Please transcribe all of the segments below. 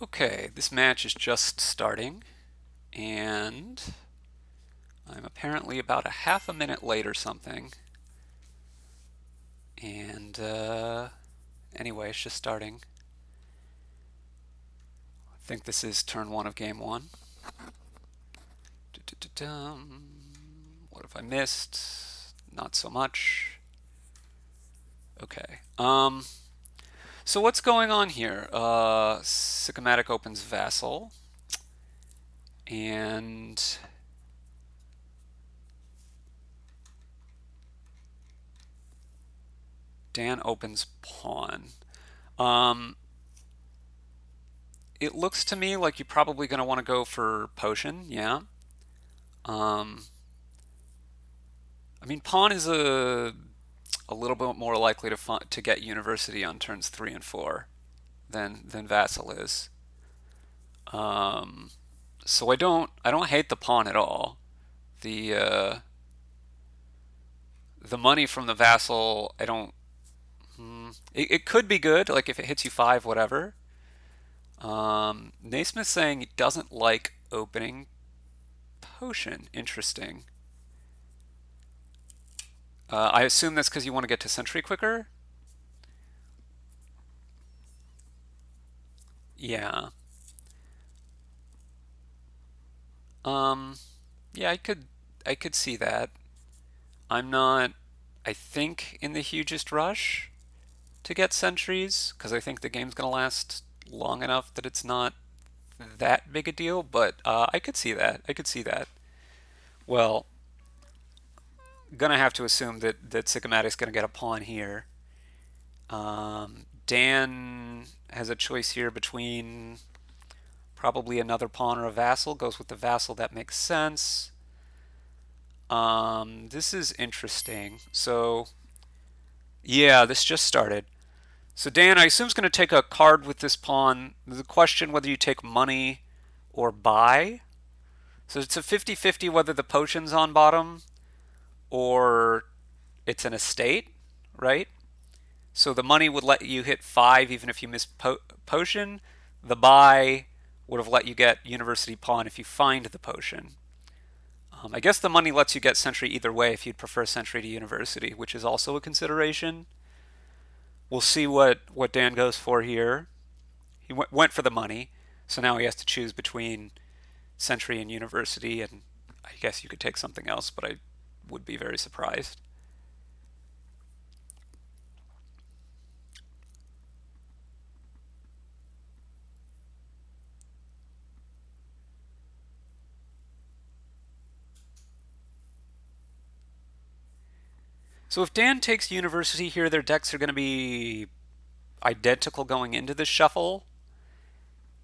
Okay, this match is just starting, and I'm apparently about a half a minute late or something. And anyway, it's just starting. I think this is turn one of game one. What have I missed? Not so much. Okay. So what's going on here? Sicomatic opens Vassal, and Dan opens Pawn. Um, it looks to me like you're probably going to want to go for Potion, yeah. Um, I mean, Pawn is a little bit more likely to get University on turns three and four than Vassal is. Um, so I don't hate the Pawn at all. The the money from the Vassal, I don't. It could be good, like if it hits you five, whatever. Naismith's saying he doesn't like opening Potion. Interesting. I assume that's because you want to get to Sentry quicker. Yeah. Um, yeah, I could see that. I'm not, I think, in the hugest rush to get sentries because I think the game's gonna last long enough that it's not that big a deal. But I could see that. I could see that. Well, gonna have to assume that Sycomatic's gonna get a pawn here. Dan has a choice here between probably another pawn or a vassal. Goes with the vassal. That makes sense. This is interesting. So, yeah, this just started. So Dan, I assume, is going to take a card with this pawn. The question whether you take money or buy. So it's a 50-50 whether the potion's on bottom or it's an estate, right? So the money would let you hit five even if you miss potion. The buy would have let you get university pawn if you find the potion. I guess the money lets you get sentry either way if you'd prefer sentry to university, which is also a consideration. We'll see what Dan goes for here. He went for the money, so now he has to choose between sentry and university, and I guess you could take something else, but I would be very surprised. So if Dan takes university here, their decks are going to be identical going into this shuffle.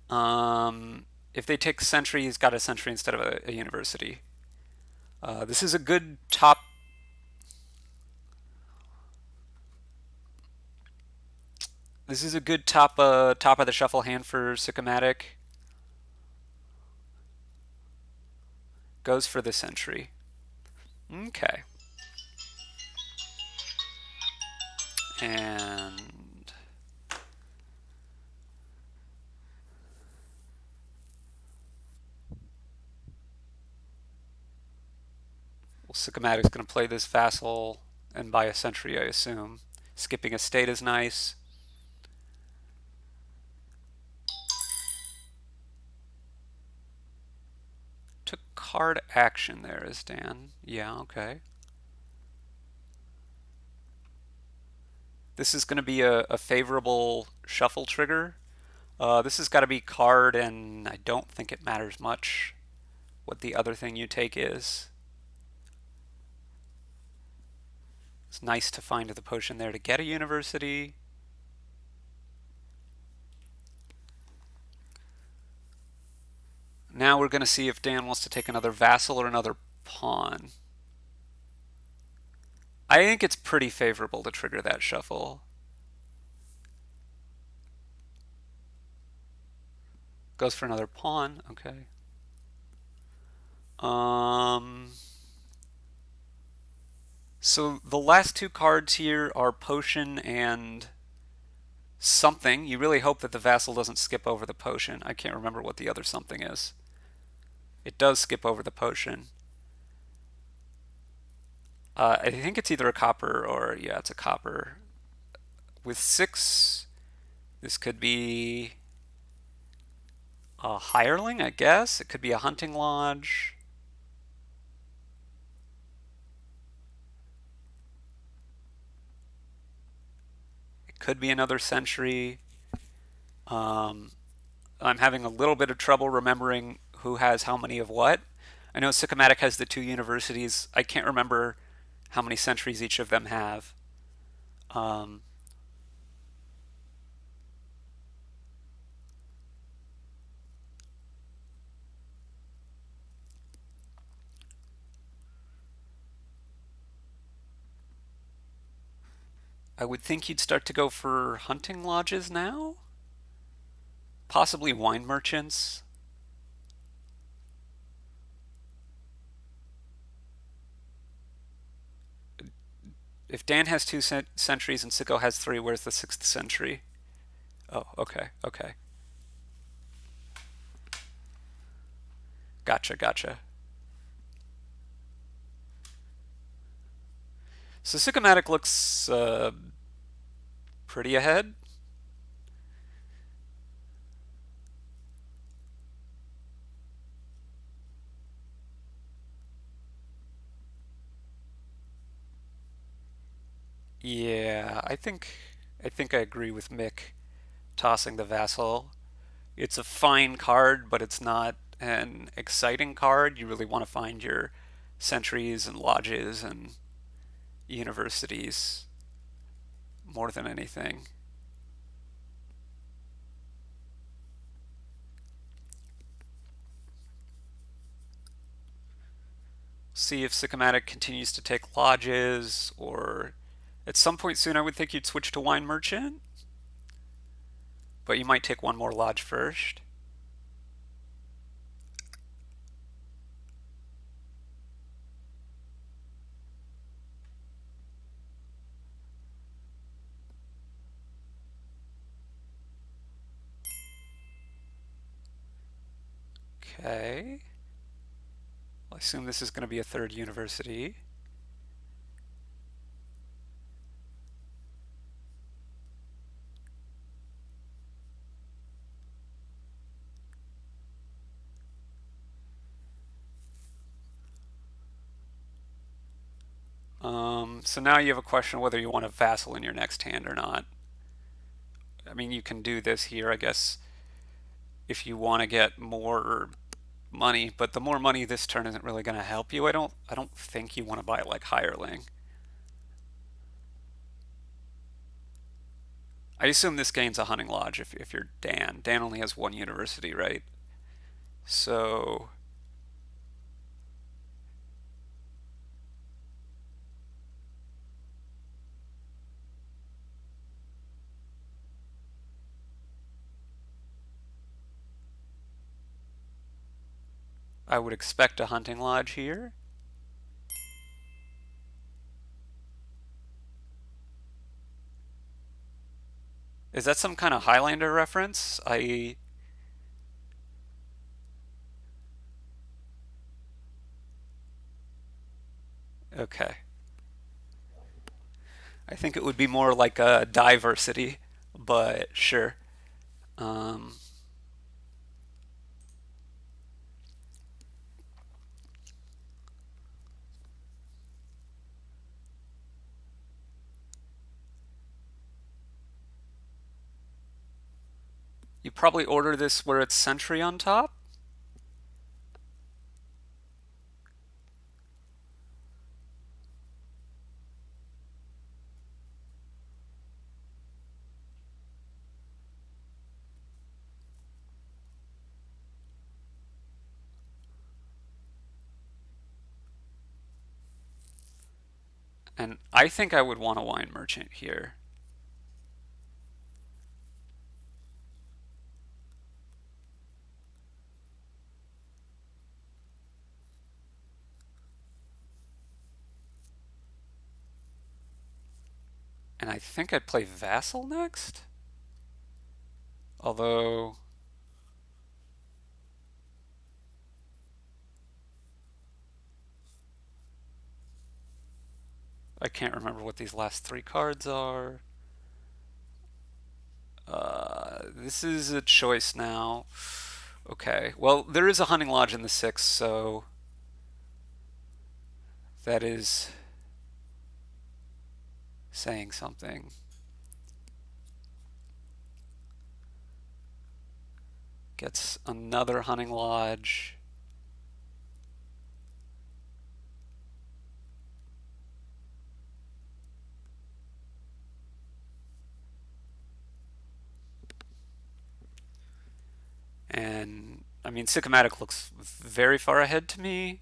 If they take sentry, he's got a sentry instead of a university. This is a good top. This is a good top of the shuffle hand for Sycomatic. Goes for the sentry. Okay. And well, Sycomatic's going to play this vassal and buy a sentry, I assume. Skipping a state is nice. Took card action there, is Dan. Yeah, okay. This is going to be a favorable shuffle trigger. This has got to be card, and I don't think it matters much what the other thing you take is. It's nice to find the potion there to get a university. Now we're going to see if Dan wants to take another vassal or another pawn. I think it's pretty favorable to trigger that shuffle. Goes for another pawn. Okay. Um. So the last two cards here are potion and something. You really hope that the vassal doesn't skip over the potion. I can't remember what the other something is. It does skip over the potion. I think it's either a copper or, yeah, it's a copper. With 6, this could be a hireling, I guess. It could be a hunting lodge. It could be another century. Um, I'm having a little bit of trouble remembering who has how many of what. I know Sicomatic has the 2 universities. I can't remember how many centuries each of them have. Um, I would think you'd start to go for hunting lodges now? Possibly wine merchants. If Dan has 2 centuries and Sicko has 3, where's the 6th century? Oh, okay, okay. Gotcha, gotcha. So Sicomatic looks pretty ahead. Yeah, I think I agree with Mick tossing the vassal. It's a fine card, but it's not an exciting card. You really want to find your centuries and lodges and universities more than anything. See if Sycomatic continues to take lodges, or at some point soon I would think you'd switch to Wine Merchant, but you might take one more lodge first. Okay. I assume this is going to be a 3rd university. So now you have a question whether you want a vassal in your next hand or not. I mean, you can do this here, I guess, if you want to get more money, but the more money this turn isn't really going to help you. I don't think you want to buy like hireling. I assume this gains a hunting lodge if you're Dan. Dan only has 1 university, right? So I would expect a hunting lodge here. Is that some kind of Highlander reference? Okay. I think it would be more like a diversity, but sure. Um, you probably order this where it's century on top. And I think I would want a wine merchant here. And I think I'd play Vassal next. Although I can't remember what these last three cards are. This is a choice now. Okay. Well, there is a hunting lodge in the six, so that is saying something. Gets another hunting lodge. And I mean, Sicomatic looks very far ahead to me.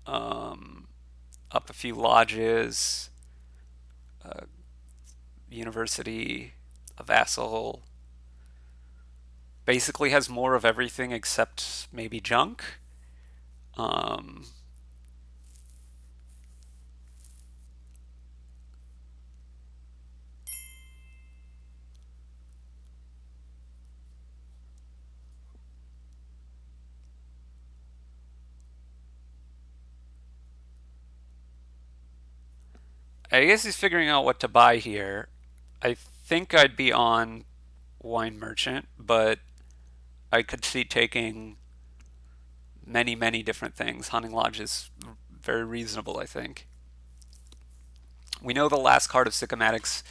um, Up a few lodges, uh, university, a vassal. Basically has more of everything except maybe junk. Um, I guess he's figuring out what to buy here. I think I'd be on wine merchant, but I could see taking many, many different things. Hunting lodge is very reasonable, I think. We know the last card of Sycomatic's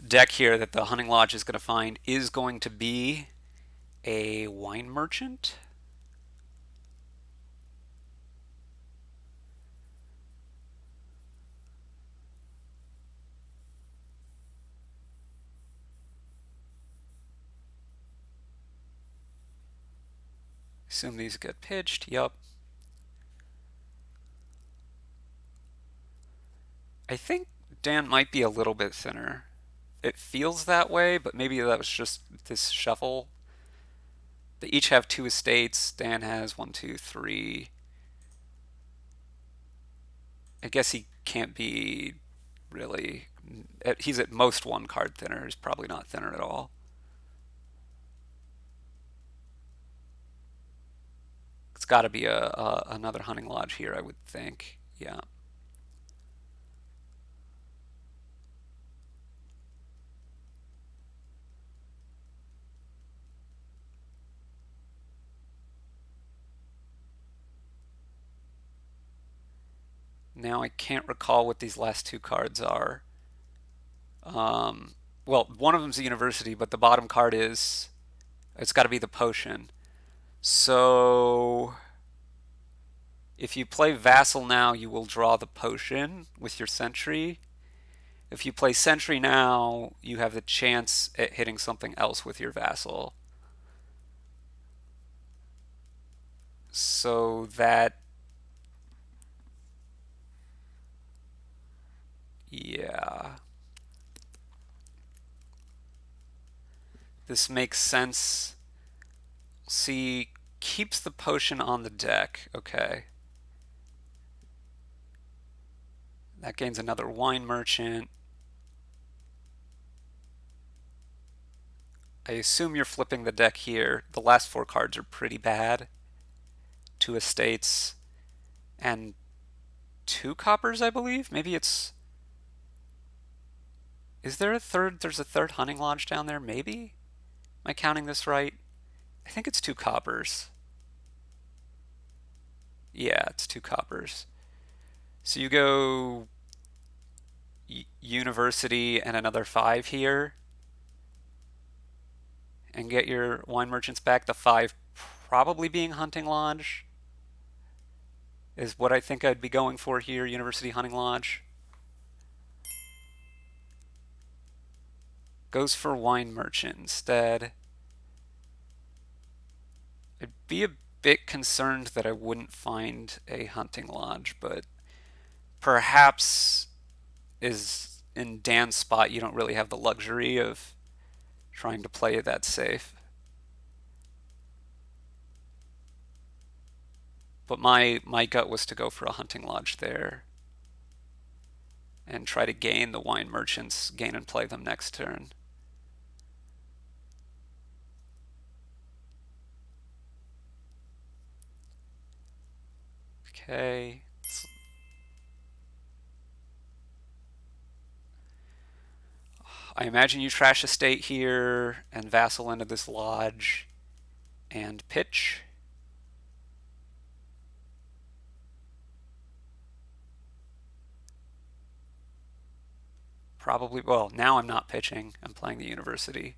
deck here that the hunting lodge is going to find is going to be a wine merchant. Assume these get pitched. Yup. I think Dan might be a little bit thinner. It feels that way, but maybe that was just this shuffle. They each have two estates. Dan has one, two, three. I guess he can't be really. He's at most one card thinner. He's probably not thinner at all. It's got to be another hunting lodge here, I would think. Yeah. Now I can't recall what these last two cards are. Um, well, one of them's a university, but the bottom card is. It's got to be the potion. So if you play Vassal now, you will draw the potion with your Sentry. If you play Sentry now, you have the chance at hitting something else with your Vassal. So that, yeah. This makes sense. See, keeps the potion on the deck. Okay. That gains another wine merchant. I assume you're flipping the deck here. The last four cards are pretty bad. Two estates and two coppers, I believe. Maybe it's. Is there a third? There's a third hunting lodge down there, maybe? Am I counting this right? I think it's two coppers. Yeah, it's two coppers. So you go university and another five here and get your wine merchants back. The five probably being hunting lodge is what I think I'd be going for here. University hunting lodge. Goes for wine merchant instead. I'd be a bit concerned that I wouldn't find a hunting lodge, but perhaps is in Dan's spot, you don't really have the luxury of trying to play it that safe. But my gut was to go for a hunting lodge there and try to gain the wine merchants, gain and play them next turn. Okay. I imagine you trash a state here and vassal into this lodge and pitch. Probably, well, now I'm not pitching. I'm playing the university.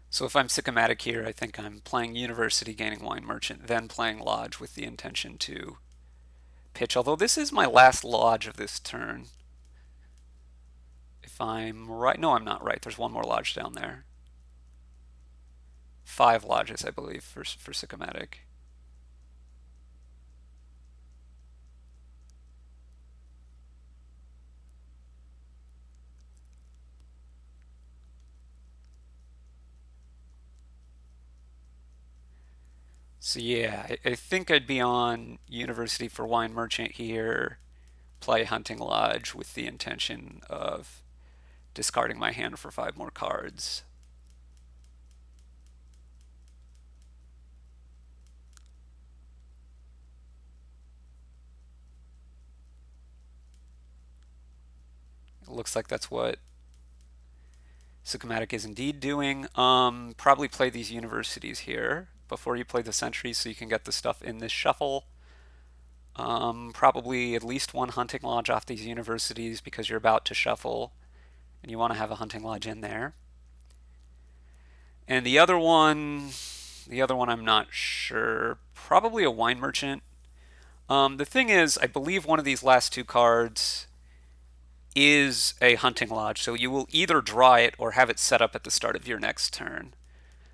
So if I'm Sicomatic here, I think I'm playing university, gaining wine merchant, then playing lodge with the intention to pitch. Although this is my last lodge of this turn. If I'm right, no, I'm not right. There's one more lodge down there. 5 lodges, I believe, for Sicomatic. So yeah, I think I'd be on University for Wine Merchant here, play Hunting Lodge with the intention of discarding my hand for 5 more cards. It looks like that's what Sicomatic is indeed doing. Probably play these universities here before you play the sentries so you can get the stuff in this shuffle. Probably at least one hunting lodge off these universities because you're about to shuffle and you want to have a hunting lodge in there. And the other one I'm not sure. Probably a wine merchant. The thing is, I believe one of these last 2 cards is a hunting lodge, so you will either draw it or have it set up at the start of your next turn.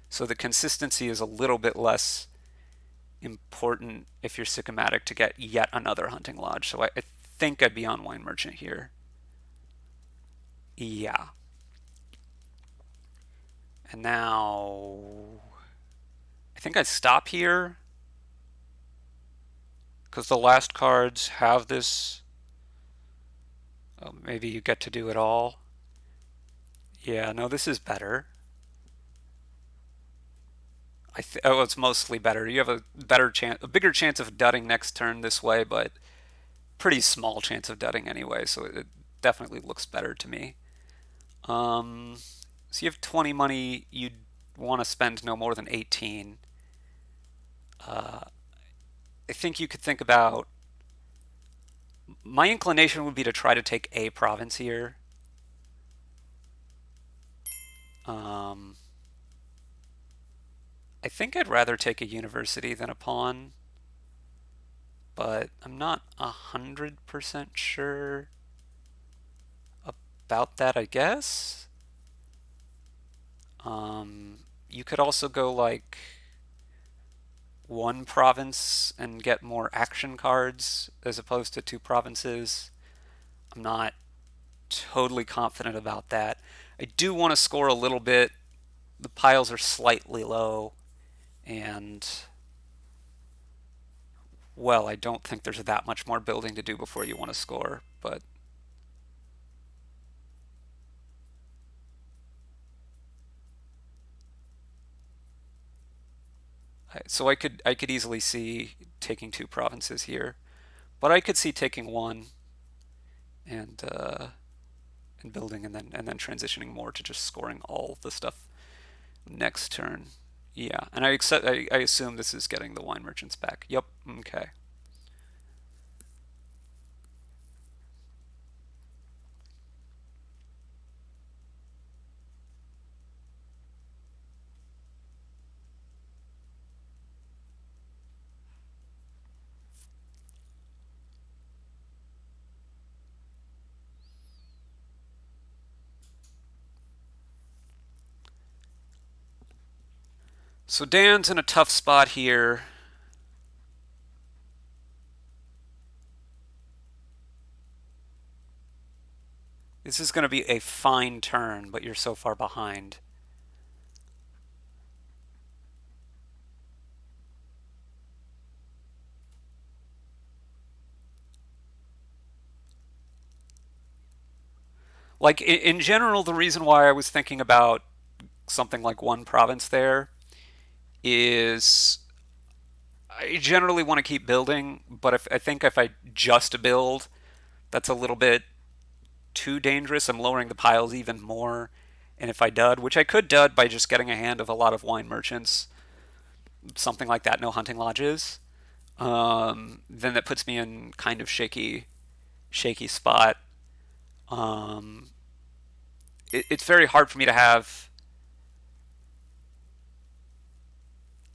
So the consistency is a little bit less important if you're Sicomatic to get yet another hunting lodge. So I think I'd be on wine merchant here. Yeah. And now I think I'd stop here because the last cards have this. Oh, maybe you get to do it all. Yeah, no, this is better. Oh, it's mostly better. You have a better chance, a bigger chance of dudding next turn this way, but pretty small chance of dudding anyway. So it definitely looks better to me. Um, so you have 20 money. You'd want to spend no more than 18. Uh, I think you could think about. My inclination would be to try to take a province here. Um, I think I'd rather take a university than a pawn, but I'm not 100% sure about that, I guess. You could also go like 1 province and get more action cards as opposed to 2 provinces. I'm not totally confident about that. I do want to score a little bit. The piles are slightly low, and well, I don't think there's that much more building to do before you want to score, but so I could easily see taking 2 provinces here, but I could see taking 1 and building and then transitioning more to just scoring all the stuff next turn. Yeah, and I assume this is getting the wine merchants back. Yep. Okay. So Dan's in a tough spot here. This is going to be a fine turn, but you're so far behind. Like in general, the reason why I was thinking about something like one province there is I generally want to keep building, but if I think if I just build, that's a little bit too dangerous. I'm lowering the piles even more. And if I dud, which I could dud by just getting a hand of a lot of wine merchants, something like that, no hunting lodges, then that puts me in kind of shaky spot. Um, it's very hard for me to have.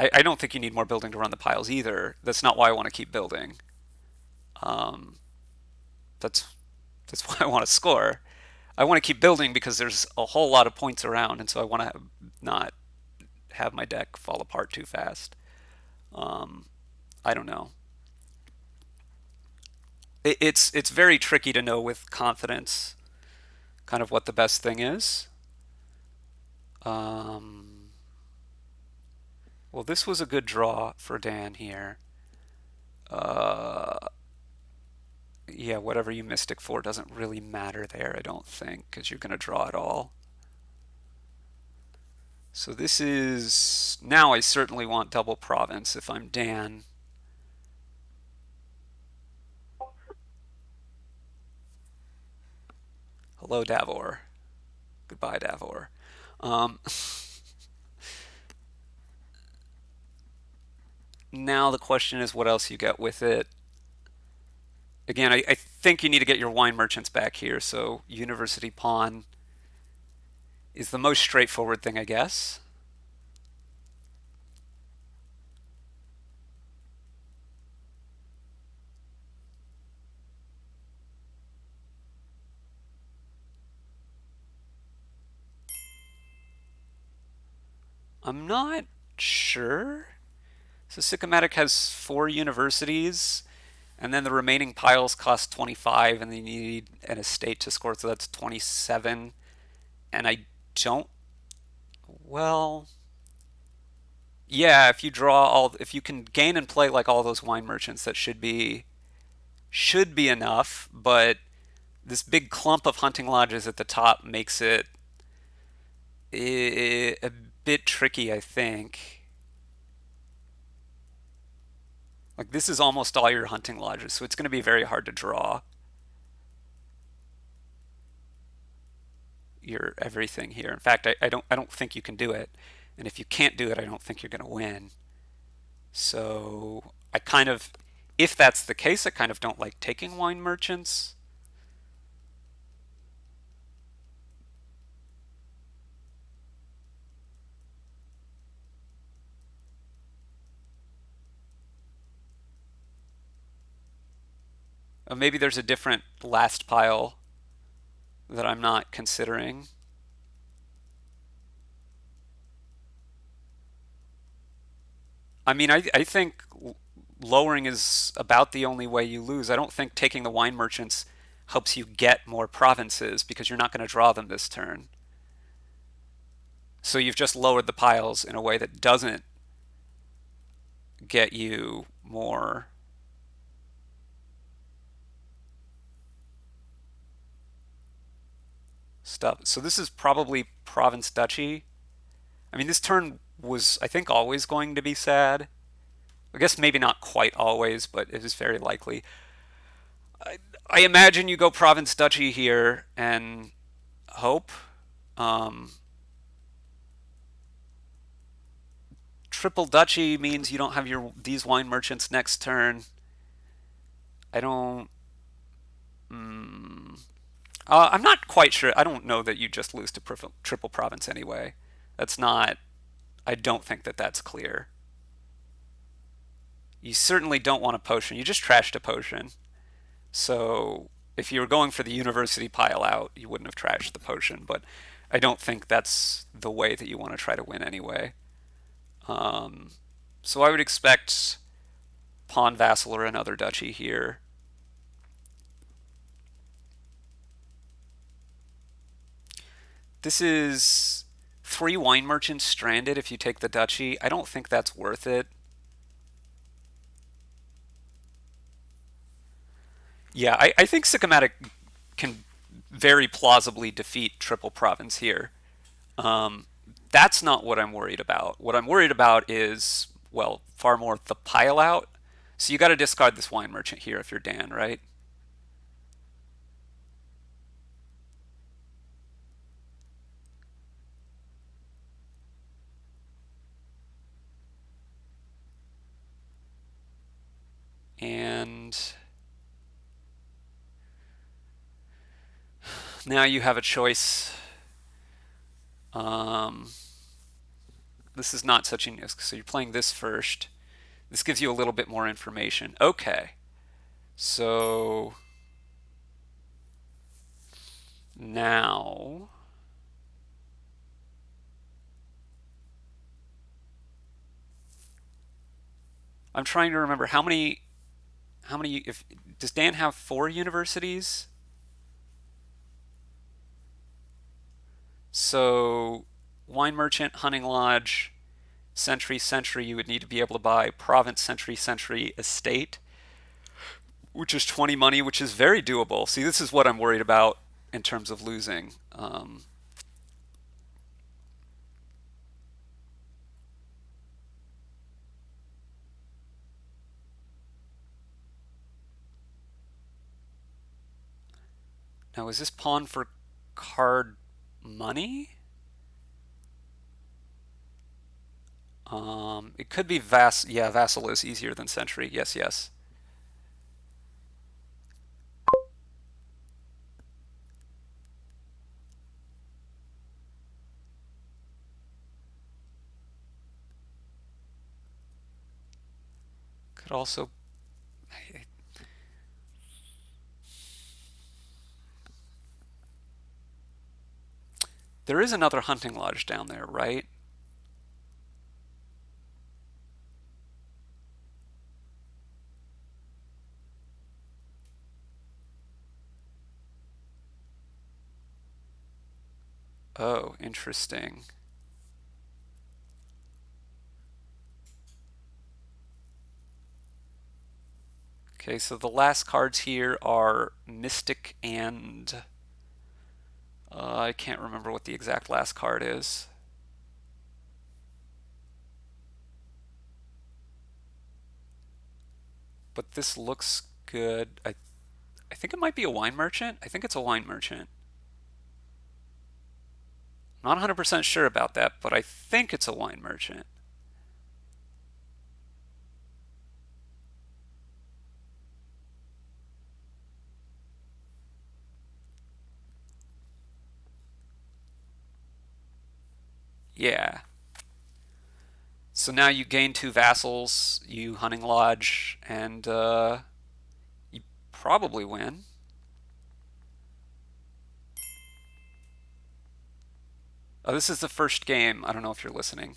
I don't think you need more building to run the piles either. That's not why I want to keep building. Um, that's that's why I want to score. I want to keep building because there's a whole lot of points around, and so I want to not have my deck fall apart too fast. Um, I don't know. It's very tricky to know with confidence kind of what the best thing is. Um, well, this was a good draw for Dan here. Uh, yeah, whatever you Mystic for doesn't really matter there, I don't think, because you're going to draw it all. So this is... Now I certainly want double province if I'm Dan. Hello, Davor. Goodbye, Davor. Um, now the question is what else you get with it. Again, I think you need to get your wine merchants back here, so University Pawn is the most straightforward thing, I guess. I'm not sure. So Sicomatic has 4 universities, and then the remaining piles cost 25, and they need an estate to score, so that's 27. And I don't. Well, yeah, if you draw all, if you can gain and play like all those wine merchants, that should be enough. But this big clump of hunting lodges at the top makes it a bit tricky, I think. Like this is almost all your hunting lodges, so it's going to be very hard to draw your everything here. In fact, I don't think you can do it. And if you can't do it, I don't think you're going to win. So I kind of, if that's the case, I kind of don't like taking wine merchants. Maybe there's a different last pile that I'm not considering. I mean, I think lowering is about the only way you lose. I don't think taking the wine merchants helps you get more provinces because you're not going to draw them this turn. So you've just lowered the piles in a way that doesn't get you more stuff. So this is probably province duchy. I mean, this turn was, I think, always going to be sad. I guess maybe not quite always, but it is very likely. I, I imagine you go province duchy here and hope. Um, Triple duchy means you don't have your these wine merchants next turn. I don't. Mm, I'm not quite sure. I don't know that you just lose to triple province anyway. That's not. I don't think that that's clear. You certainly don't want a potion. You just trashed a potion. So if you were going for the university pile out, you wouldn't have trashed the potion. But I don't think that's the way that you want to try to win anyway. Um, so I would expect pawn vassal or another duchy here. This is 3 wine merchants stranded if you take the duchy. I don't think that's worth it. Yeah, I think Sicomatic can very plausibly defeat triple province here. Um, that's not what I'm worried about. What I'm worried about is, well, far more the pile out. So you got to discard this wine merchant here if you're Dan, right? And now you have a choice. Um, this is not such a news. So you're playing this first. This gives you a little bit more information. Okay. So now I'm trying to remember how many if does Dan have 4 universities? So wine merchant, hunting lodge, century, you would need to be able to buy province, century, estate, which is 20 money, which is very doable. See, this is what I'm worried about in terms of losing. Now, is this pawn for card money? It could be Yeah, vassal is easier than century. Yes, yes. Could also. There is another hunting lodge down there, right? Oh, interesting. Okay, so the last cards here are Mystic and I can't remember what the exact last card is. But this looks good. I think it might be a wine merchant. I think it's a wine merchant. I'm not 100% sure about that, but I think it's a wine merchant. Yeah. So now you gain 2 vassals, you hunting lodge, and you probably win. Oh, this is the first game. I don't know if you're listening.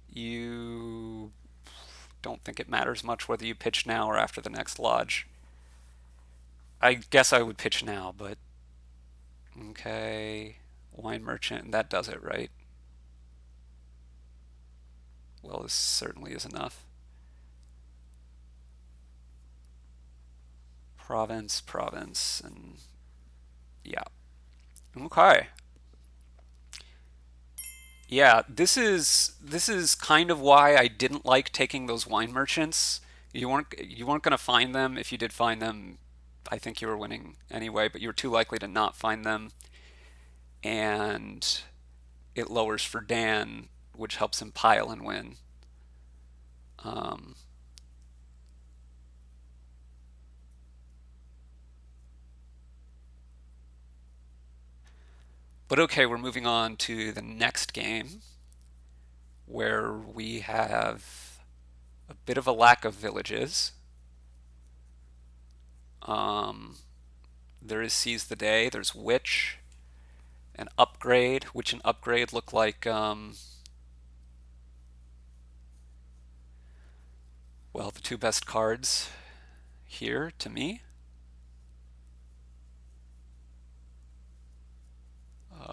You don't think it matters much whether you pitch now or after the next lodge. I guess I would pitch now, but okay. Wine merchant, that does it, right? Well, this certainly is enough. Province, and yeah. Okay. Yeah, this is kind of why I didn't like taking those wine merchants. You weren't going to find them. If you did find them, I think you were winning anyway, but you were too likely to not find them, and it lowers for Dan, which helps him pile and win. Um, but okay, we're moving on to the next game where we have a bit of a lack of villages. Um, there is Seize the Day, there's Witch, an upgrade, which an upgrade look like, well, the 2 best cards here to me.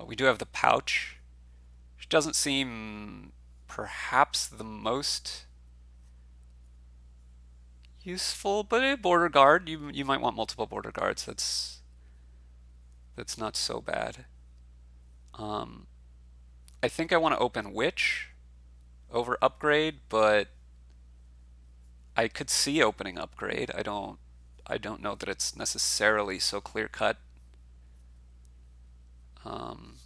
We do have the Pouch, which doesn't seem perhaps the most useful, but a border guard, you might want multiple border guards. That's not so bad. Um, I think I want to open Witch over Upgrade, but I could see opening Upgrade. I don't know that it's necessarily so clear cut. Um,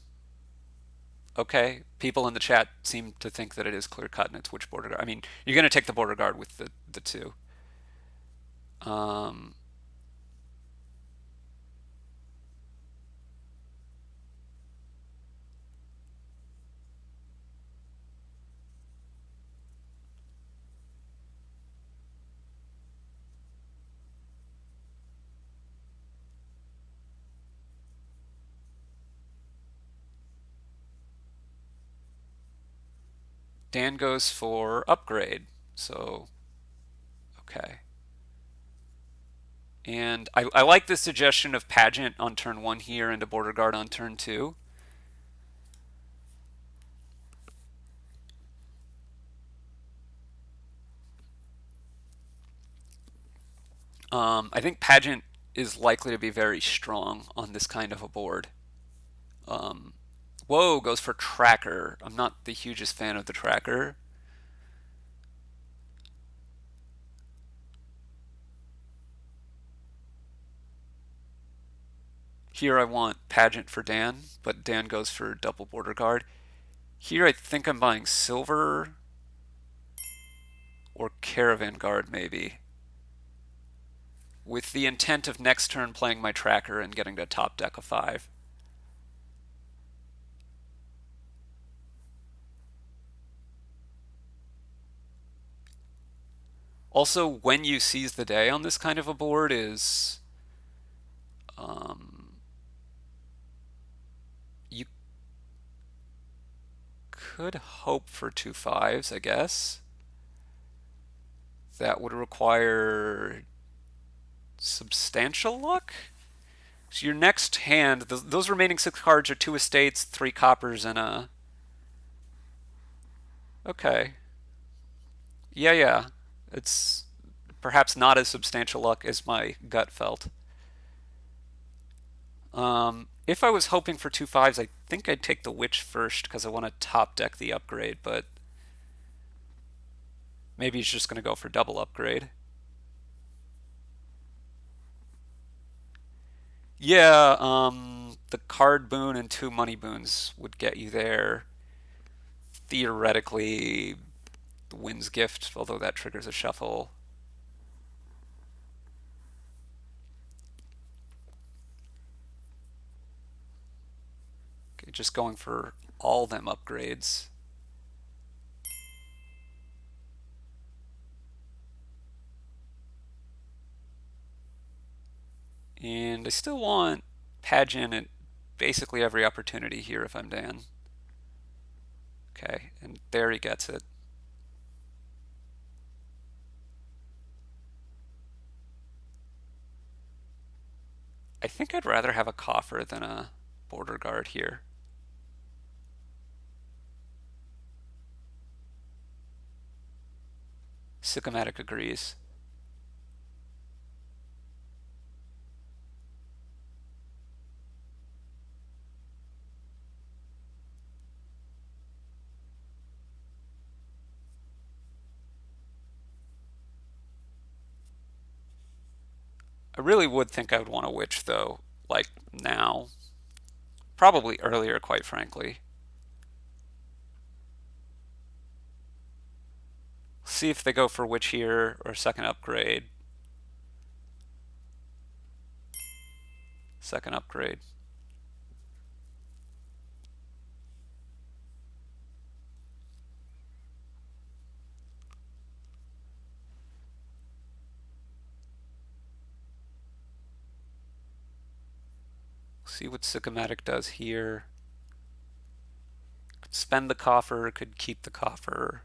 okay, people in the chat seem to think that it is clear cut and it's Witch border guard. I mean, you're going to take the border guard with the two. Um, Dan goes for Upgrade, so okay. And I like the suggestion of Pageant on turn 1 here and a Border Guard on turn 2. I think Pageant is likely to be very strong on this kind of a board. Um, whoa, goes for Tracker. I'm not the hugest fan of the Tracker. Here I want Pageant for Dan, but Dan goes for double Border Guard. Here I think I'm buying Silver or Caravan Guard maybe, with the intent of next turn playing my Tracker and getting to top deck a 5. Also, when you seize the day on this kind of a board is um, you could hope for 2 5s, I guess. That would require substantial luck. So your next hand, those remaining 6 cards are 2 estates, 3 coppers, and a. Okay. Yeah, yeah. It's perhaps not as substantial luck as my gut felt. If I was hoping for 2 5s, I think I'd take the Witch first because I want to top deck the upgrade, but maybe he's just going to go for double upgrade. Yeah, the card boon and 2 money boons would get you there. Theoretically, the Wind's Gift, although that triggers a shuffle. Okay, just going for all them upgrades. And I still want Pageant at basically every opportunity here if I'm Dan. Okay, and there he gets it. I think I'd rather have a coffer than a border guard here. Sicomatic agrees. I really would think I would want a witch though, like now. Probably earlier, quite frankly. See if they go for witch here or second upgrade. Second upgrade. See what Sicomatic does here. Could spend the coffer, could keep the coffer,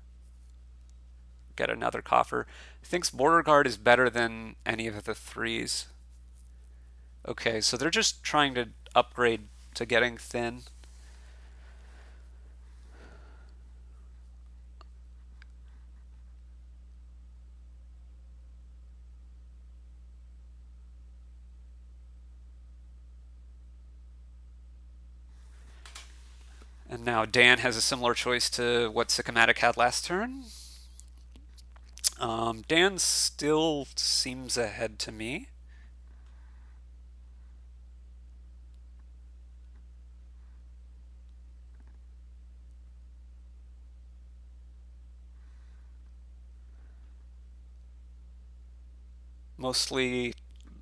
get another coffer. Thinks border guard is better than any of the 3s. Okay, so they're just trying to upgrade to getting thin. And now Dan has a similar choice to what Sicomatic had last turn. Dan still seems ahead to me. Mostly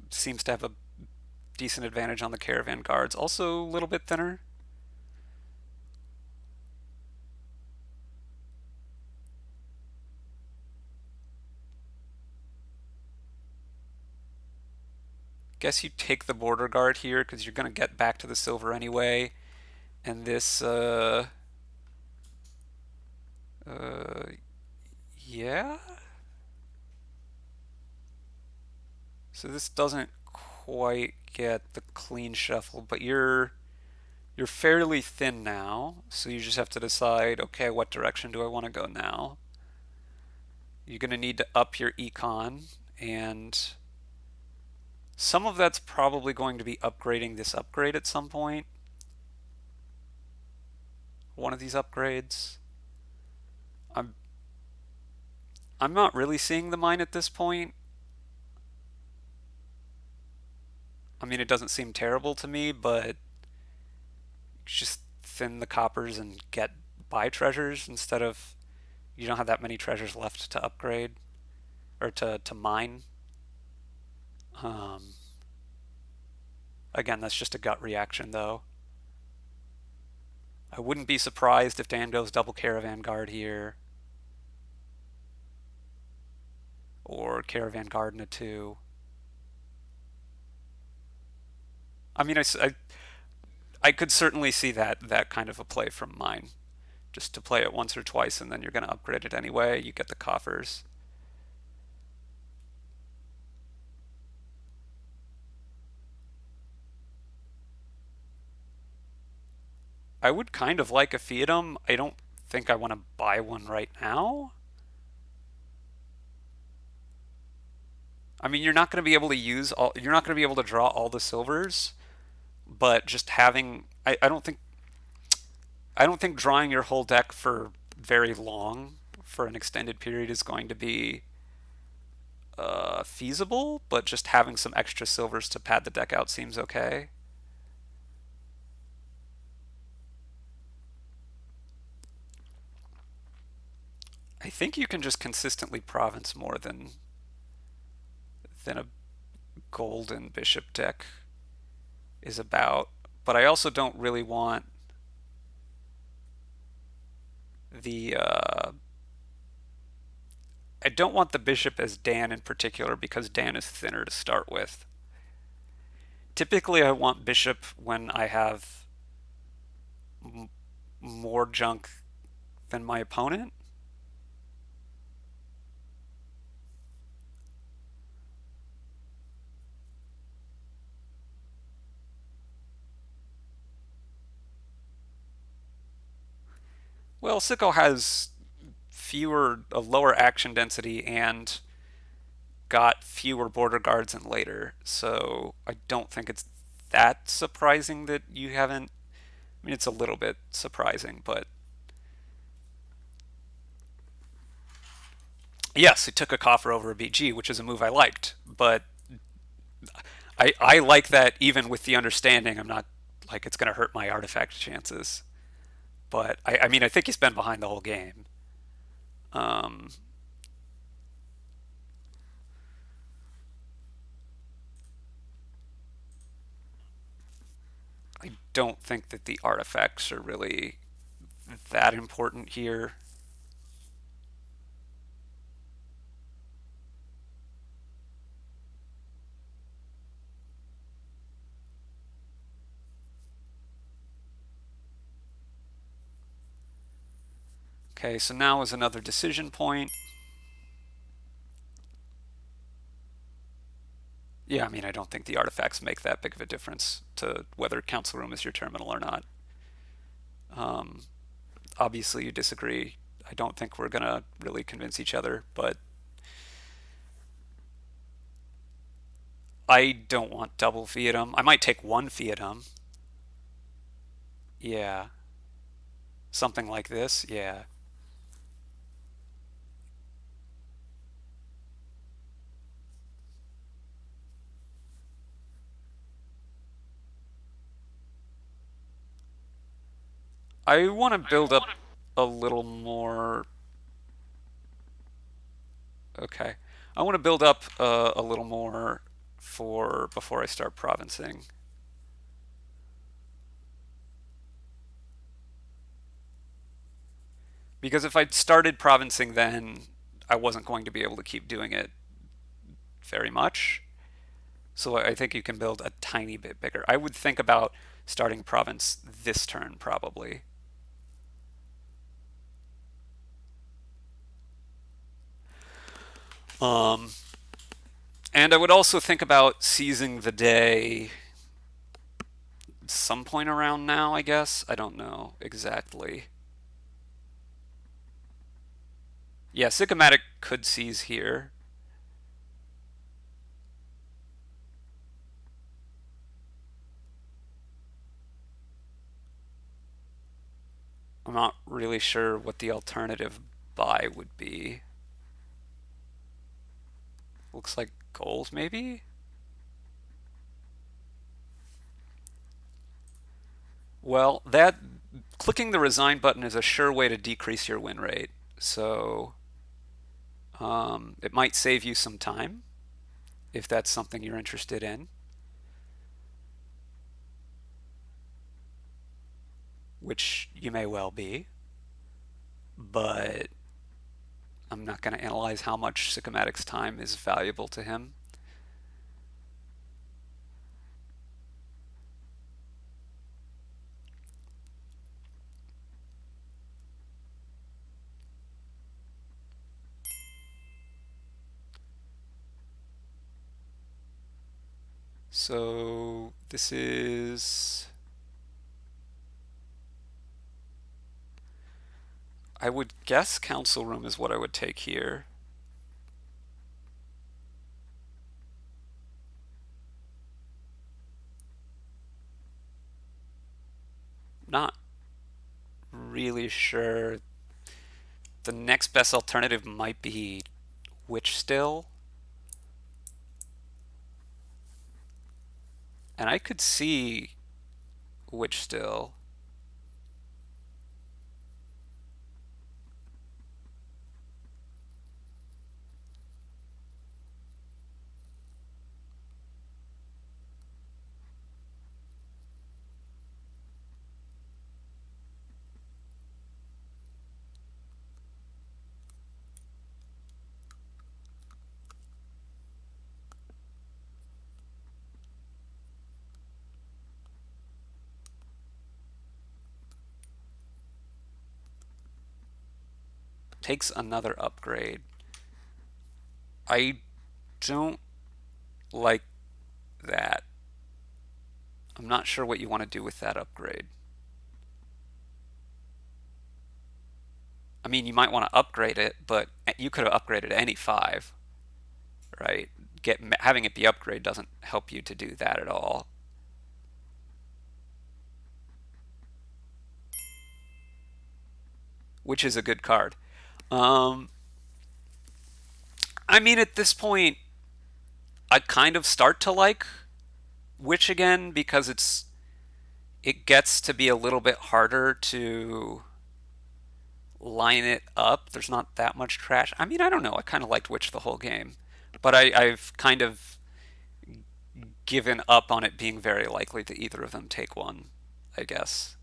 seems to have a decent advantage on the caravan guards. Also a little bit thinner. Guess you take the border guard here because you're going to get back to the silver anyway. And this, uh, yeah. So this doesn't quite get the clean shuffle, but you're fairly thin now, so you just have to decide, okay, what direction do I want to go now? You're going to need to up your econ, and some of that's probably going to be upgrading this upgrade at some point. One of these upgrades. I'm I'm not really seeing the mine at this point. I mean, it doesn't seem terrible to me, but just thin the coppers and get buy treasures instead of you don't have that many treasures left to upgrade or to mine. Um, Again, that's just a gut reaction, though. I wouldn't be surprised if Dan goes double caravan guard here or caravan guard in a two. I mean, I could certainly see that kind of a play from mine. Just to play it once or twice and then you're going to upgrade it anyway. You get the coffers. I would kind of like a Fiatum. I don't think I want to buy one right now. I mean, you're not going to be able to use all, you're not going to be able to draw all the silvers, but just having, I don't think drawing your whole deck for very long, for an extended period, is going to be feasible, but just having some extra silvers to pad the deck out seems okay. I think you can just consistently province more than a golden bishop deck is about. But I also don't really want the I don't want the bishop as Dan in particular because Dan is thinner to start with. Typically, I want bishop when I have m- more junk than my opponent. Well, Sicko has a lower action density and got fewer border guards in later, so I don't think it's that surprising that you haven't. I mean, it's a little bit surprising, but yes, it took a coffer over a BG, which is a move I liked, but I like that even with the understanding I'm not like it's going to hurt my artifact chances. But I mean, I think he's been behind the whole game. Um, I don't think that the artifacts are really that important here. Okay, so now is another decision point. Yeah, I mean, I don't think the artifacts make that big of a difference to whether Council Room is your terminal or not. Um, Obviously, you disagree. I don't think we're gonna really convince each other, but I don't want double Fiatum. I might take one Fiatum. Yeah. Something like this, yeah. I want to build up a little more. Okay. I want to build up a little more for before I start provincing. Because if I'd started provincing then, I wasn't going to be able to keep doing it very much. So I think you can build a tiny bit bigger. I would think about starting province this turn probably. Um, and I would also think about seizing the day some point around now, I guess. I don't know exactly. Yeah, Sicomatic could seize here. I'm not really sure what the alternative buy would be. Looks like gold, maybe? Well, that clicking the resign button is a sure way to decrease your win rate. So it might save you some time if that's something you're interested in, which you may well be. But I'm not going to analyze how much Sycomatic's time is valuable to him. So this is, I would guess council room is what I would take here. Not really sure. The next best alternative might be Witch Still. And I could see Witch Still. Takes another upgrade. I don't like that. I'm not sure what you want to do with that upgrade. I mean, you might want to upgrade it, but you could have upgraded any 5, right? Having it be upgrade doesn't help you to do that at all. Which is a good card. Um, I mean, at this point, I kind of start to like Witch again because it gets to be a little bit harder to line it up. There's not that much trash. I mean, I don't know. I kind of liked Witch the whole game, but I've kind of given up on it being very likely to either of them take one, I guess.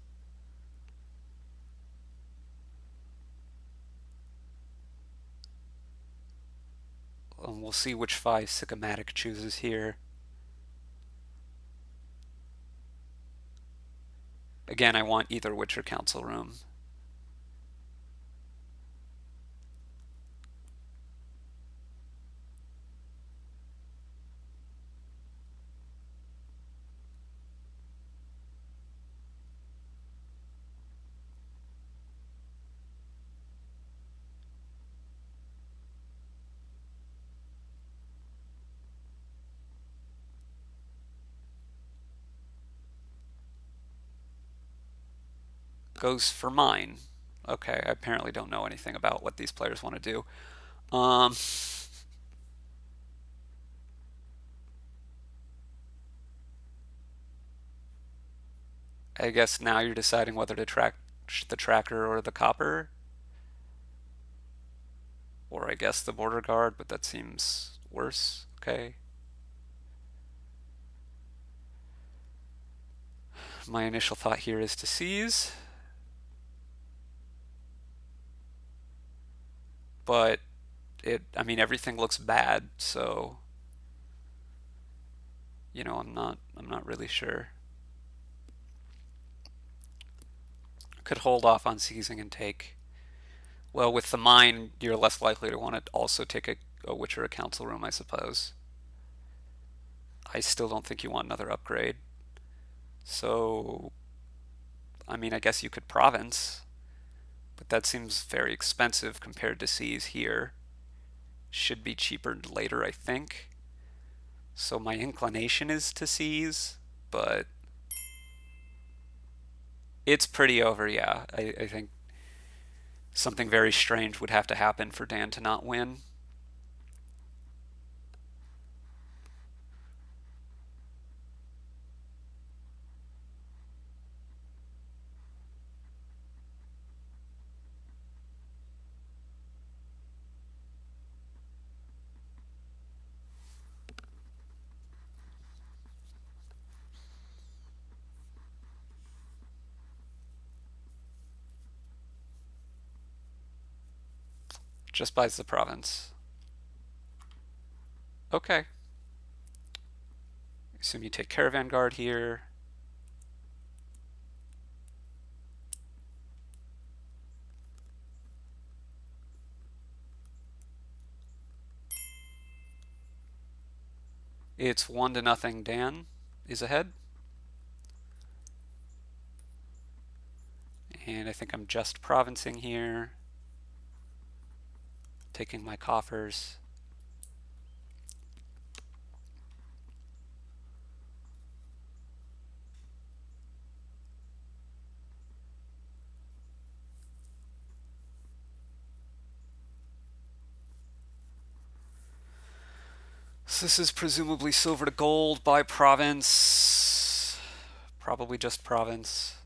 We'll see which 5 Sicomatic chooses here. Again, I want either Witch or Council Room. goes for mine. Okay, I apparently don't know anything about what these players want to do. Um, I guess now you're deciding whether to track the tracker or the copper, or I guess the border guard, but that seems worse. Okay. My initial thought here is to seize, but I mean, everything looks bad, so I'm not really sure. Could hold off on seizing and take. Well, with the mine, you're less likely to want to also take a witch or a council room, I suppose. I still don't think you want another upgrade. So, I mean, I guess you could province, but that seems very expensive compared to seize here. Should be cheaper later, I think. So my inclination is to seize, but it's pretty over, yeah. I think something very strange would have to happen for Dan to not win. Just buys the province. Okay. Assume you take Caravan Guard here. It's 1-0. Dan is ahead. And I think I'm just provincing here. Taking my coffers. So this is presumably silver to gold by province. Probably just province.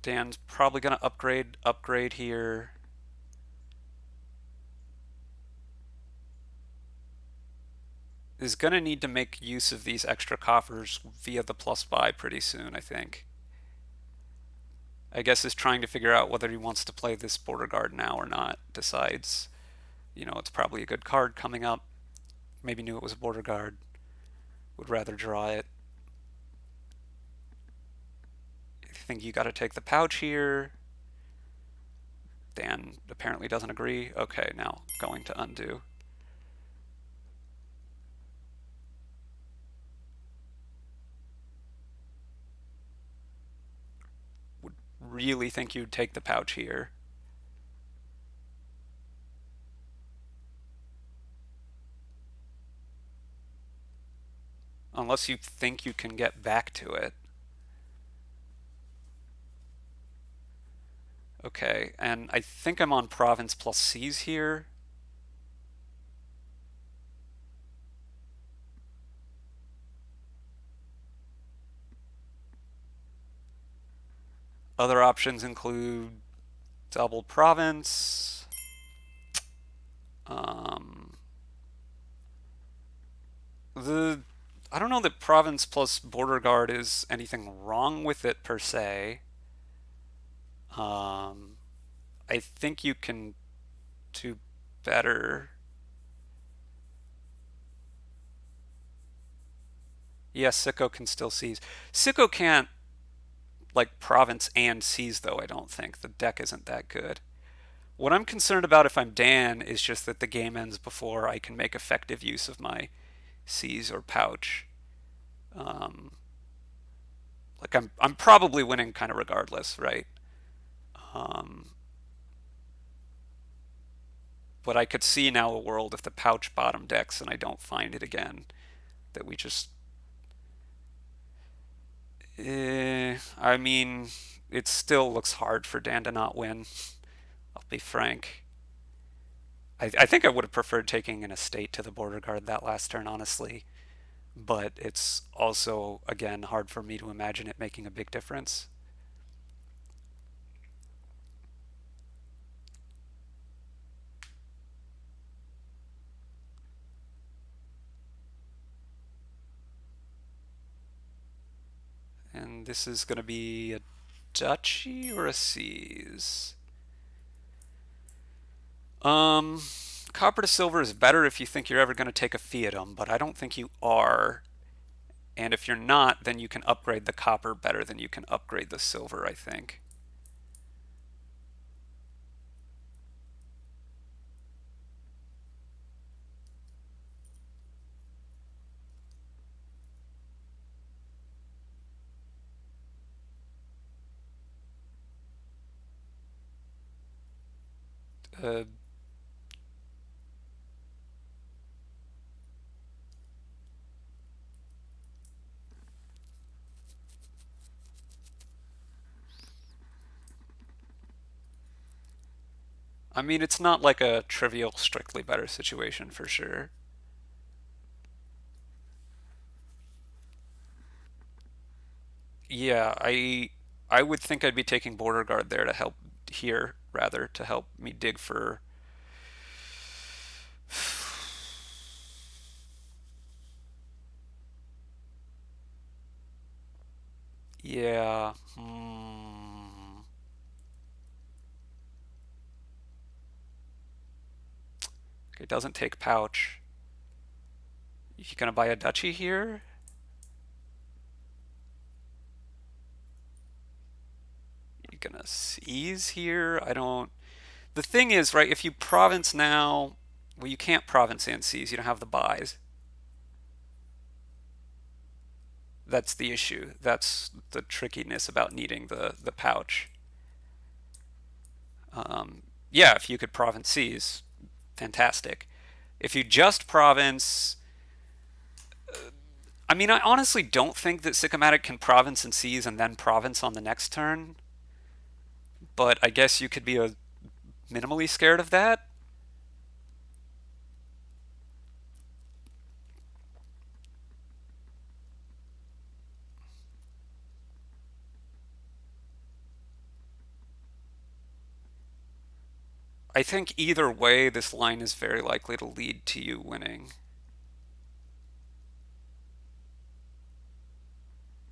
Dan's probably gonna upgrade here. Is gonna need to make use of these extra coffers via the plus buy pretty soon, I think. I guess is trying to figure out whether he wants to play this border guard now or not. Decides, it's probably a good card coming up. Maybe knew it was a border guard. Would rather draw it. I think you got to take the pouch here. Dan apparently doesn't agree. Okay, now going to undo. Would really think you'd take the pouch here. Unless you think you can get back to it. Okay, and I think I'm on province plus C's here. Other options include double province. The I don't know that province plus border guard is anything wrong with it per se. Um, I think you can do better. Yes, Sicko can still seize. Sicko can't like province and seize though, I don't think. The deck isn't that good. What I'm concerned about if I'm Dan is just that the game ends before I can make effective use of my seize or pouch. Um, like I'm probably winning kind of regardless, right? Um, but I could see now a world if the pouch bottom decks and I don't find it again that we just I mean, it still looks hard for Dan to not win. I'll be frank. I think I would have preferred taking an estate to the border guard that last turn, honestly. But it's also, again, hard for me to imagine it making a big difference. And this is going to be a duchy or a seize? Um, Copper to silver is better if you think you're ever going to take a fiatum, but I don't think you are. And if you're not, then you can upgrade the copper better than you can upgrade the silver, I think. Uh, I mean, it's not like a trivial, strictly better situation for sure. Yeah, I would think I'd be taking border guard there to help here rather to help me dig for. Yeah. Okay, doesn't take pouch. You gonna buy a duchy here? You gonna seize here? I don't. The thing is, right? If you province now, well, you can't province and seize. You don't have the buys. That's the issue. That's the trickiness about needing the pouch. Yeah, if you could province seize, fantastic. If you just province, I mean, I honestly don't think that Sicomatic can province and seize and then province on the next turn. But I guess you could be a minimally scared of that. I think either way, this line is very likely to lead to you winning.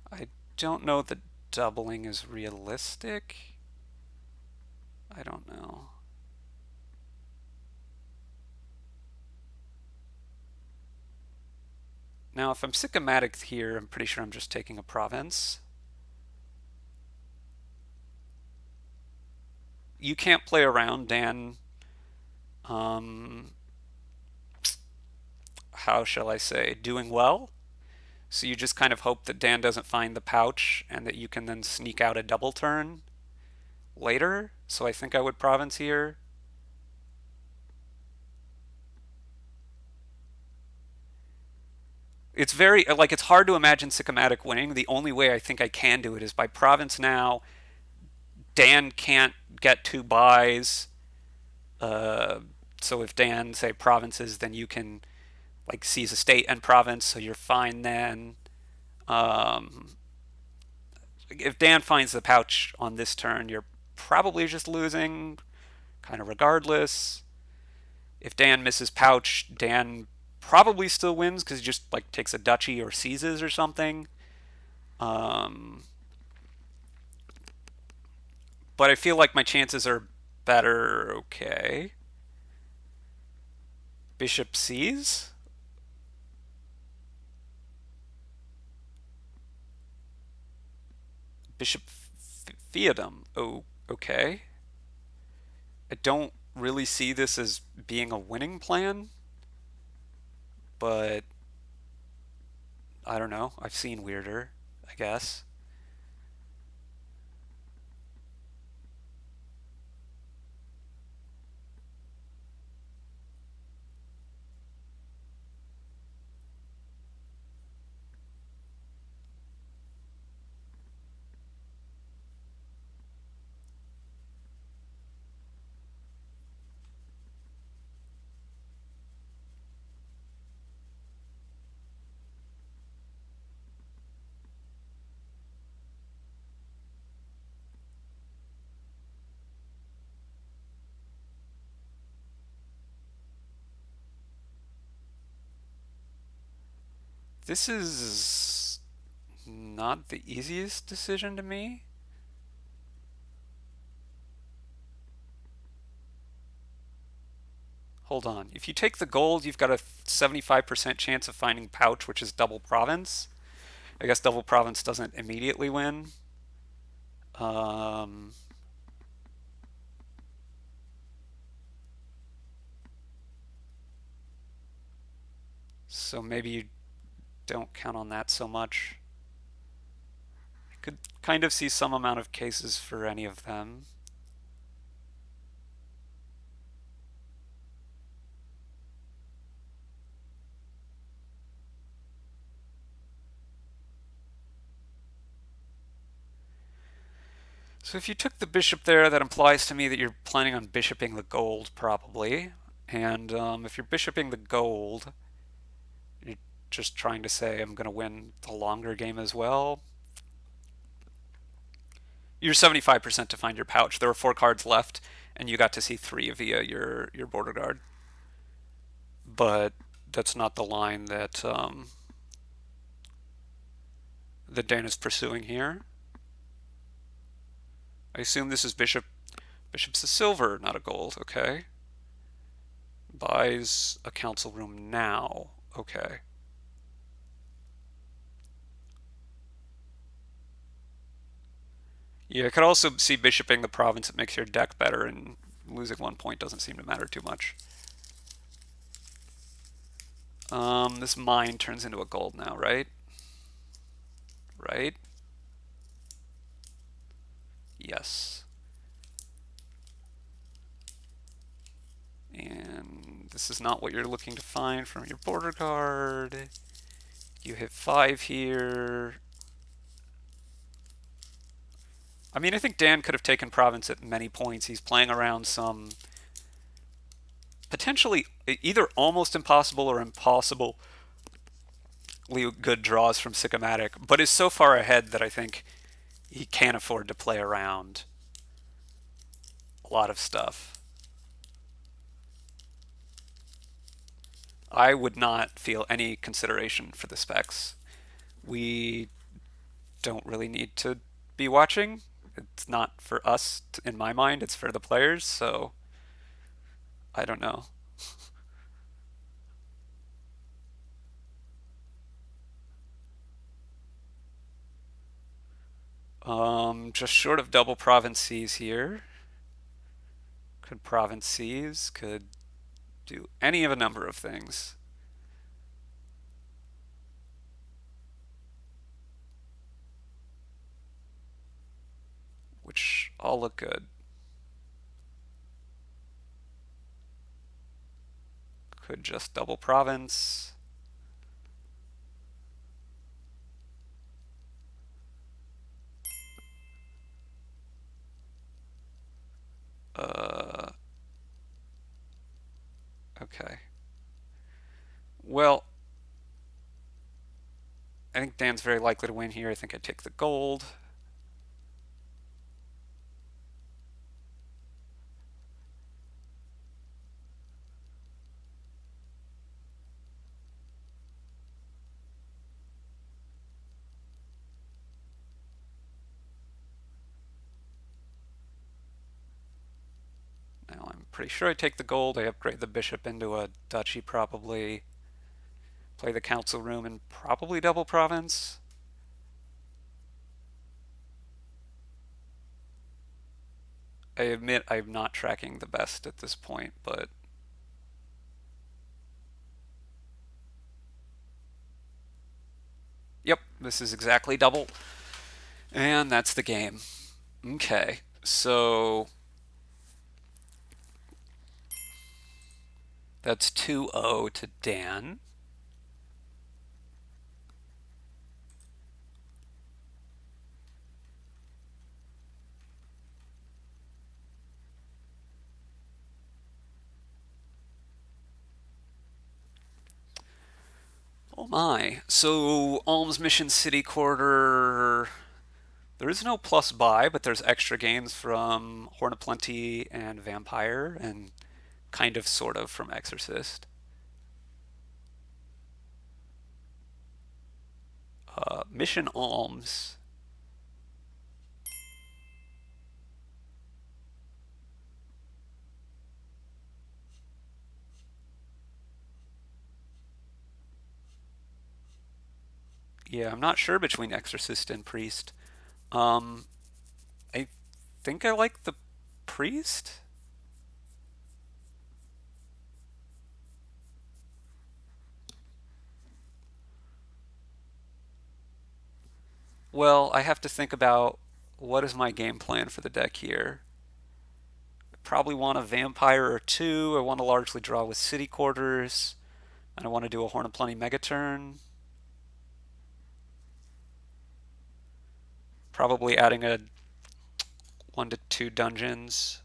I don't know that doubling is realistic. I don't know. Now, if I'm Sicomatic here, I'm pretty sure I'm just taking a province. You can't play around, Dan. Um, how shall I say? Doing well. So you just kind of hope that Dan doesn't find the pouch and that you can then sneak out a double turn later. So I think I would province here. It's very like it's hard to imagine Sycomatic winning. The only way I think I can do it is by province now. Dan can't get two buys. Uh, so if Dan say provinces, then you can like seize a state and province, so you're fine then. Um, if Dan finds the pouch on this turn, you're probably just losing, kind of regardless. If Dan misses pouch, Dan probably still wins because he just like takes a duchy or seizes or something. Um, but I feel like my chances are better. Okay, bishop C's, bishop Fiadum. Oh, okay. I don't really see this as being a winning plan, but I don't know. I've seen weirder, I guess. This is not the easiest decision to me. Hold on. If you take the gold, you've got a 75% chance of finding pouch, which is double province. I guess double province doesn't immediately win. Um, so maybe you don't count on that so much. I could kind of see some amount of cases for any of them. So if you took the bishop there, that implies to me that you're planning on bishoping the gold, probably. And if you're bishoping the gold, you're just trying to say, I'm going to win the longer game as well. You're 75% to find your pouch. There were 4 cards left, and you got to see 3 via your border guard. But that's not the line that Dan is pursuing here. I assume this is bishop. Bishop's a silver, not a gold. Okay. Buys a council room now. Okay. Yeah, I could also see bishoping the province. It makes your deck better, and losing 1 point doesn't seem to matter too much. This mine turns into a gold now, right? Right? Yes. And this is not what you're looking to find from your border guard. You hit 5 here. I mean, I think Dan could have taken province at many points. He's playing around some potentially either almost impossible or impossibly good draws from Sicomatic, but is so far ahead that I think he can't afford to play around a lot of stuff. I would not feel any consideration for the specs. We don't really need to be watching. It's not for us, in my mind, it's for the players, so I don't know. Just short of double province Cs here. Could province Cs, could do any of a number of things. Which all look good. Could just double province. Okay. Well, I think Dan's very likely to win here. I think I take the gold. Now I'm pretty sure I take the gold. I upgrade the bishop into a duchy probably. Play the council room and probably double province. I admit I'm not tracking the best at this point, but yep, this is exactly double. And that's the game. Okay, so that's 2-0 to Dan. Oh my. So, Alms Mission City Quarter. There is no plus buy, but there's extra games from Horn of Plenty and Vampire, and kind of sort of from Exorcist. Mission alms. Yeah, I'm not sure between exorcist and priest. Um, I think I like the priest. Well, I have to think about what is my game plan for the deck here. I probably want a vampire or two. I want to largely draw with city quarters. And I want to do a Horn of Plenty Megaturn. Probably adding a 1 to 2 dungeons.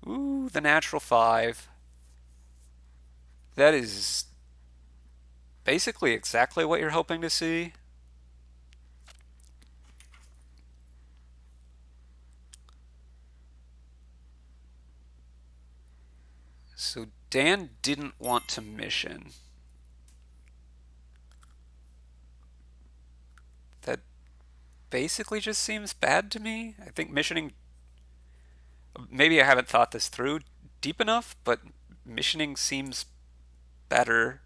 Ooh, the natural 5. That is basically exactly what you're hoping to see. So Dan didn't want to mission. That basically just seems bad to me. I think missioning, maybe I haven't thought this through deep enough, but missioning seems better.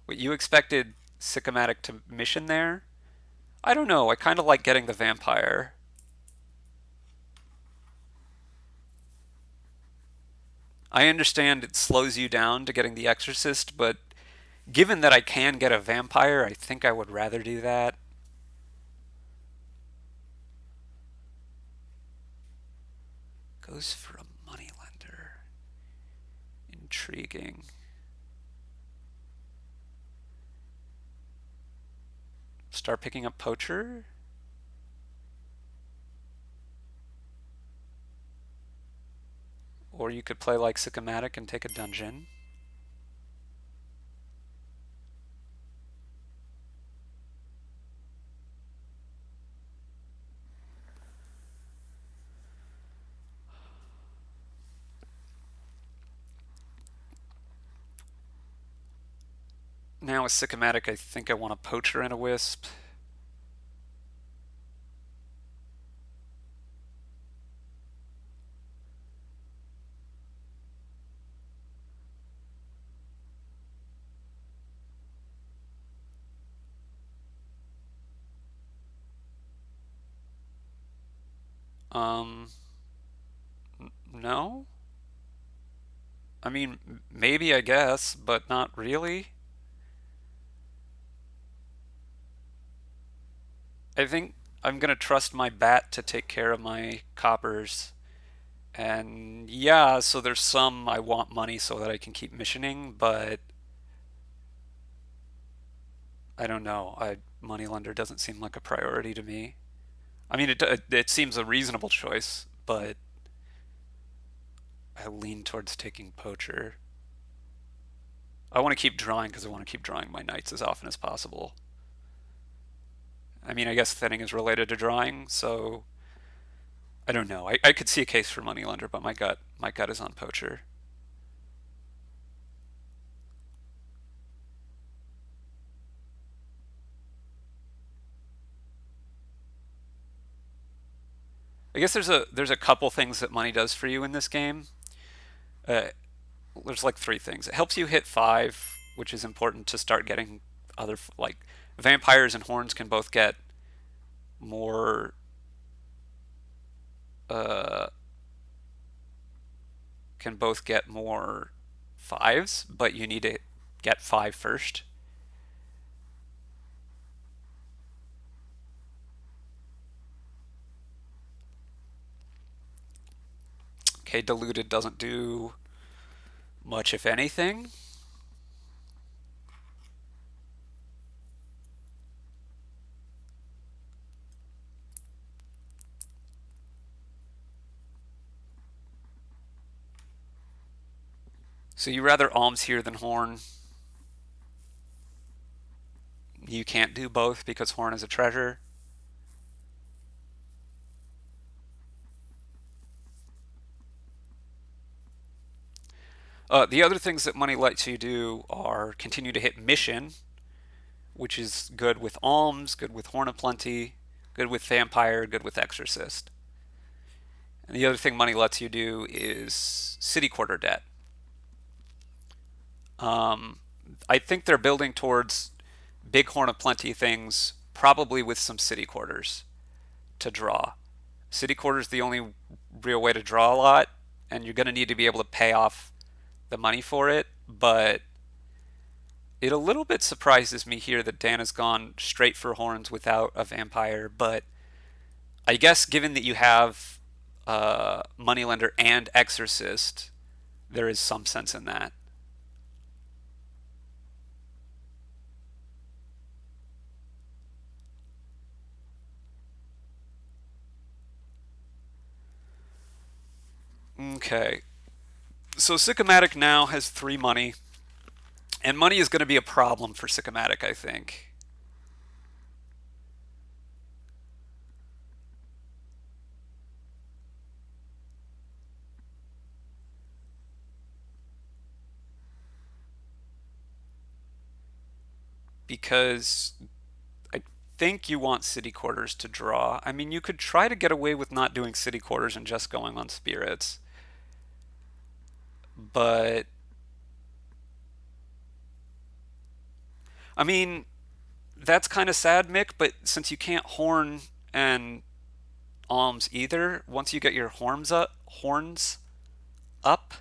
What you expected Sicomatic to mission there? I don't know. I kind of like getting the vampire. I understand it slows you down to getting the exorcist, but given that I can get a vampire, I think I would rather do that. Goes for a moneylender. Intriguing. Start picking up poacher. Or you could play like Sicomatic and take a dungeon. Now with Sicomatic, I think I want a poacher and a wisp. Um, no? I mean, maybe I guess, but not really. I think I'm gonna trust my bat to take care of my coppers. And yeah, so there's some I want money so that I can keep missioning, but I don't know. Moneylender doesn't seem like a priority to me. I mean, it seems a reasonable choice, but I lean towards taking poacher. I want to keep drawing because I want to keep drawing my knights as often as possible. I mean, I guess thinning is related to drawing, so I don't know. I could see a case for moneylender, but my gut is on poacher. I guess there's a couple things that money does for you in this game. Uh, there's like 3 things. It helps you hit 5, which is important to start getting other like vampires and horns can both get more uh, can both get more 5s, but you need to get 5 first. Okay, diluted doesn't do much, if anything. So you rather alms here than horn. You can't do both because horn is a treasure. The other things that money lets you do are continue to hit mission, which is good with alms, good with horn of plenty, good with vampire, good with exorcist. And the other thing money lets you do is city quarter debt. Um, I think they're building towards big horn of plenty things, probably with some city quarters to draw. City quarters the only real way to draw a lot, and you're going to need to be able to pay off the money for it. But it a little bit surprises me here that Dan has gone straight for horns without a vampire. But I guess given that you have moneylender and exorcist, there is some sense in that. Okay, so Sicomatic now has 3 money, and money is going to be a problem for Sicomatic, I think. Because I think you want city quarters to draw. I mean, you could try to get away with not doing city quarters and just going on spirits, but I mean, that's kind of sad, Mick. But since you can't horn and alms either, once you get your horns up,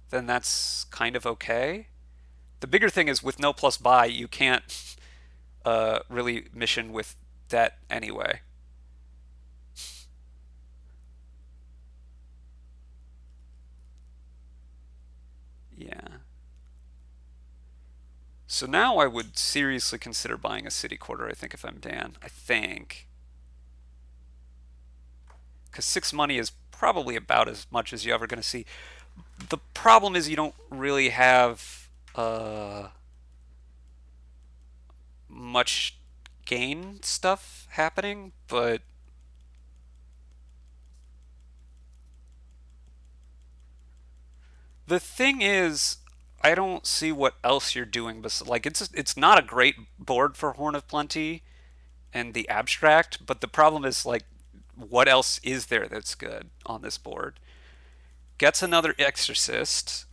then that's kind of okay. The bigger thing is with no plus buy, you can't really mission with that anyway. Yeah. So now I would seriously consider buying a city quarter, I think, if I'm Dan. I think. Because 6 money is probably about as much as you're ever going to see. The problem is you don't really have much gain stuff happening, but the thing is, I don't see what else you're doing. Like it's not a great board for Horn of Plenty and the abstract, but the problem is like, what else is there that's good on this board? Gets another Exorcist.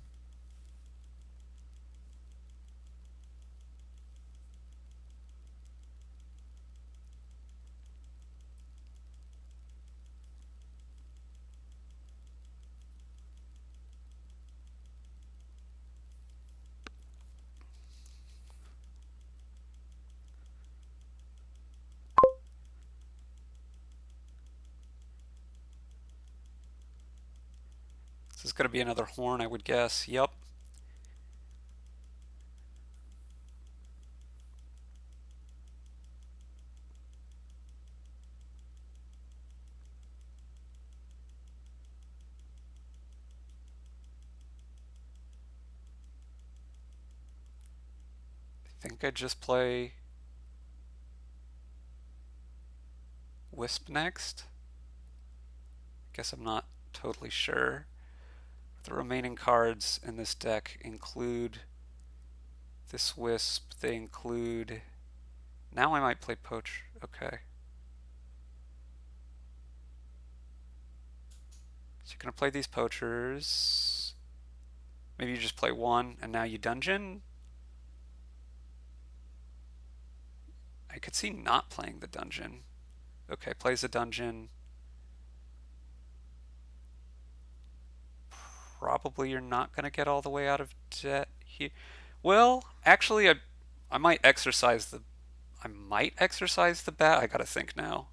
This is going to be another horn, I would guess. Yep. I think I just play Wisp next. Guess I'm not totally sure. The remaining cards in this deck include this Wisp. They include. Now I might play Poach. Okay. So you're going to play these Poachers. Maybe you just play one and now you dungeon? I could see not playing the dungeon. Okay, plays a dungeon. Probably you're not going to get all the way out of debt here. Well, actually, I might exercise the bat. I gotta think now.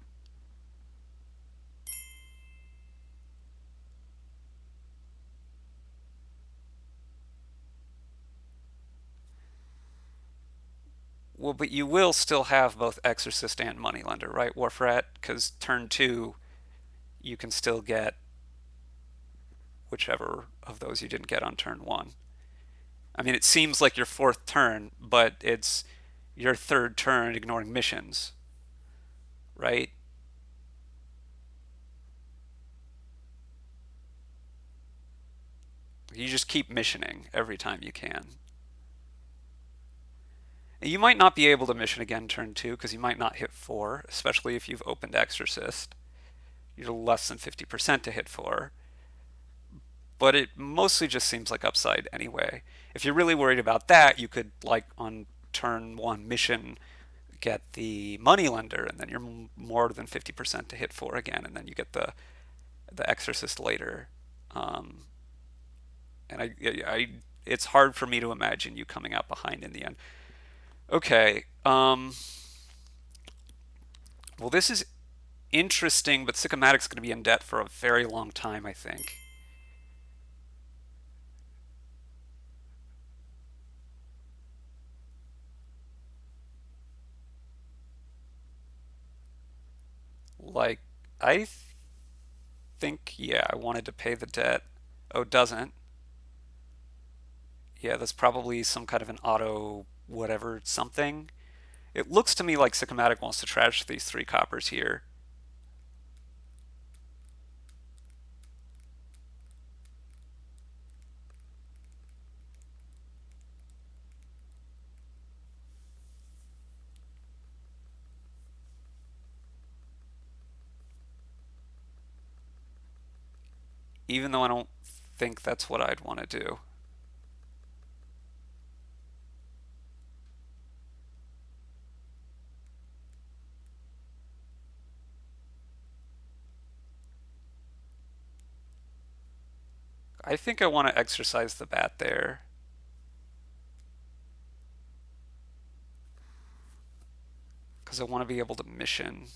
Well, but you will still have both Exorcist and Moneylender, right, Warfrat? Because turn two, you can still get whichever of those you didn't get on turn one. I mean, it seems like your fourth turn, but it's your third turn ignoring missions, right? You just keep missioning every time you can. You might not be able to mission again turn two because you might not hit four, especially if you've opened Exorcist. You're less than 50% to hit four, but it mostly just seems like upside anyway. If you're really worried about that, you could, like, on turn one mission, get the Moneylender, and then you're more than 50% to hit four again, and then you get the Exorcist later. Um, and it's hard for me to imagine you coming out behind in the end. Okay. Well, this is interesting, but Sicomatic's going to be in debt for a very long time, I think. Like, I think, yeah, I wanted to pay the debt. Oh, it doesn't. Yeah, that's probably some kind of an auto whatever something. It looks to me like Sicomatic wants to trash these three coppers here. Even though I don't think that's what I'd want to do. I think I want to exercise the bat there because I want to be able to mission.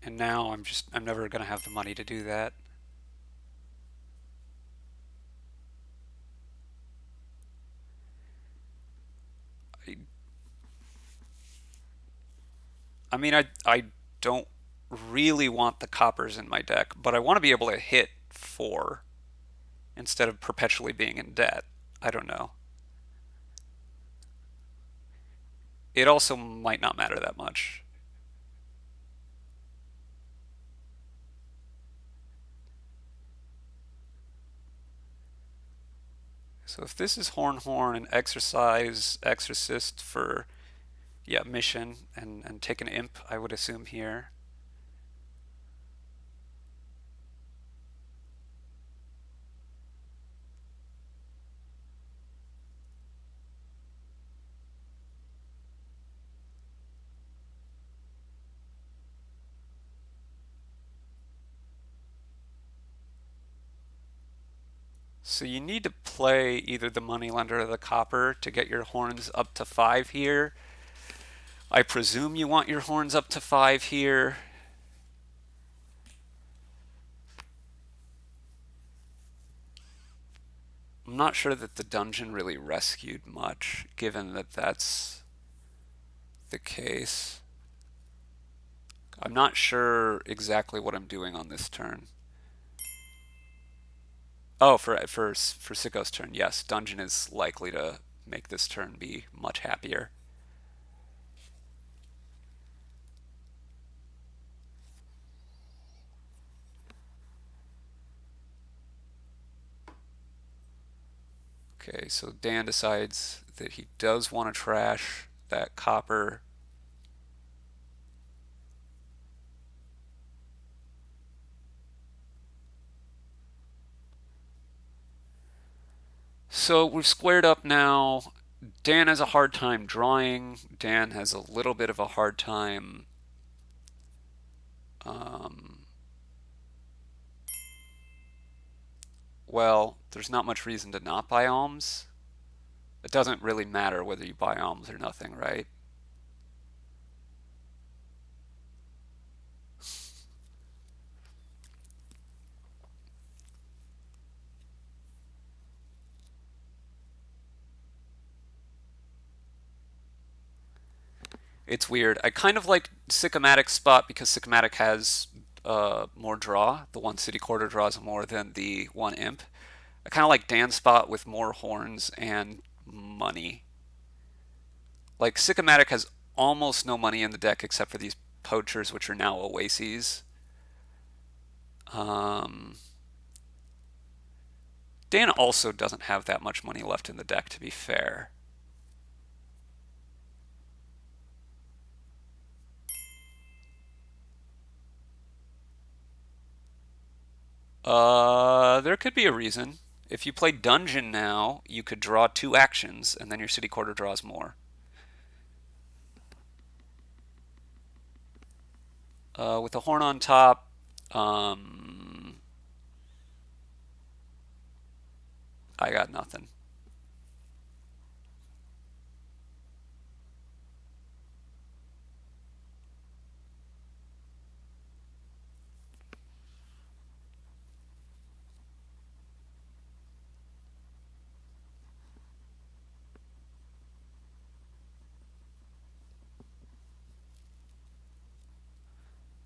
And now I'm never going to have the money to do that. I, I mean, I don't really want the coppers in my deck, but I want to be able to hit four instead of perpetually being in debt. I don't know. It also might not matter that much. So if this is Horn Horn and Exercise Exorcist for, yeah, mission and take an imp, I would assume here. So you need to play either the Moneylender or the Copper to get your horns up to five here. I presume you want your horns up to five here. I'm not sure that the dungeon really rescued much, given that that's the case. I'm not sure exactly what I'm doing on this turn. Oh, for Sicko's turn, yes, dungeon is likely to make this turn be much happier. Okay, so Dan decides that he does want to trash that copper. So we've squared up now. Dan has a hard time drawing. Dan has a little bit of a hard time. Um, well, there's not much reason to not buy alms. It doesn't really matter whether you buy alms or nothing, right? It's weird. I kind of like Sicomatic's spot because Sicomatic has more draw. The one city quarter draws more than the one imp. I kind of like Dan's spot with more horns and money. Like Sicomatic has almost no money in the deck except for these poachers, which are now oases. Um, Dan also doesn't have that much money left in the deck, to be fair. There could be a reason. If you play Dungeon now, you could draw two actions, and then your city quarter draws more. With a horn on top, um, I got nothing.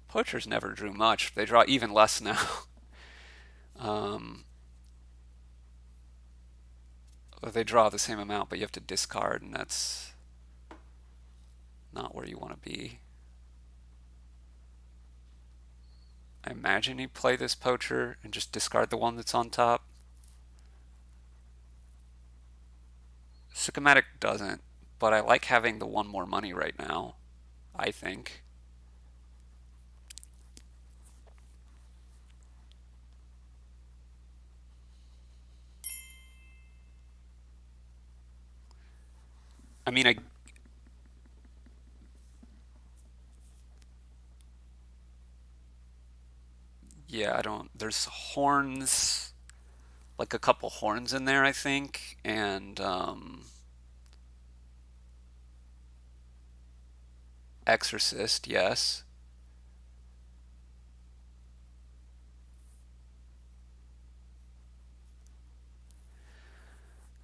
Poachers never drew much. They draw even less now. um, they draw the same amount, but you have to discard, and that's not where you want to be. I imagine you play this poacher and just discard the one that's on top. Sicomatic doesn't, but I like having the one more money right now, I think. I mean, yeah, I don't. There's horns, like a couple horns in there, I think, and Exorcist, yes.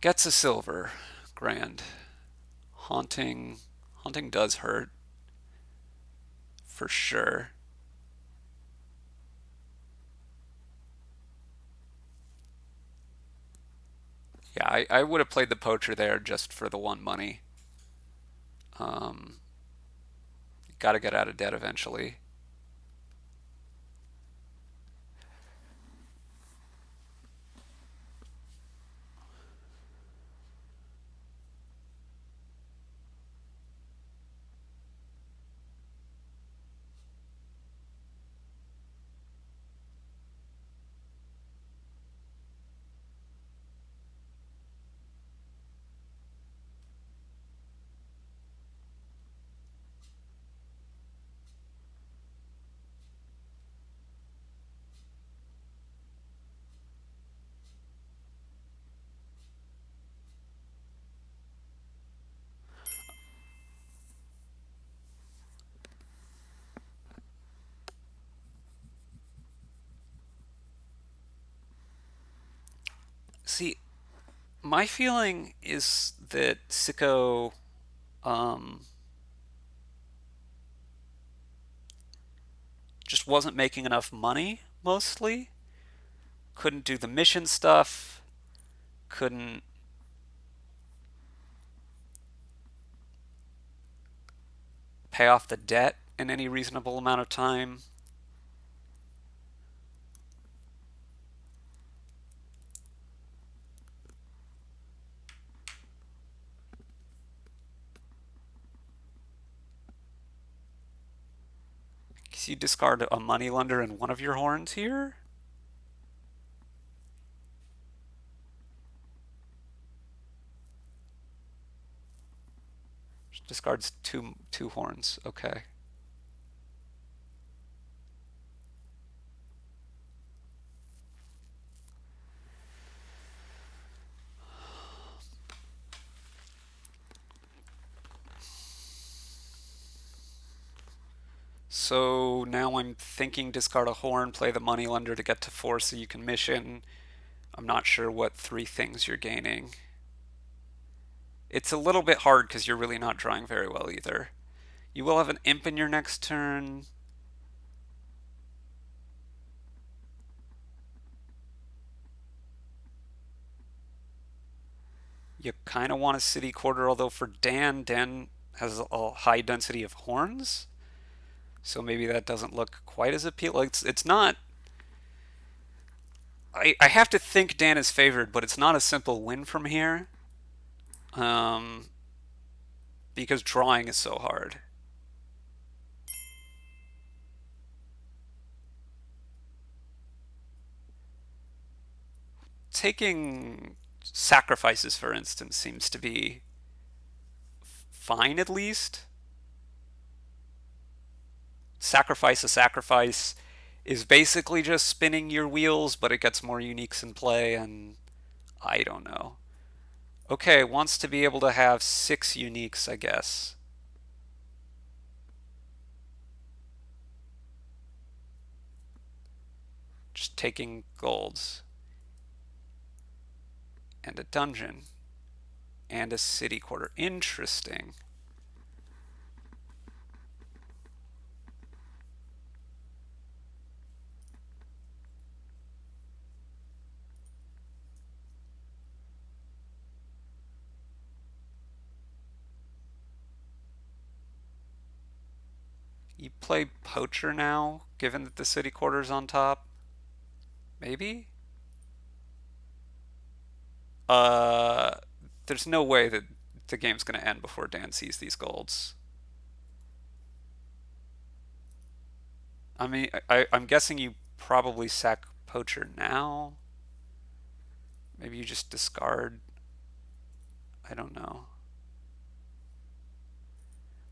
Gets a silver, grand. Haunting, haunting does hurt for sure. Yeah, I would have played the poacher there just for the one money. Um, Got to get out of debt eventually. See, my feeling is that Sicko um, just wasn't making enough money, mostly. Couldn't do the mission stuff, couldn't pay off the debt in any reasonable amount of time. So you discard a moneylender and one of your horns here? Discards two horns. Okay. So now I'm thinking discard a horn, play the moneylender to get to four so you can mission. I'm not sure what three things you're gaining. It's a little bit hard because you're really not drawing very well either. You will have an imp in your next turn. You kind of want a city quarter, although for Dan has a high density of horns, so maybe that doesn't look quite as appealing. It's not. I have to think Dan is favored, but it's not a simple win from here, um, because drawing is so hard. Taking sacrifices, for instance, seems to be fine at least. Sacrifice a sacrifice is basically just spinning your wheels, but it gets more uniques in play, and I don't know. Okay, wants to be able to have 6 uniques, I guess. Just taking golds. And a dungeon. And a city quarter. Interesting. You play poacher now, given that the city quarter's on top? Maybe? Uh, there's no way that the game's going to end before Dan sees these golds. I mean, I'm guessing you probably sack poacher now. Maybe you just discard. I don't know.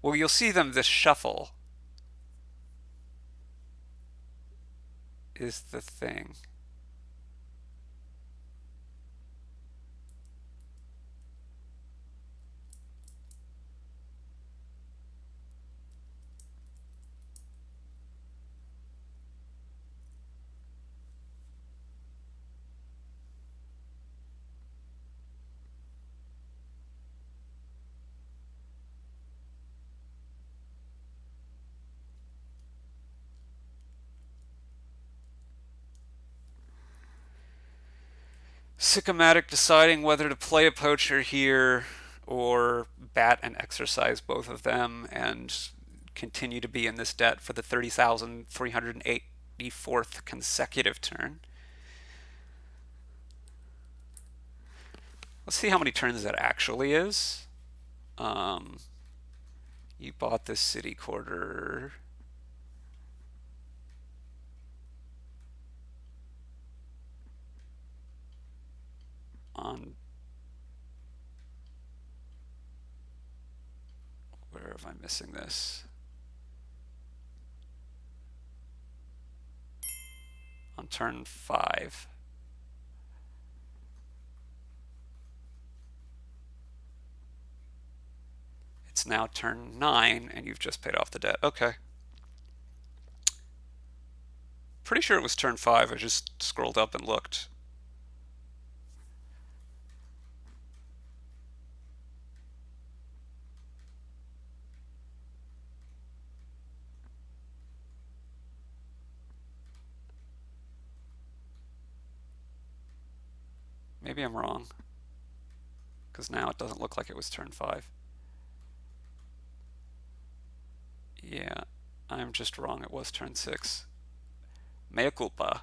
Well, you'll see them this shuffle is the thing. Sicomatic deciding whether to play a poacher here or bat and exercise both of them and continue to be in this debt for the 30,384th consecutive turn. Let's see how many turns that actually is. Um, you bought this city quarter. On where am I missing this? On turn 5. It's now turn 9, and you've just paid off the debt. Okay. Pretty sure it was turn 5. I just scrolled up and looked. Maybe I'm wrong, because now it doesn't look like it was turn 5. Yeah, I'm just wrong. It was turn 6. Mea culpa.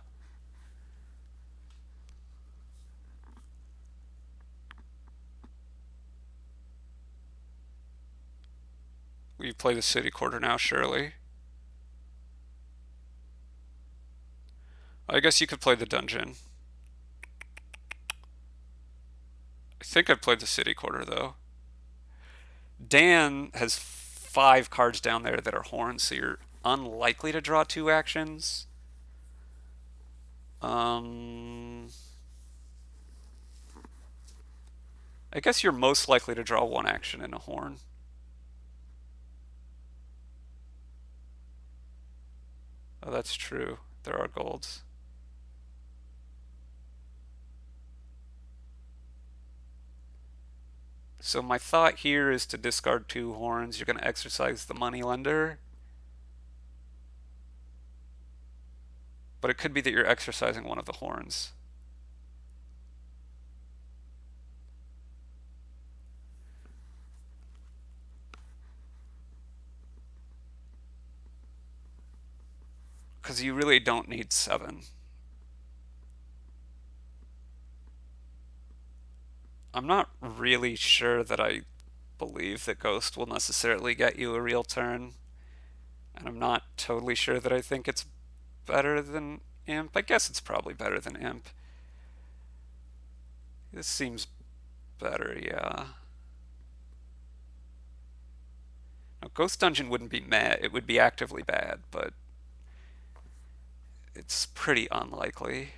We play the city quarter now, surely. I guess you could play the dungeon. I think I played the city quarter, though. Dan has 5 cards down there that are horns, so you're unlikely to draw 2 actions. I guess you're most likely to draw 1 action in a horn. Oh, that's true. There are golds. So my thought here is to discard two horns. You're going to exercise the moneylender, but it could be that you're exercising one of the horns. Because you really don't need 7. I'm not really sure that I believe that Ghost will necessarily get you a real turn, and I'm not totally sure that I think it's better than Imp. I guess it's probably better than Imp. This seems better, yeah. Now, Ghost Dungeon wouldn't be meh, it would be actively bad, but it's pretty unlikely.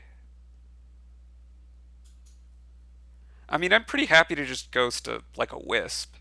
I mean, I'm pretty happy to just ghost like a wisp.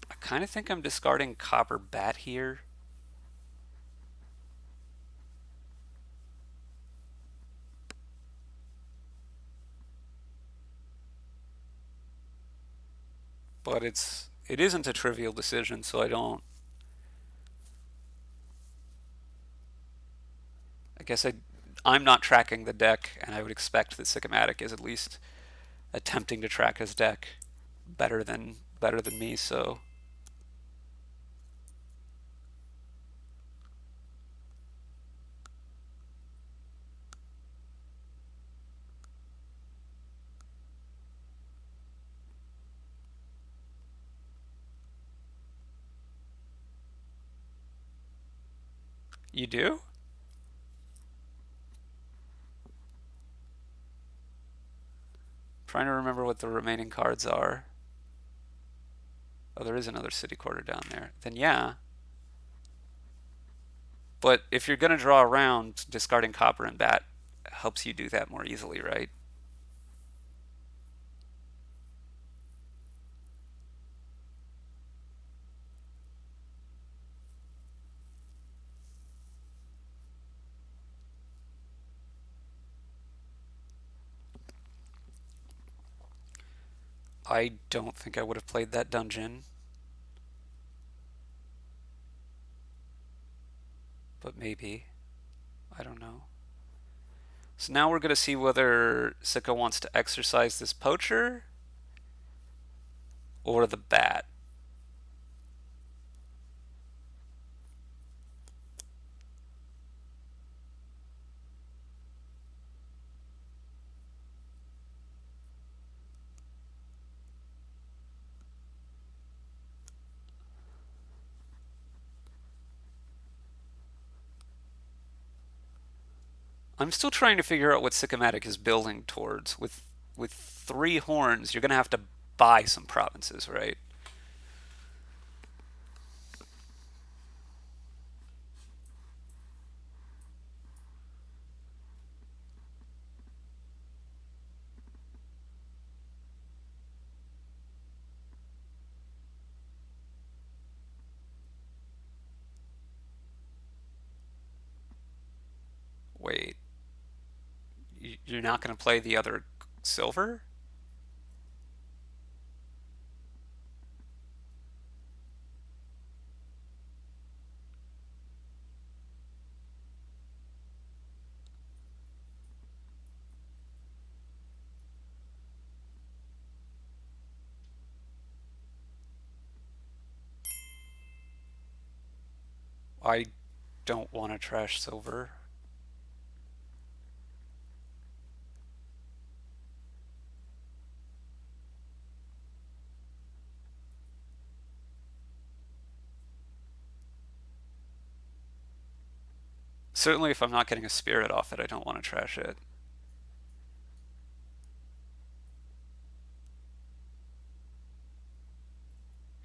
I kind of think I'm discarding Copper Bat here. But it isn't a trivial decision, so I guess I'm not tracking the deck, and I would expect that Sicomatic is at least attempting to track his deck better than me, so you do? Trying to remember what the remaining cards are. Oh, there is another city quarter down there. Then yeah. But if you're going to draw around, discarding Copper and Bat helps you do that more easily, right? I don't think I would have played that dungeon, but maybe. I don't know. So now we're going to see whether Sika wants to exercise this poacher or the bat. I'm still trying to figure out what Sicomatic is building towards. With 3 horns, you're going to have to buy some provinces, right? Wait, You're not going to play the other silver? I don't want to trash silver. Certainly, if I'm not getting a spirit off it, I don't want to trash it.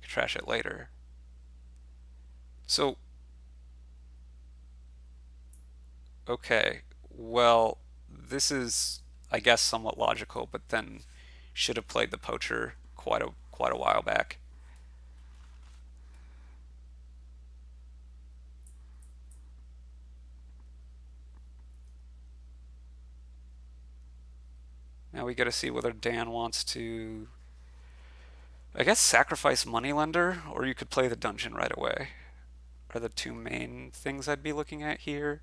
Trash it later. So, okay, well, this is, I guess, somewhat logical, but then should have played the poacher quite a while back. Now we got to see whether Dan wants to, I guess, sacrifice Moneylender, or you could play the dungeon right away. Are the two main things I'd be looking at here.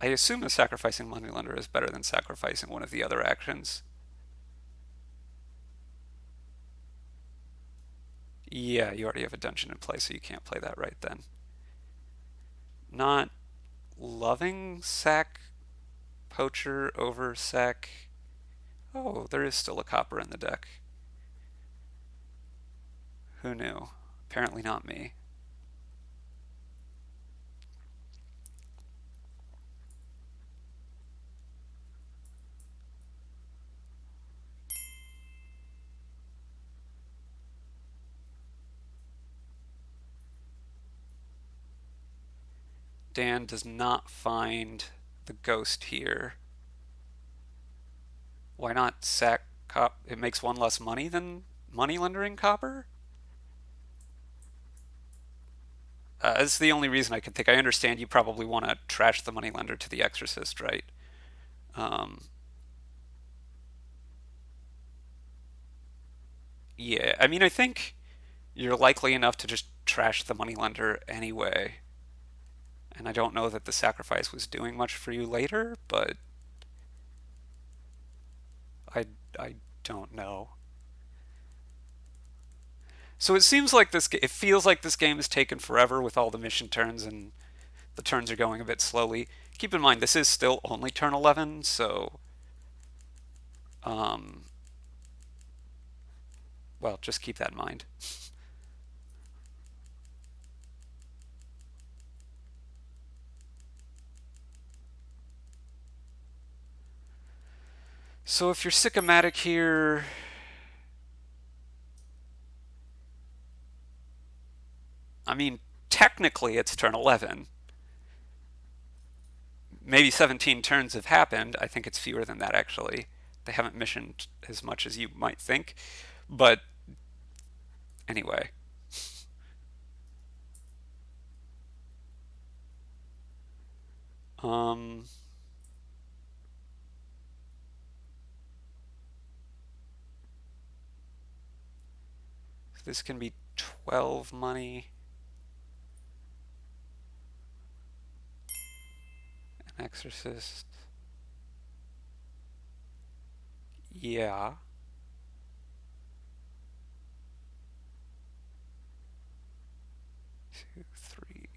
I assume that sacrificing Moneylender is better than sacrificing one of the other actions. Yeah, you already have a dungeon in play, so you can't play that right then. Not loving sack poacher over sack. Oh, there is still a copper in the deck. Who knew? Apparently not me. Dan does not find the ghost here. Why not sack cop? It makes one less money than money lendering copper? That's the only reason I can think. I understand you probably want to trash the money lender to the exorcist, right? Um, yeah, I mean, I think you're likely enough to just trash the moneylender anyway. And I don't know that the sacrifice was doing much for you later, but I I don't know. So it seems like it feels like this game is taken forever with all the mission turns and the turns are going a bit slowly. Keep in mind this is still only turn 11, so um well, just keep that in mind. So if you're Sicomatic here, I mean, technically it's turn 11. Maybe 17 turns have happened. I think it's fewer than that, actually. They haven't missioned as much as you might think. But anyway, um, this can be 12 money. An exorcist. Yeah. 2, 3,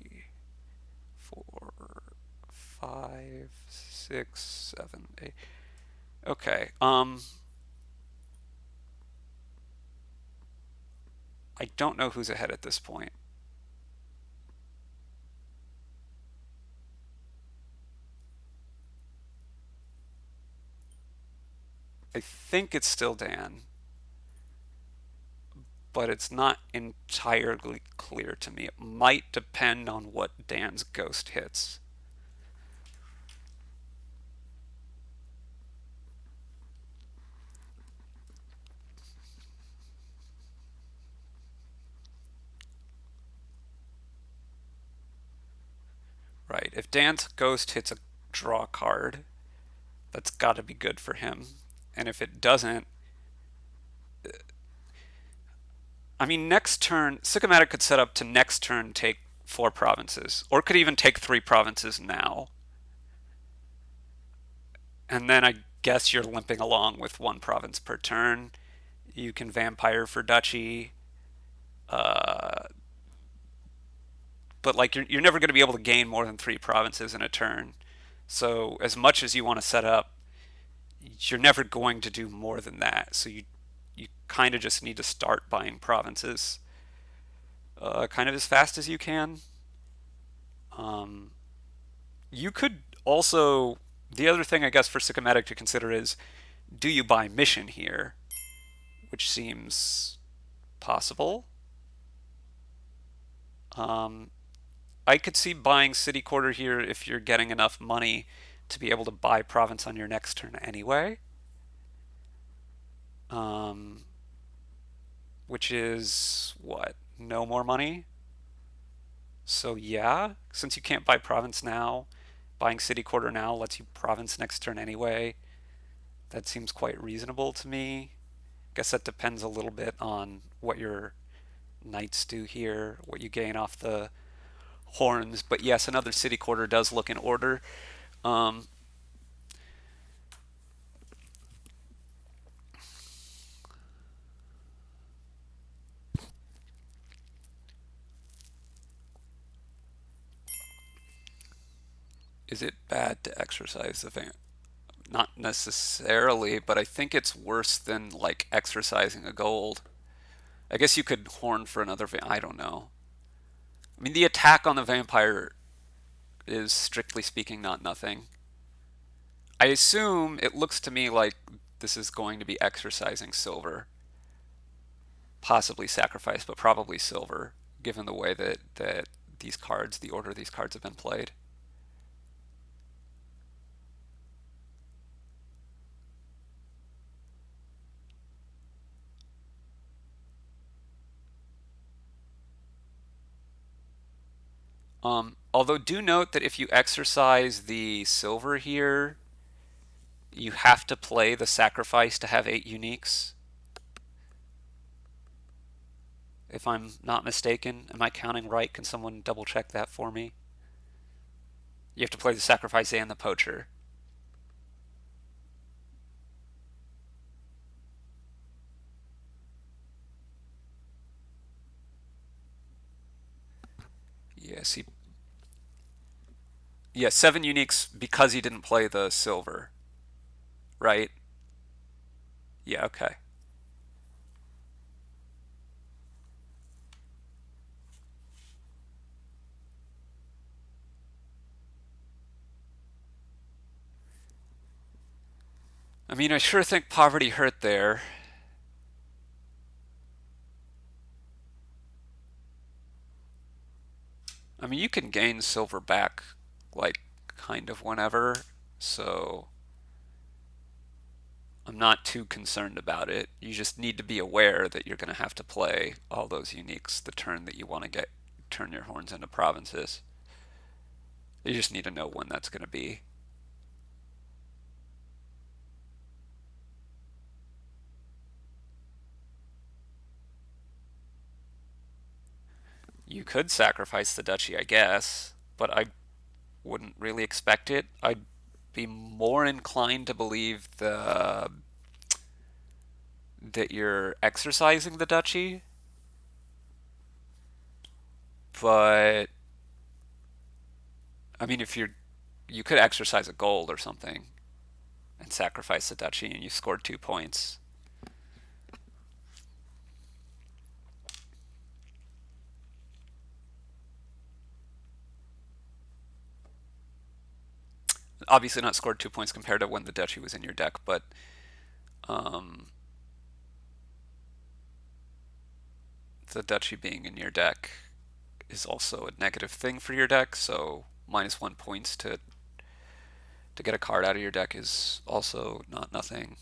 4, 5, 6, 7, 8. Okay. I don't know who's ahead at this point. I think it's still Dan, but it's not entirely clear to me. It might depend on what Dan's ghost hits. if Dan's ghost hits a draw card, that's got to be good for him. And if it doesn't, I mean, next turn, Sicomatic could set up to next turn take 4 provinces, or could even take 3 provinces now. And then I guess you're limping along with 1 province per turn. You can vampire for duchy, uh, but like you're never going to be able to gain more than 3 provinces in a turn. So as much as you want to set up, you're never going to do more than that. So you kind of just need to start buying provinces, kind of as fast as you can. Um, you could also, the other thing I guess for Sycomatic to consider is, do you buy mission here, which seems possible. Um, I could see buying city quarter here if you're getting enough money to be able to buy province on your next turn anyway. Um, which is what? No more money? So yeah, since you can't buy province now, buying city quarter now lets you province next turn anyway. That seems quite reasonable to me. Guess that depends a little bit on what your knights do here, what you gain off the horns. But yes, another city quarter does look in order. Um, is it bad to exercise the van? Not necessarily, but I think it's worse than like exercising a gold. I guess you could horn for another I don't know. I mean, the attack on the vampire is strictly speaking not nothing. I assume it looks to me like this is going to be exercising silver, possibly sacrifice, but probably silver, given the way that these cards, the order these cards have been played. Although do note that if you exercise the silver here, you have to play the sacrifice to have 8 uniques. If I'm not mistaken, am I counting right? Can someone double check that for me? You have to play the sacrifice and the poacher. Yes, yeah, 7 uniques because he didn't play the silver, right? Yeah, okay. I mean, I sure think poverty hurt there. I mean, you can gain silver back, like, kind of whenever, so I'm not too concerned about it. You just need to be aware that you're going to have to play all those uniques the turn that you want to get turn your horns into provinces. You just need to know when that's going to be. You could sacrifice the duchy, I guess, but I wouldn't really expect it. I'd be more inclined to believe that you're exercising the duchy, but I mean, if you could exercise a gold or something and sacrifice the duchy, and you scored 2 points. Obviously, not scored 2 points compared to when the duchy was in your deck, but um, the duchy being in your deck is also a negative thing for your deck. So -1 points to get a card out of your deck is also not nothing.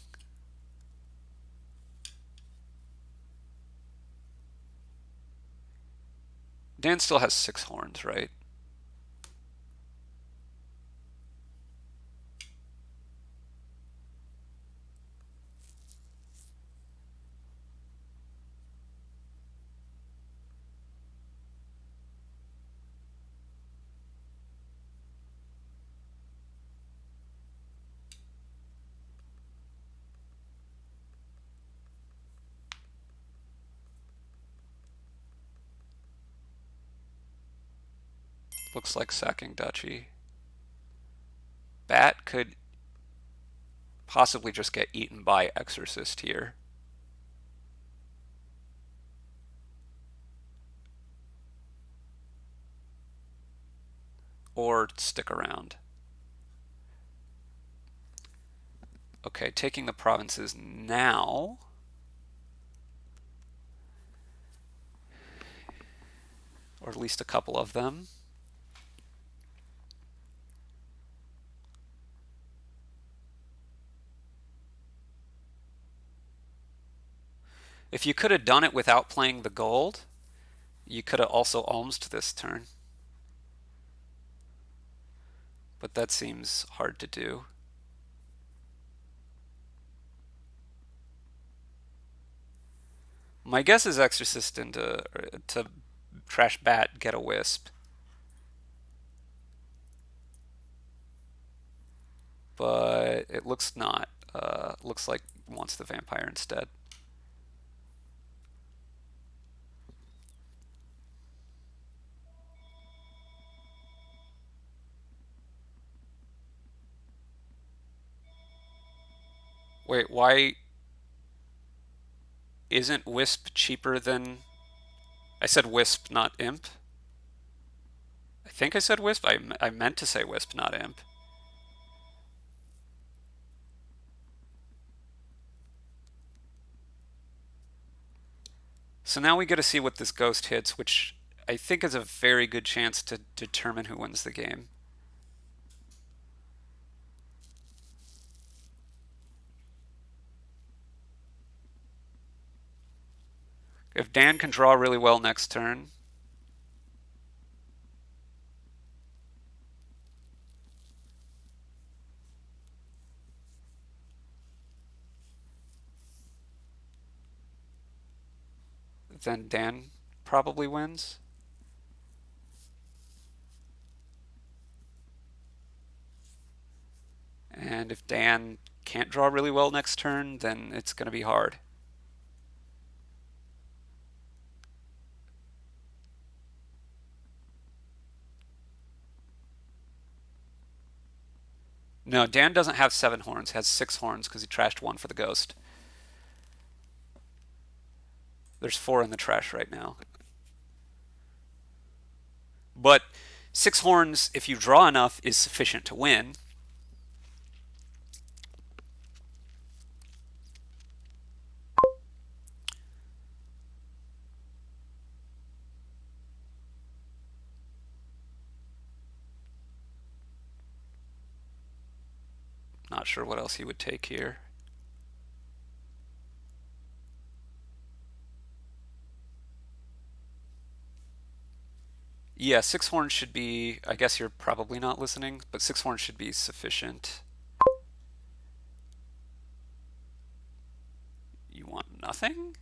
Dan still has 6 horns, right? Looks like sacking duchy. Bat could possibly just get eaten by Exorcist here. Or stick around. Okay, taking the provinces now. Or at least a couple of them. If you could have done it without playing the gold, you could have also almsed this turn. But that seems hard to do. My guess is Exorcist into to trash Bat, get a Wisp. But it looks not. Looks like wants the Vampire instead. Wait, why isn't Wisp cheaper than... I said Wisp, not Imp. I think I said Wisp. I meant to say Wisp, not Imp. So now we get to see what this ghost hits, which I think is a very good chance to determine who wins the game. If Dan can draw really well next turn, then Dan probably wins. And if Dan can't draw really well next turn, then it's going to be hard. No, Dan doesn't have 7 horns. He has 6 horns because he trashed 1 for the ghost. There's 4 in the trash right now. But 6 horns, if you draw enough, is sufficient to win. Not sure what else he would take here. Yeah, 6 horns should be... I guess you're probably not listening, but 6 horns should be sufficient. You want nothing?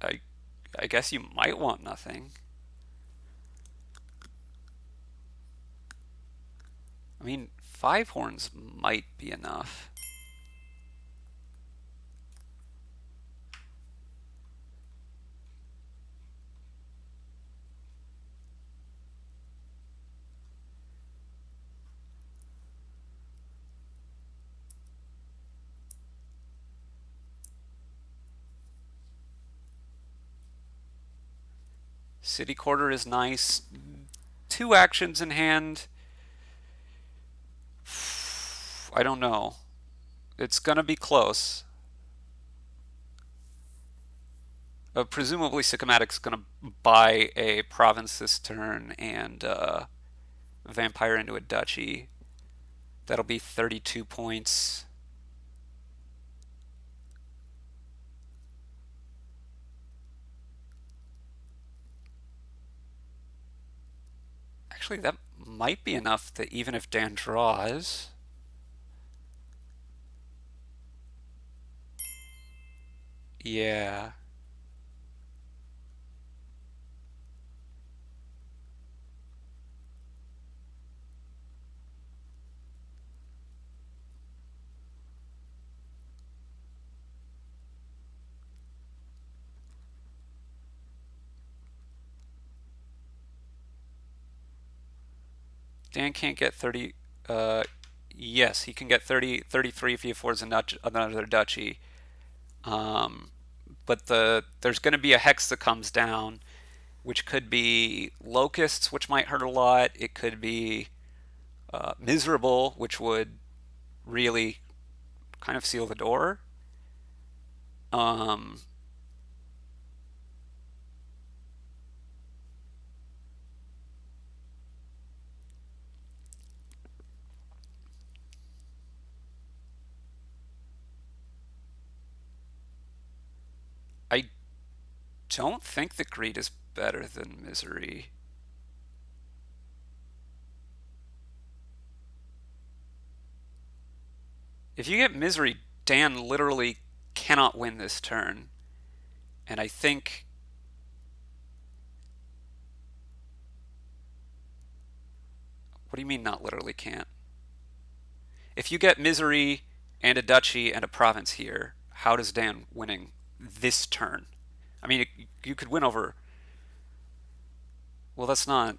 I guess you might want nothing. I mean, 5 horns might be enough. City Quarter is nice. 2 actions in hand. I don't know. It's gonna be close. Presumably Sicomatic's gonna buy a province this turn and vampire into a duchy. That'll be 32 points. Actually, that might be enough that even if Dan draws... Yeah. Dan can't get 30. Uh, yes, he can get 30, 33 if he affords another duchy. Um, but there's going to be a hex that comes down, which could be locusts, which might hurt a lot. It could be miserable, which would really kind of seal the door. Um, I don't think that greed is better than misery. If you get misery, Dan literally cannot win this turn. And I think, what do you mean not literally can't? If you get misery and a duchy and a province here, how does Dan winning this turn? I mean, you could win over. Well, that's not.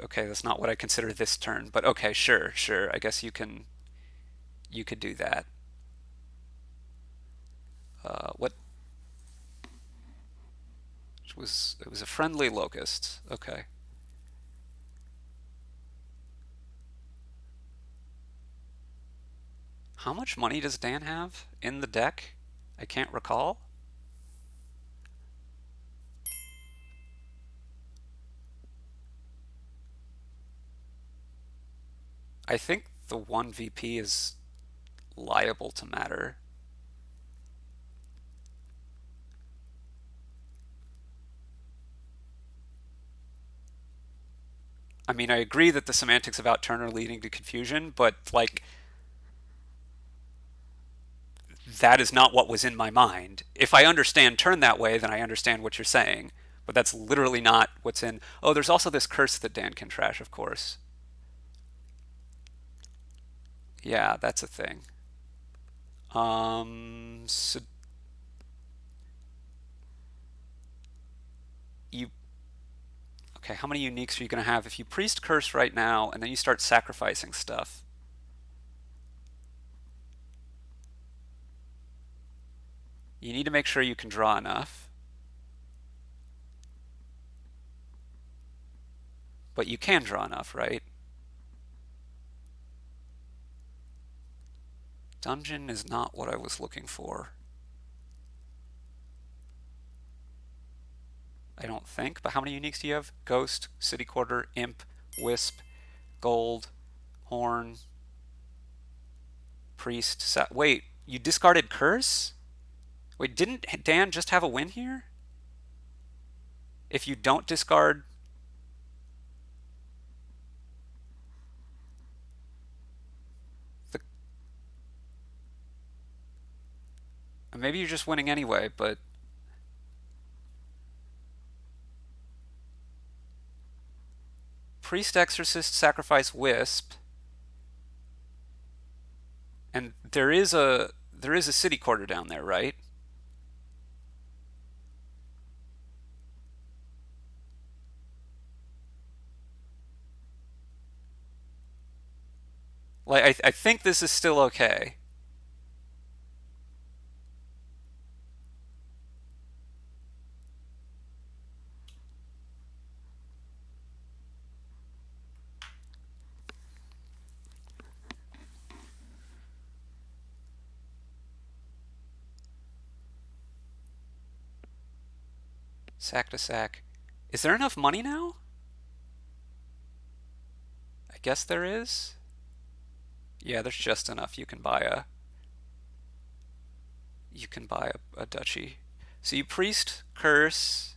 Okay, that's not what I consider this turn. But okay, sure, sure. I guess you could do that. What it was a friendly locust. Okay. How much money does Dan have in the deck? I can't recall. I think the one VP is liable to matter. I mean, I agree that the semantics about turn are leading to confusion, but like that is not what was in my mind. If I understand turn that way, then I understand what you're saying. But that's literally not what's in. Oh, there's also this curse that Dan can trash, of course. Yeah, that's a thing. So you okay? How many uniques are you gonna have if you priest curse right now and then you start sacrificing stuff? You need to make sure you can draw enough, but you can draw enough, right? Dungeon is not what I was looking for. I don't think. But how many uniques do you have? Ghost, City Quarter, Imp, Wisp, Gold, Horn, Priest. Wait, you discarded Curse? Wait, didn't Dan just have a win here? If you don't discard the. Maybe you're just winning anyway, but. Priest, Exorcist, Sacrifice, Wisp. And there is a City Quarter down there, right? Like I think this is still okay. Sack to sack. Is there enough money now? I guess there is. Yeah, there's just enough. You can buy a duchy. So you priest curse.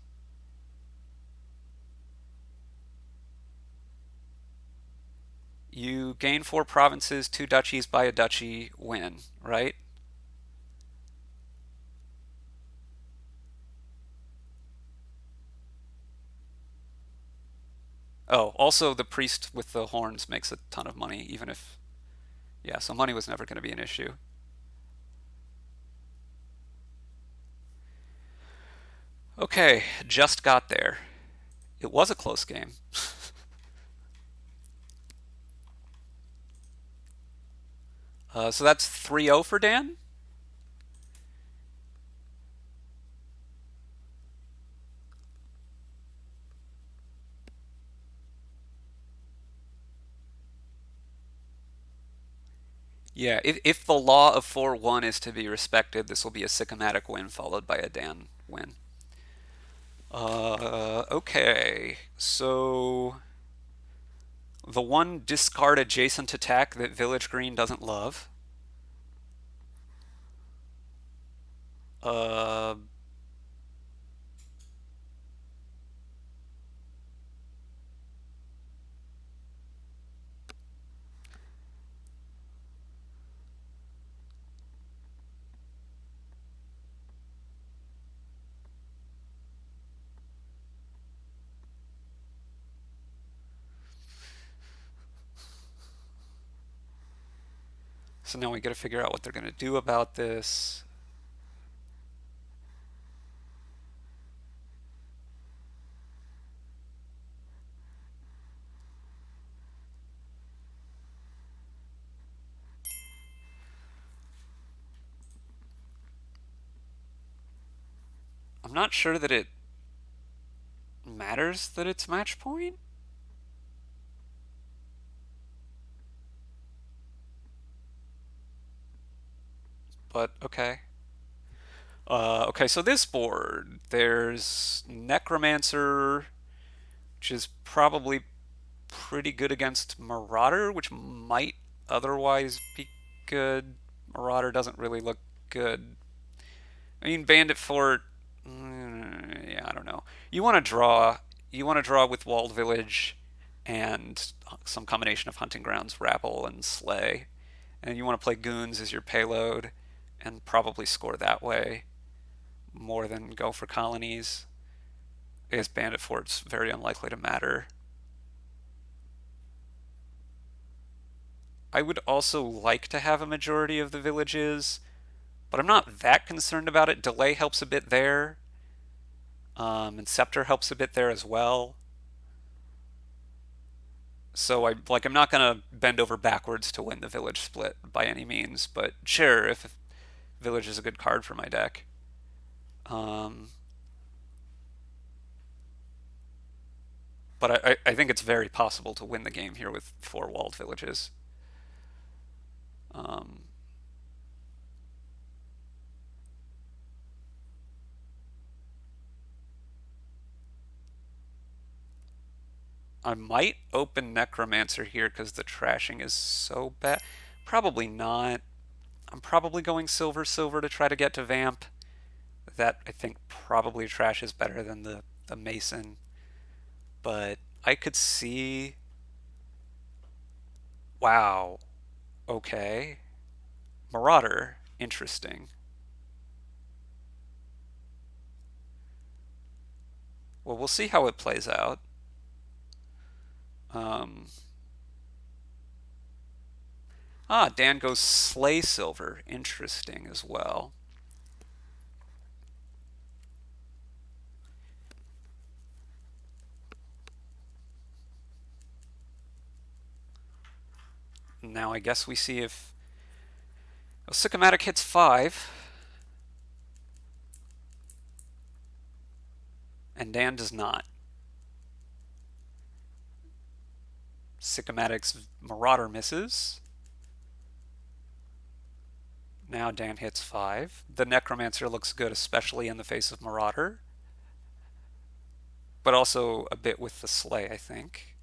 You gain 4 provinces, 2 duchies, buy a duchy, win, right? Oh, also the priest with the horns makes a ton of money, even if yeah, so money was never going to be an issue. Okay, just got there. It was a close game. So that's 3-0 for Dan. Yeah, if the law of 4-1 is to be respected, this will be a Sicomatic win followed by a Dan win. Okay. So the one discard adjacent attack that Village Green doesn't love. Uh, so now we got to figure out what they're going to do about this. I'm not sure that it matters that it's match point, but okay. Okay, so this board, there's Necromancer, which is probably pretty good against Marauder, which might otherwise be good. Marauder doesn't really look good. I mean, Bandit Fort, yeah, I don't know. You want to draw. You want to draw with Walled Village and some combination of Hunting Grounds, Rabble, and Slay. And you want to play Goons as your payload and probably score that way more than go for colonies. Because Bandit Fort's very unlikely to matter. I would also like to have a majority of the villages, but I'm not that concerned about it. Delay helps a bit there, and Scepter helps a bit there as well. So I'm not gonna bend over backwards to win the village split by any means, but sure, if village is a good card for my deck. Um, but I think it's very possible to win the game here with 4 walled villages. Um, I might open Necromancer here because the trashing is so bad. Probably not. I'm probably going silver silver to try to get to Vamp. That I think probably trash is better than the Mason. But I could see. Wow. Okay. Marauder. Interesting. Well, we'll see how it plays out. Um, Dan goes Slay Silver. Interesting as well. Now I guess we see if Sicomatic hits 5, and Dan does not. Sicomatic's Marauder misses. Now Dan hits 5. The Necromancer looks good, especially in the face of Marauder, but also a bit with the Slay, I think.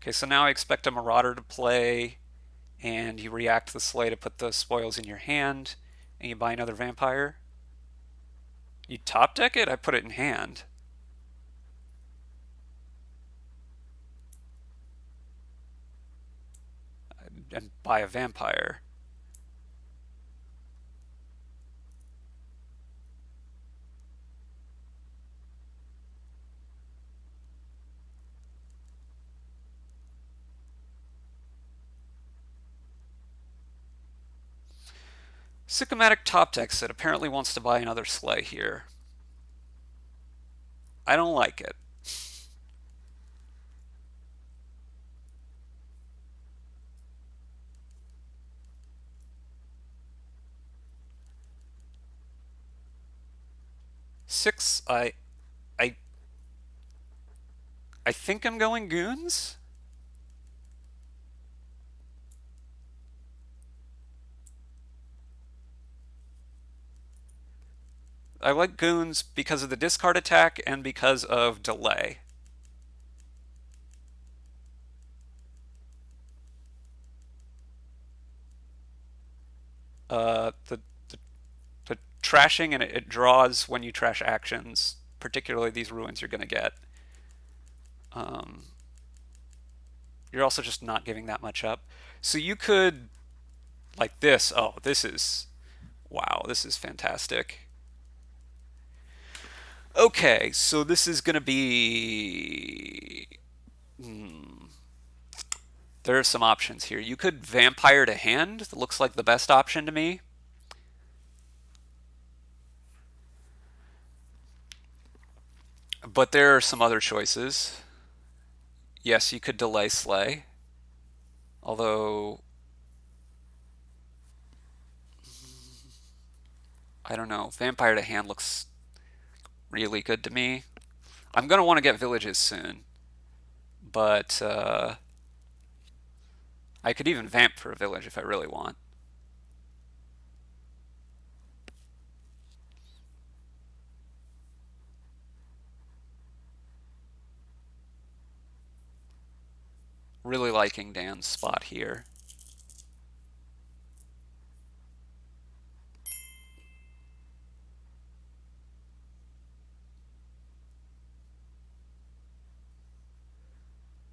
Okay, so now I expect a Marauder to play, and you react to the Slay to put the spoils in your hand, and you buy another Vampire. You top deck it? I put it in hand. And buy a Vampire. Sicomatic top decks it. Apparently wants to buy another Slay here. I don't like it. 6, I I think I'm going goons. I like goons because of the discard attack and because of delay. The the trashing, and it draws when you trash actions, particularly these ruins you're going to get. Um, you're also just not giving that much up. So you could, like this. Oh, this is, wow, this is fantastic. Okay, so this is going to be. There are some options here. You could vampire to hand. That looks like the best option to me. But there are some other choices. Yes, you could delay slay. Although, I don't know. Vampire to hand looks really good to me. I'm going to want to get villages soon. But I could even vamp for a village if I really want. Really liking Dan's spot here.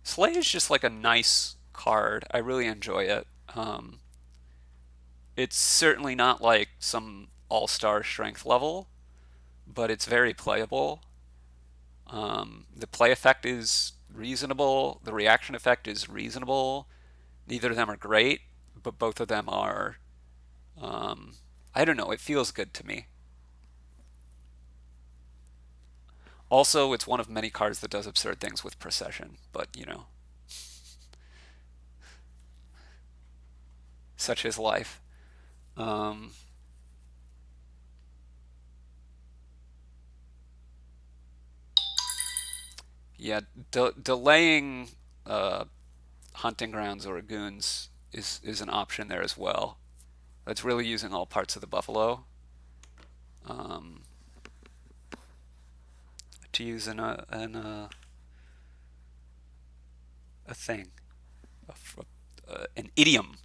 Slay is just like a nice card. I really enjoy it. It's certainly not like some all-star strength level, but it's very playable. The play effect is reasonable. The reaction effect is reasonable. Neither of them are great, but both of them are. Um, I don't know. It feels good to me. Also, it's one of many cards that does absurd things with procession, but such is life. Um, yeah, delaying uh, hunting grounds or goons is an option there as well. That's really using all parts of the buffalo um, to use a thing, an idiom.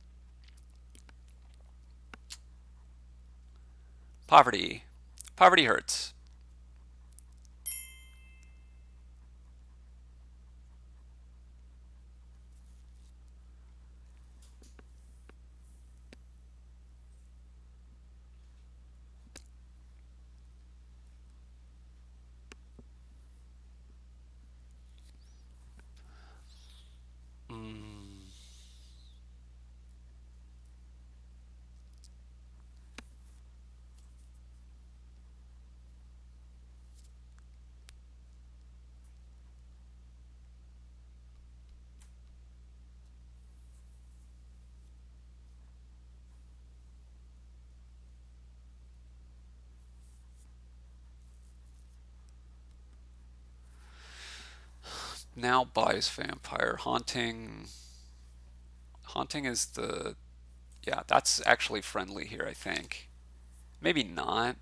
Poverty. Poverty hurts. Mm. Now buys vampire. Haunting. Haunting is the. Yeah, that's actually friendly here, I think. Maybe not.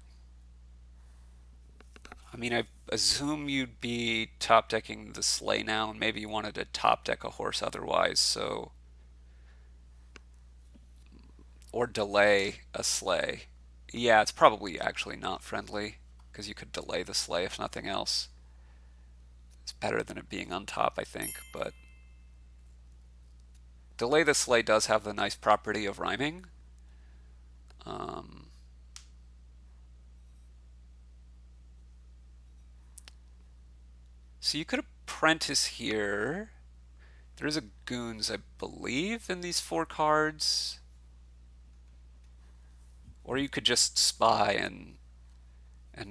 I mean, I assume you'd be top decking the sleigh now, and maybe you wanted to top deck a horse otherwise, so. Or delay a sleigh. Yeah, it's probably actually not friendly, because you could delay the sleigh if nothing else. It's better than it being on top, I think, but. Delay the sleigh does have the nice property of rhyming. Um, so you could apprentice here. There is a goons, I believe, in these 4 cards. Or you could just spy and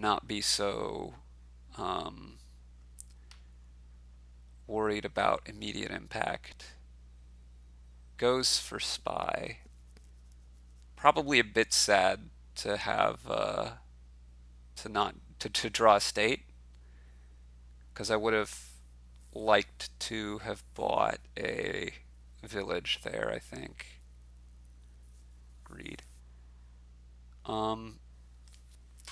not be so um, worried about immediate impact. Goes for spy. Probably a bit sad to have to not to draw a state, because I would have liked to have bought a village there, I think. Greed. Um,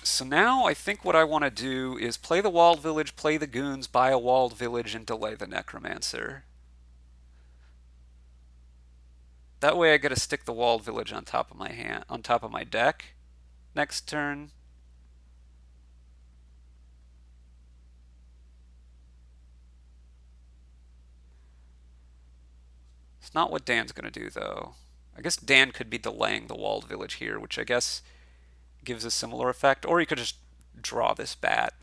so now I think what I want to do is play the walled village, play the goons, buy a walled village, and delay the necromancer. That way I get to stick the walled village on top of my hand, on top of my deck next turn. It's not what Dan's going to do, though. I guess Dan could be delaying the walled village here, which I guess gives a similar effect. Or he could just draw this bat.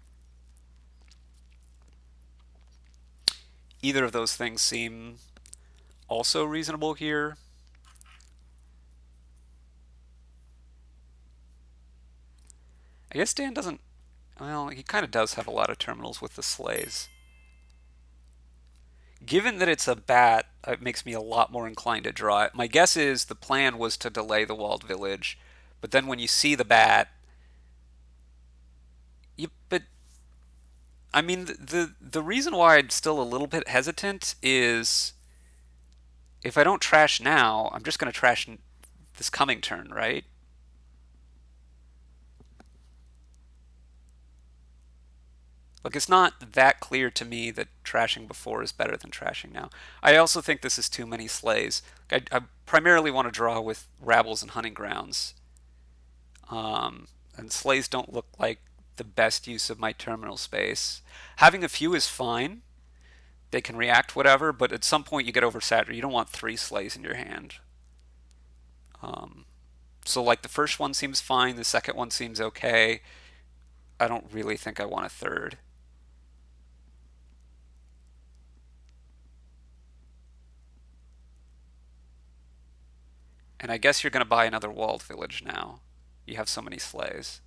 Either of those things seem also reasonable here. I guess Dan doesn't... Well, he kind of does have a lot of terminals with the sleighs. Given that it's a bat, it makes me a lot more inclined to draw it. My guess is the plan was to delay the walled village, but then when you see the bat, but I mean the reason why I'm still a little bit hesitant is if I don't trash now, I'm just going to trash this coming turn, right? Like, it's not that clear to me that trashing before is better than trashing now. I also think this is too many sleighs. I primarily want to draw with rabbles and hunting grounds. And sleighs don't look like the best use of my terminal space. Having a few is fine. They can react whatever, but at some point you get oversaturated. You don't want three sleighs in your hand. Um, so like the first one seems fine, the second one seems okay. I don't really think I want a third. And I guess you're going to buy another walled village now. You have so many sleighs.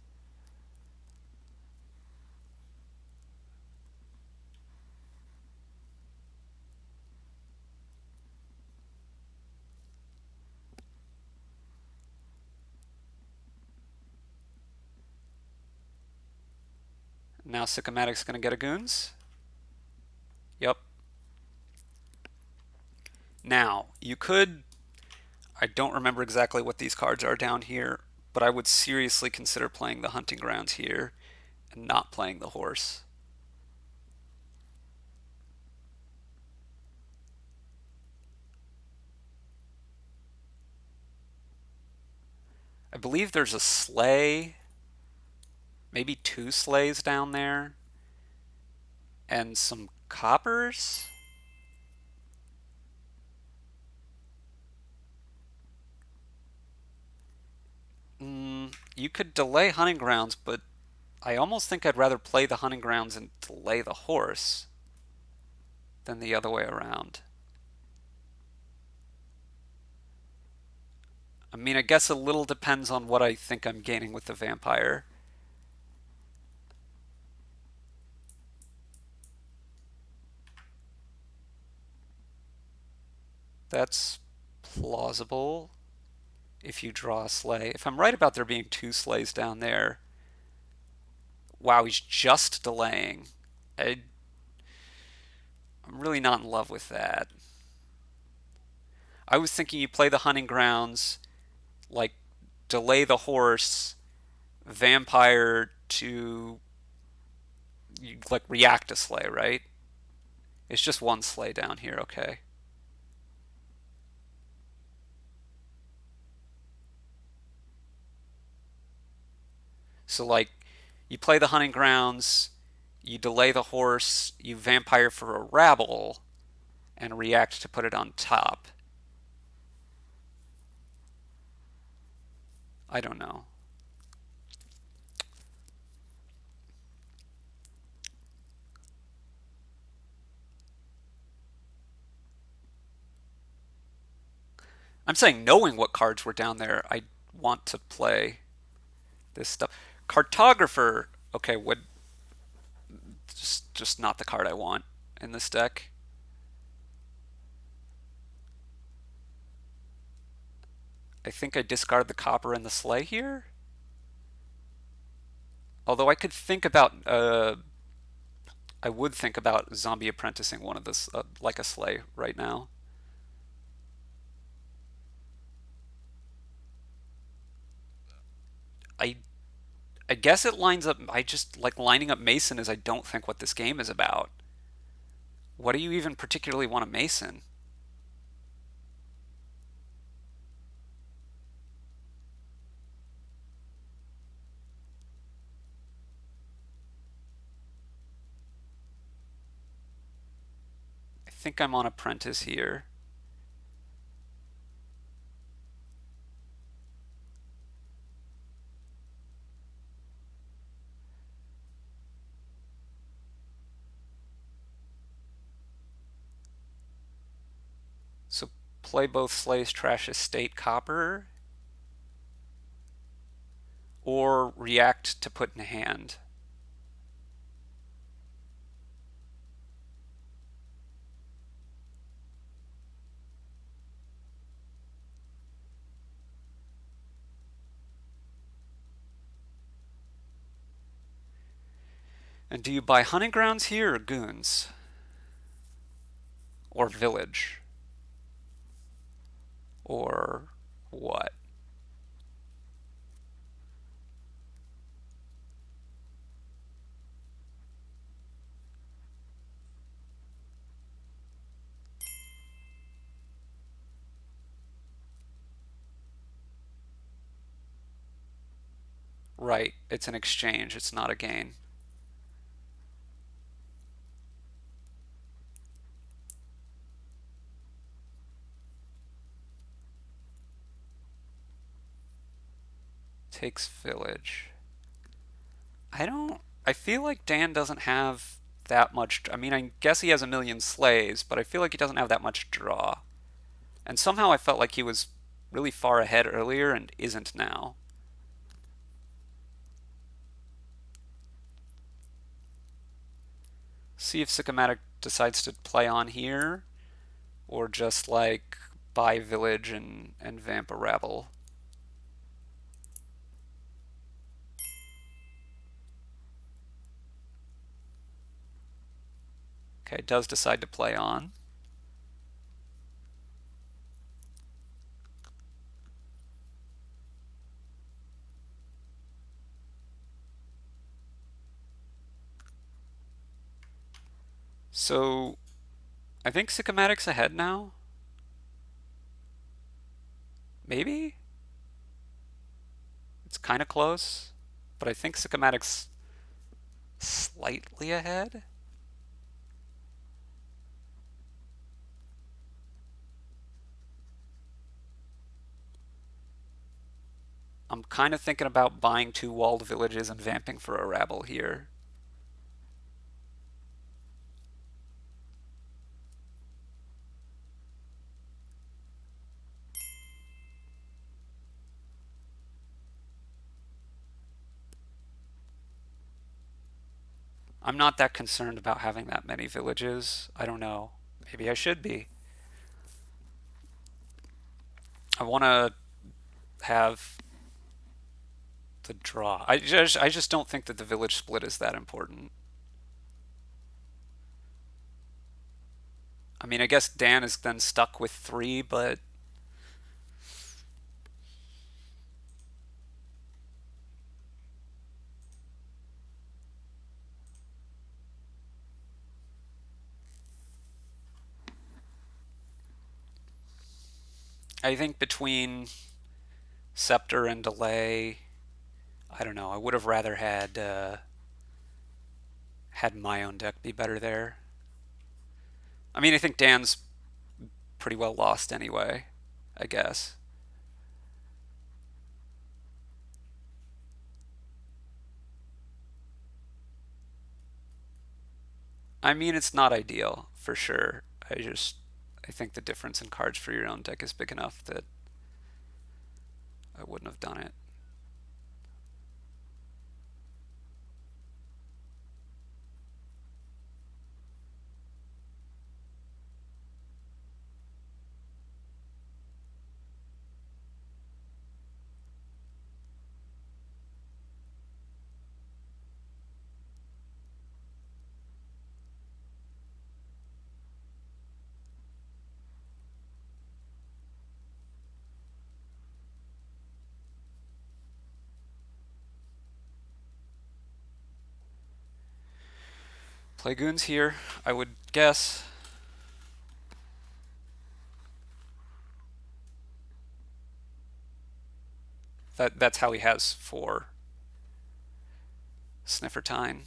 Now Sicomatic's going to get a goons. Yep. Now, you could... I don't remember exactly what these cards are down here, but I would seriously consider playing the hunting grounds here and not playing the horse. I believe there's a sleigh, maybe two sleighs down there, and some coppers. You could delay hunting grounds, but I almost think I'd rather play the hunting grounds and delay the horse than the other way around. I mean, I guess a little depends on what I think I'm gaining with the vampire. That's plausible if you draw a sleigh. If I'm right about there being two sleighs down there, wow, he's just delaying. I'm really not in love with that. I was thinking you play the hunting grounds, like delay the horse, vampire to like react to sleigh, right? It's just one sleigh down here, okay. So like you play the hunting grounds, you delay the horse, you vampire for a rabble, and react to put it on top. I don't know. I'm saying knowing what cards were down there, I want to play this stuff. Cartographer, okay, would just not the card I want in this deck. I think I discard the copper and the sleigh here. Although I could think about, I would think about zombie apprenticing one of this, like a sleigh right now. I I guess it lines up. I just like lining up Mason is I don't think what this game is about. What do you even particularly want a Mason? I think I'm on apprentice here. So play both Slay's Trash Estate Copper or react to put in hand. And do you buy hunting grounds here or goons? Or village? Or what? Right, it's an exchange, it's not a gain. Takes village. I don't. I feel like Dan doesn't have that much. I mean, I guess he has a million slaves, but I feel like he doesn't have that much draw. And somehow I felt like he was really far ahead earlier and isn't now. See if Sicomatic decides to play on here, or just like buy village and vamp a rabble. Okay, does decide to play on. So I think Sycomatic's ahead now. Maybe? It's kind of close. But I think Sycomatic's slightly ahead. I'm kind of thinking about buying two walled villages and vamping for a rabble here. I'm not that concerned about having that many villages. I don't know. Maybe I should be. I want to have the draw. I just don't think that the village split is that important. I mean, I guess Dan is then stuck with three, but I think between Scepter and Delay, I don't know. I would have rather had my own deck be better there. I mean, I think Dan's pretty well lost anyway, I guess. I mean, it's not ideal for sure. I think the difference in cards for your own deck is big enough that I wouldn't have done it. Play goons here, I would guess. That's how he has for Sniffertine.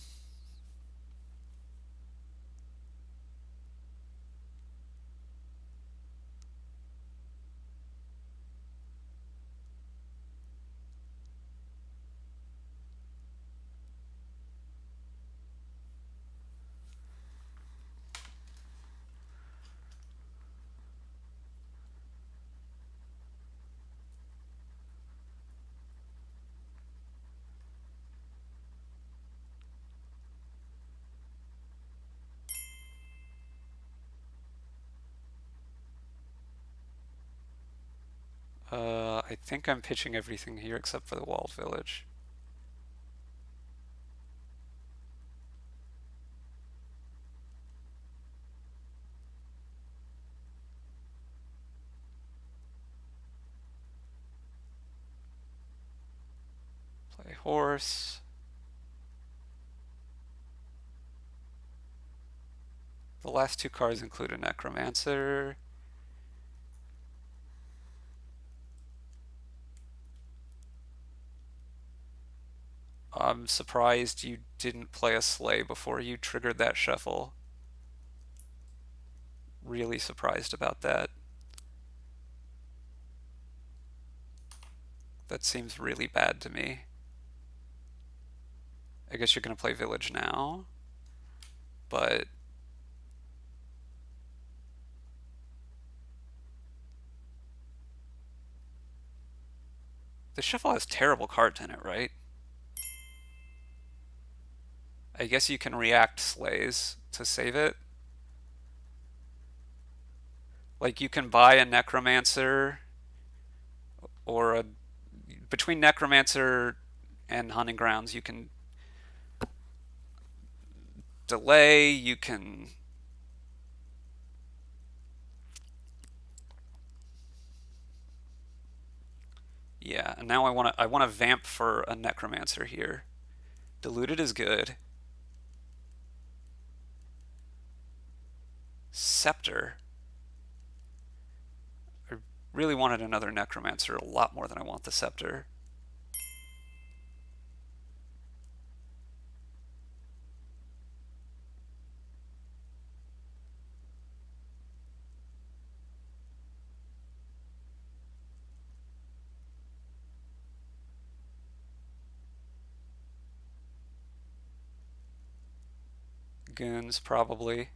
I think I'm pitching everything here except for the walled village. Play horse. The last two cards include a necromancer. I'm surprised you didn't play a sleigh before you triggered that shuffle. Really surprised about that. That seems really bad to me. I guess you're going to play village now, but the shuffle has terrible cards in it, right? I guess you can react sleighs to save it. Like you can buy a necromancer or a between necromancer and hunting grounds you can delay, you can yeah, and now I want to vamp for a necromancer here. Diluted is good. Scepter. I really wanted another necromancer a lot more than I want the scepter. Goons, probably.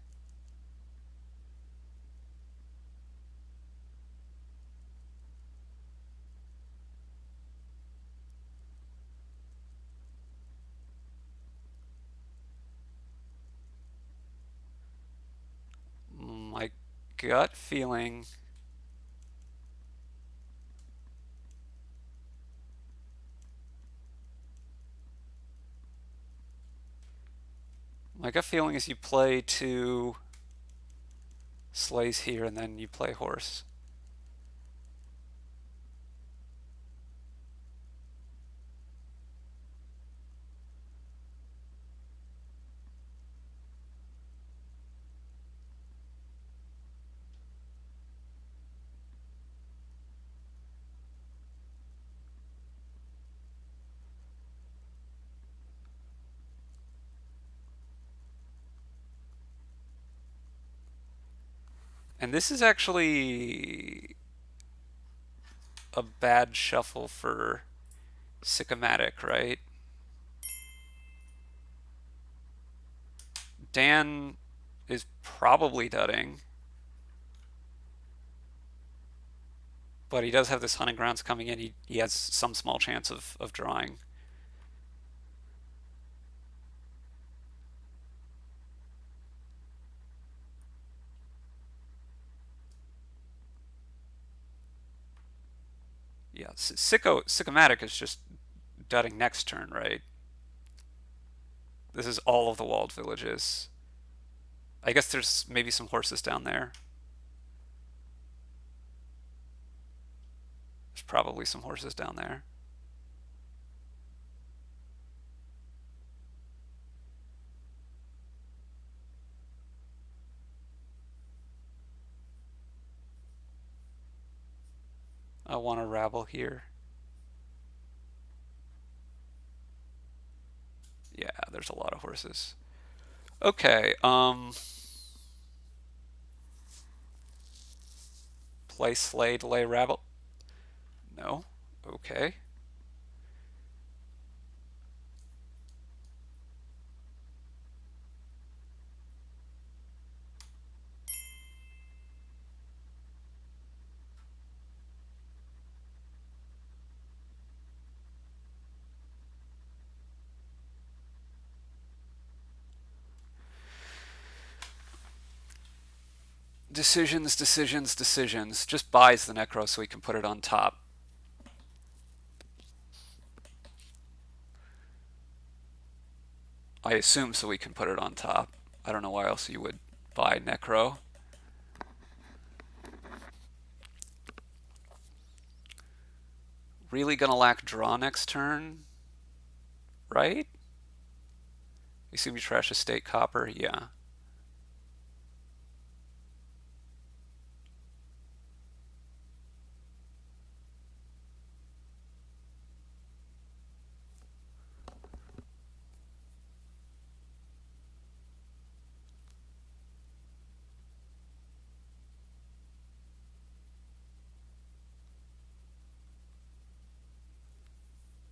My gut feeling. My gut feeling is you play two sleighs here and then you play horse. And this is actually a bad shuffle for Sicomatic, right? Dan is probably dudding, but he does have this hunting grounds coming in. He has some small chance of drawing. Yeah, Sicomatic is just dudding next turn, right? This is all of the walled villages. I guess there's maybe some horses down there. There's probably some horses down there. I want to rabble here. Yeah, there's a lot of horses. Okay, play Slay, delay, rabble. No. Okay. Decisions, decisions, decisions. Just buys the Necro so we can put it on top. I assume so we can put it on top. I don't know why else you would buy Necro. Really gonna lack draw next turn, right? You assume you trash a state copper? Yeah.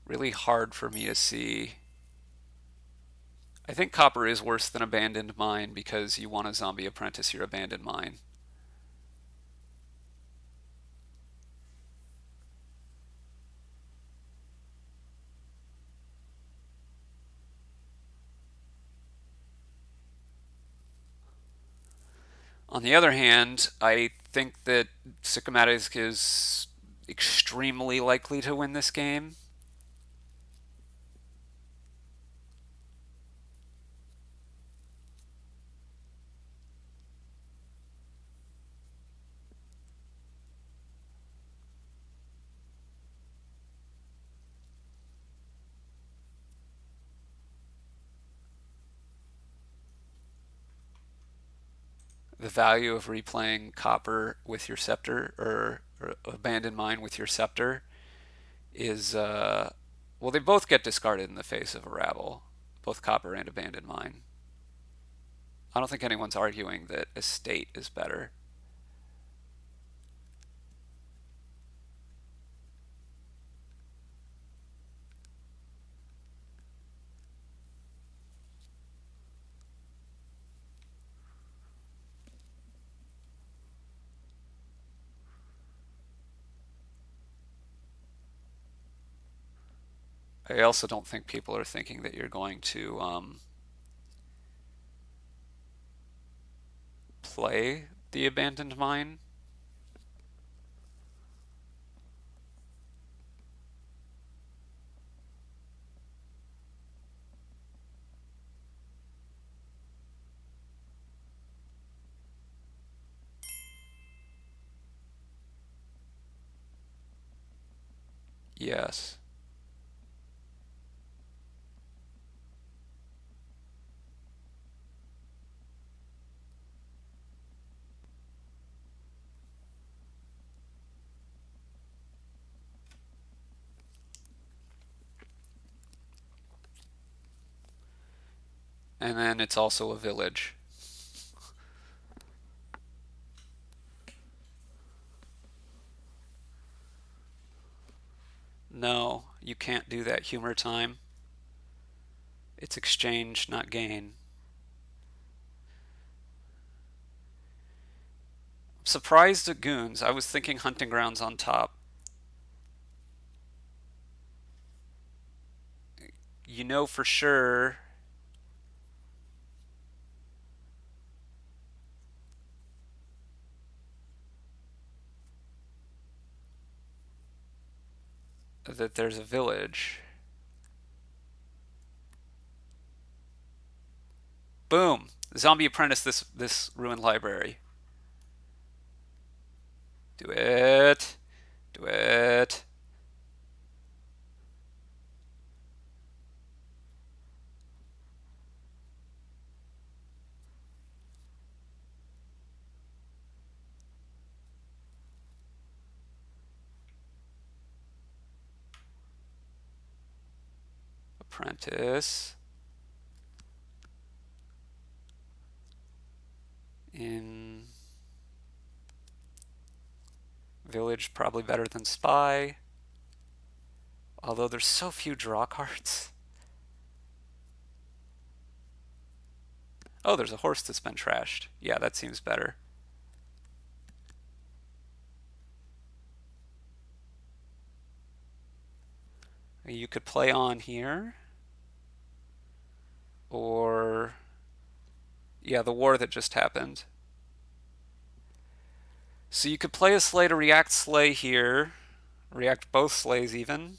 Really hard for me to see. I think copper is worse than abandoned mine because you want a zombie apprentice your abandoned mine. On the other hand, I think that Sicomatic is extremely likely to win this game. The value of replaying copper with your scepter or abandoned mine with your scepter is well, they both get discarded in the face of a rabble, both copper and abandoned mine. I don't think anyone's arguing that estate is better. I also don't think people are thinking that you're going to play the abandoned mine. Yes. And then it's also a village. No, you can't do that humor time. It's exchange, not gain. I'm surprised at goons. I was thinking hunting grounds on top. You know for sure that there's a village. Boom! Zombie apprentice this ruined library. Do it. Do it. apprentice in village, probably better than spy. Although there's so few draw cards. Oh, there's a horse that's been trashed. Yeah, that seems better. You could play on here. Or, yeah, the war that just happened. So you could play a sleigh to react sleigh here. React both sleighs even.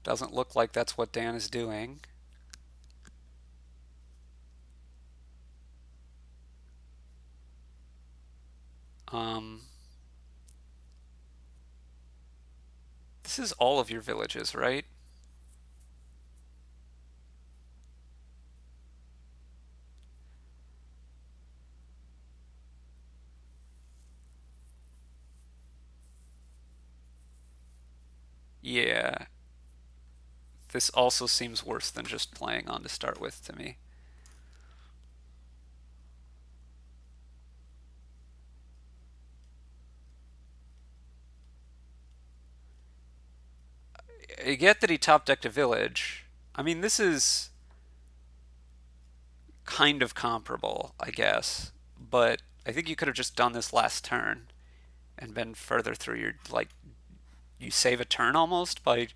Doesn't look like that's what Dan is doing. Um, this is all of your villages, right? Yeah. This also seems worse than just playing on to start with to me. I get that he top decked a village. I mean, this is kind of comparable, I guess. But I think you could have just done this last turn and been further through your, like, you save a turn almost by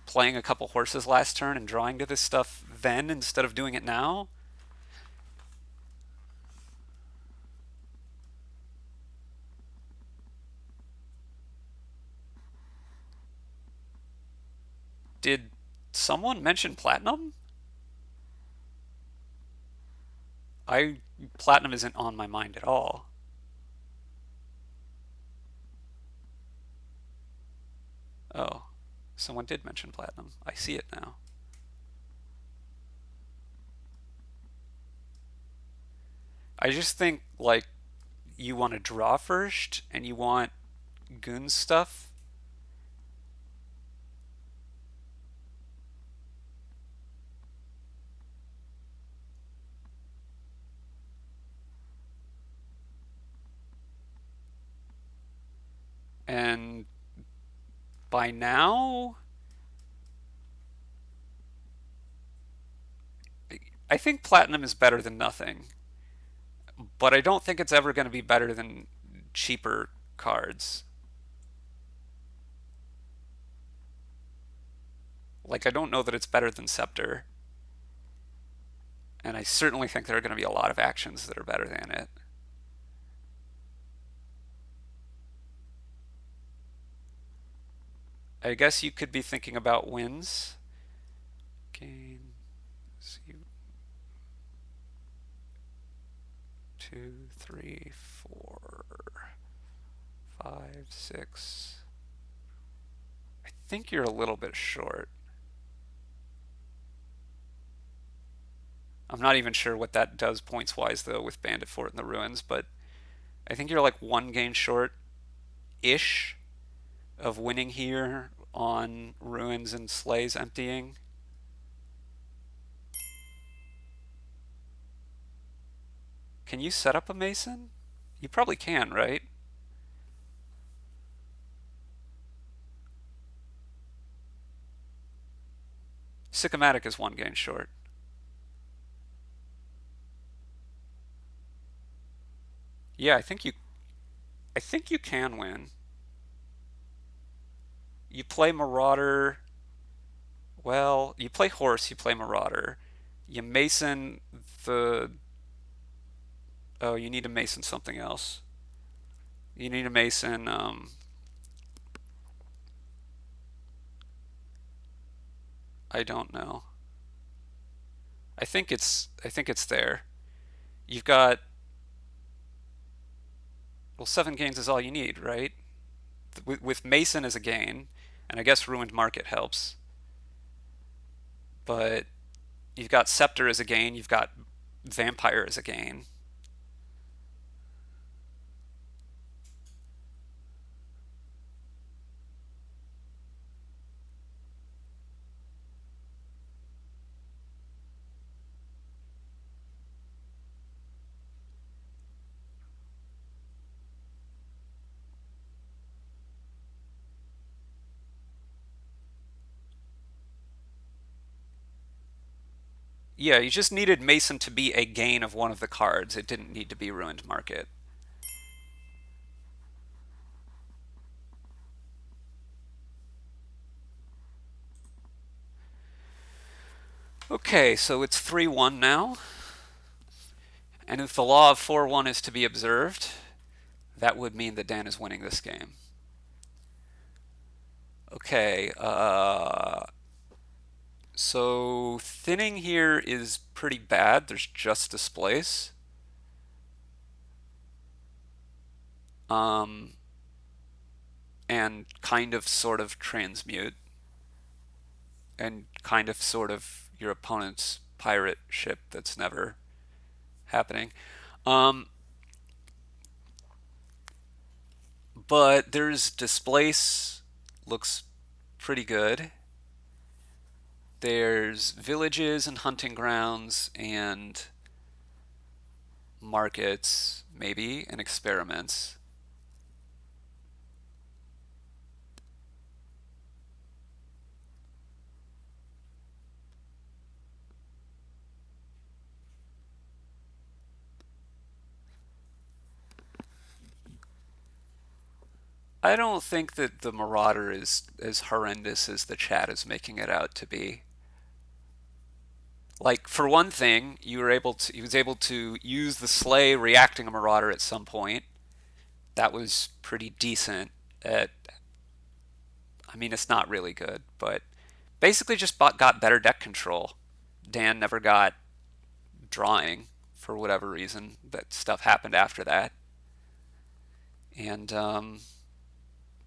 playing a couple horses last turn and drawing to this stuff then instead of doing it now. Did someone mention platinum? I Platinum isn't on my mind at all. Oh, someone did mention platinum. I see it now. I just think like you want to draw first and you want goon stuff. And by now, I think platinum is better than nothing, but I don't think it's ever going to be better than cheaper cards. Like, I don't know that it's better than Scepter, and I certainly think there are going to be a lot of actions that are better than it. I guess you could be thinking about wins. Gain, see, 2, 3, 4, 5, 6. I think you're a little bit short. I'm not even sure what that does points wise though with Bandit Fort and the Ruins, but I think you're like one gain short ish of winning here on Ruins and Sleighs emptying. Can you set up a Mason? You probably can, right? Sicomatic is one gain short. Yeah, I think you can win. You play Marauder. Well, you play Horse, you play Marauder. You Mason the Oh, you need to Mason something else. You need to Mason I don't know. I think it's there. You've got well, 7 gains is all you need, right? With Mason as a gain, and I guess Ruined Market helps. But you've got Scepter as a gain, you've got Vampire as a gain. Yeah, you just needed Mason to be a gain of one of the cards. It didn't need to be Ruined Market. Okay, so it's 3-1 now. And if the law of 4-1 is to be observed, that would mean that Dan is winning this game. Okay, so thinning here is pretty bad. There's just displace. Um, and kind of sort of transmute. And kind of sort of your opponent's pirate ship that's never happening. Um, but there's displace, looks pretty good. There's villages and hunting grounds and markets, maybe, and experiments. I don't think that the Marauder is as horrendous as the chat is making it out to be. Like, for one thing, he was able to use the Slay reacting a Marauder at some point. That was pretty decent at, I mean, it's not really good, but basically just got better deck control. Dan never got drawing for whatever reason. That stuff happened after that. And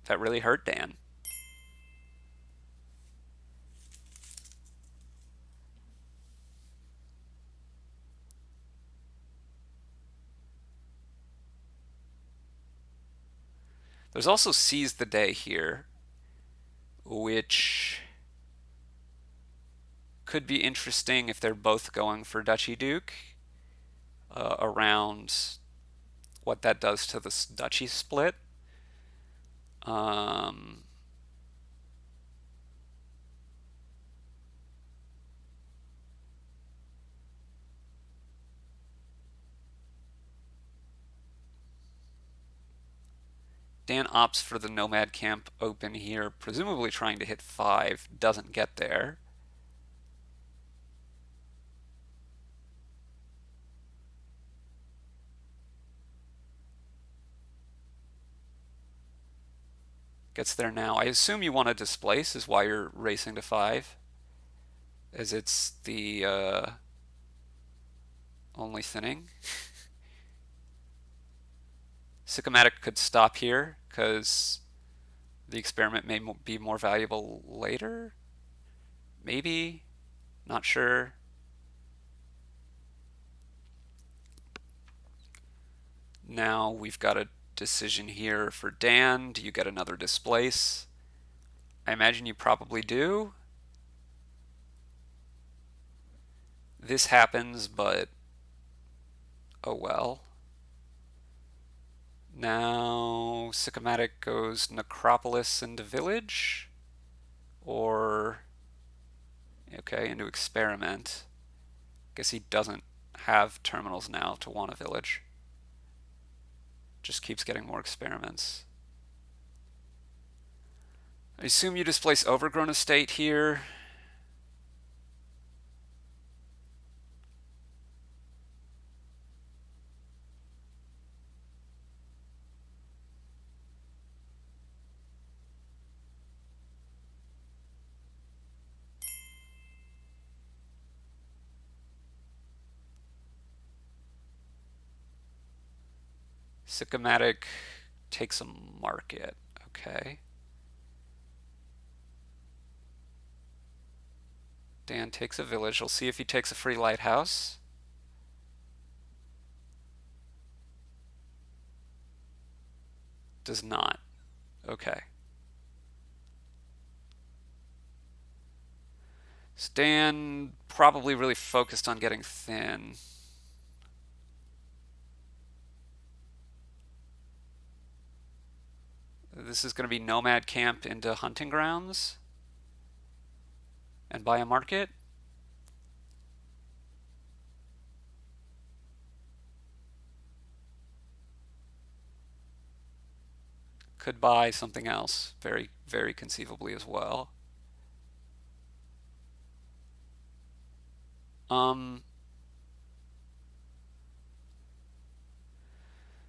that really hurt Dan. There's also Seize the Day here, which could be interesting if they're both going for Duchy Duke around what that does to the Duchy split. Um, Dan opts for the Nomad Camp open here, presumably trying to hit 5, doesn't get there. Gets there now. I assume you want to displace is why you're racing to 5, as it's the only thinning. Sicomatic could stop here because the experiment may be more valuable later. Maybe. Not sure. Now we've got a decision here for Dan. Do you get another displace? I imagine you probably do. This happens, but oh well. Now Sicomatic goes Necropolis into Village, or okay, into Experiment. Guess he doesn't have terminals now to want a village. Just keeps getting more experiments. I assume you displace Overgrown Estate here. Sicomatic takes a market. Okay. Dan takes a village. We'll see if he takes a free lighthouse. Does not. Okay. Stan probably really focused on getting thin. This is going to be Nomad Camp into Hunting Grounds and buy a market. Could buy something else, very, very conceivably as well. Um,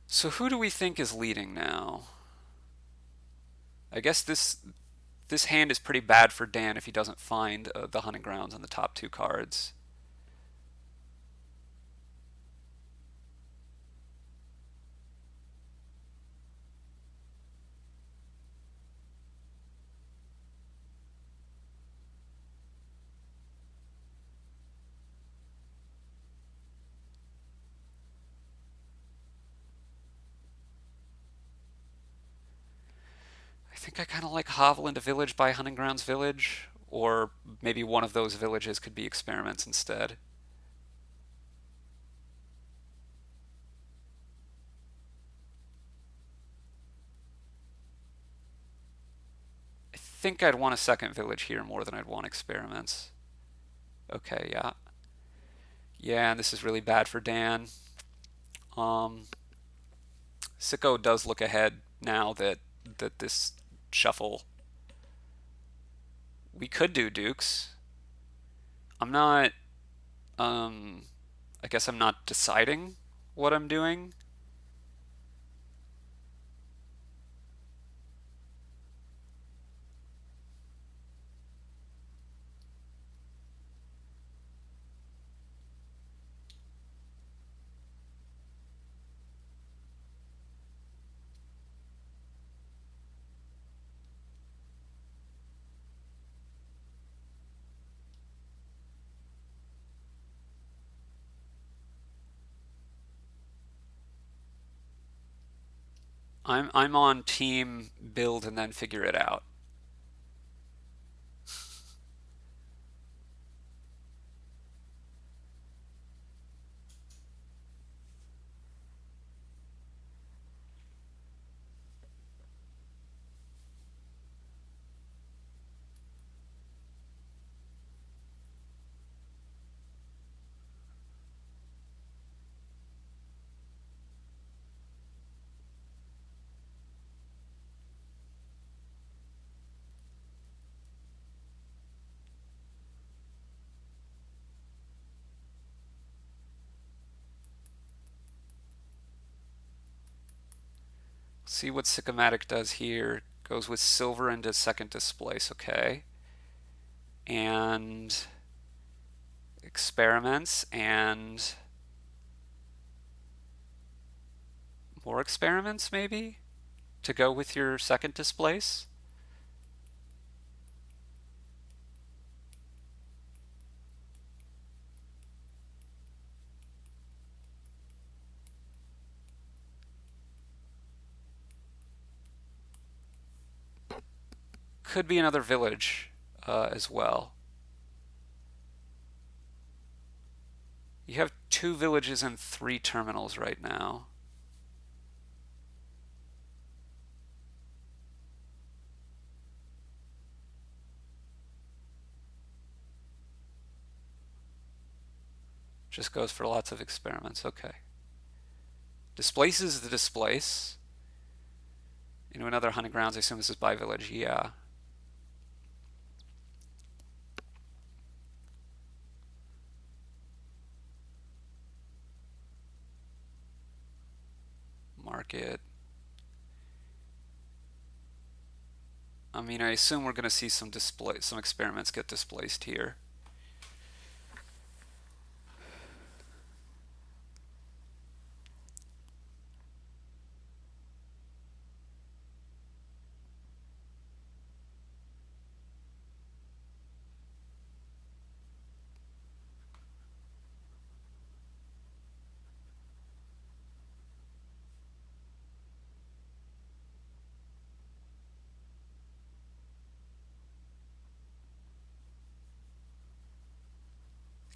so who do we think is leading now? I guess this hand is pretty bad for Dan if he doesn't find the hunting grounds on the top two cards. I think I kind of like Hovel into Village by Hunting Grounds Village, or maybe one of those villages could be experiments instead. I think I'd want a second village here more than I'd want experiments. Okay, yeah. Yeah, and this is really bad for Dan. Um, Sicko does look ahead now that this shuffle. We could do Dukes. I'm not. Um, I guess I'm not deciding what I'm doing. I'm on team build and then figure it out. See what Sicomatic does here. Goes with silver into second displace, okay. And experiments and more experiments maybe to go with your second displace. Could be another village as well. You have two villages and three terminals right now. Just goes for lots of experiments. Okay. Displaces the displace. Into another hunting grounds. I assume this is by village. Yeah. Market. I mean, I assume we're going to see some experiments get displaced here.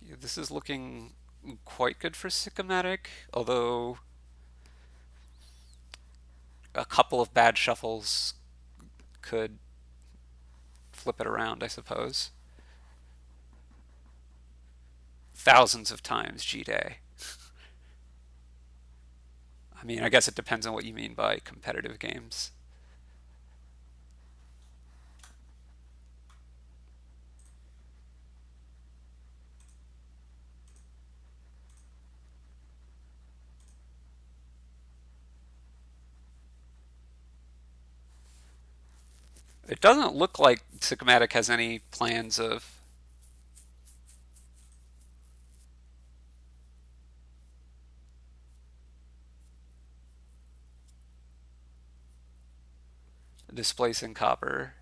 Yeah, this is looking quite good for Sicomatic, although a couple of bad shuffles could flip it around, I suppose. Thousands of times G-Day. I mean, I guess it depends on what you mean by competitive games. It doesn't look like Sicomatic has any plans of displacing copper.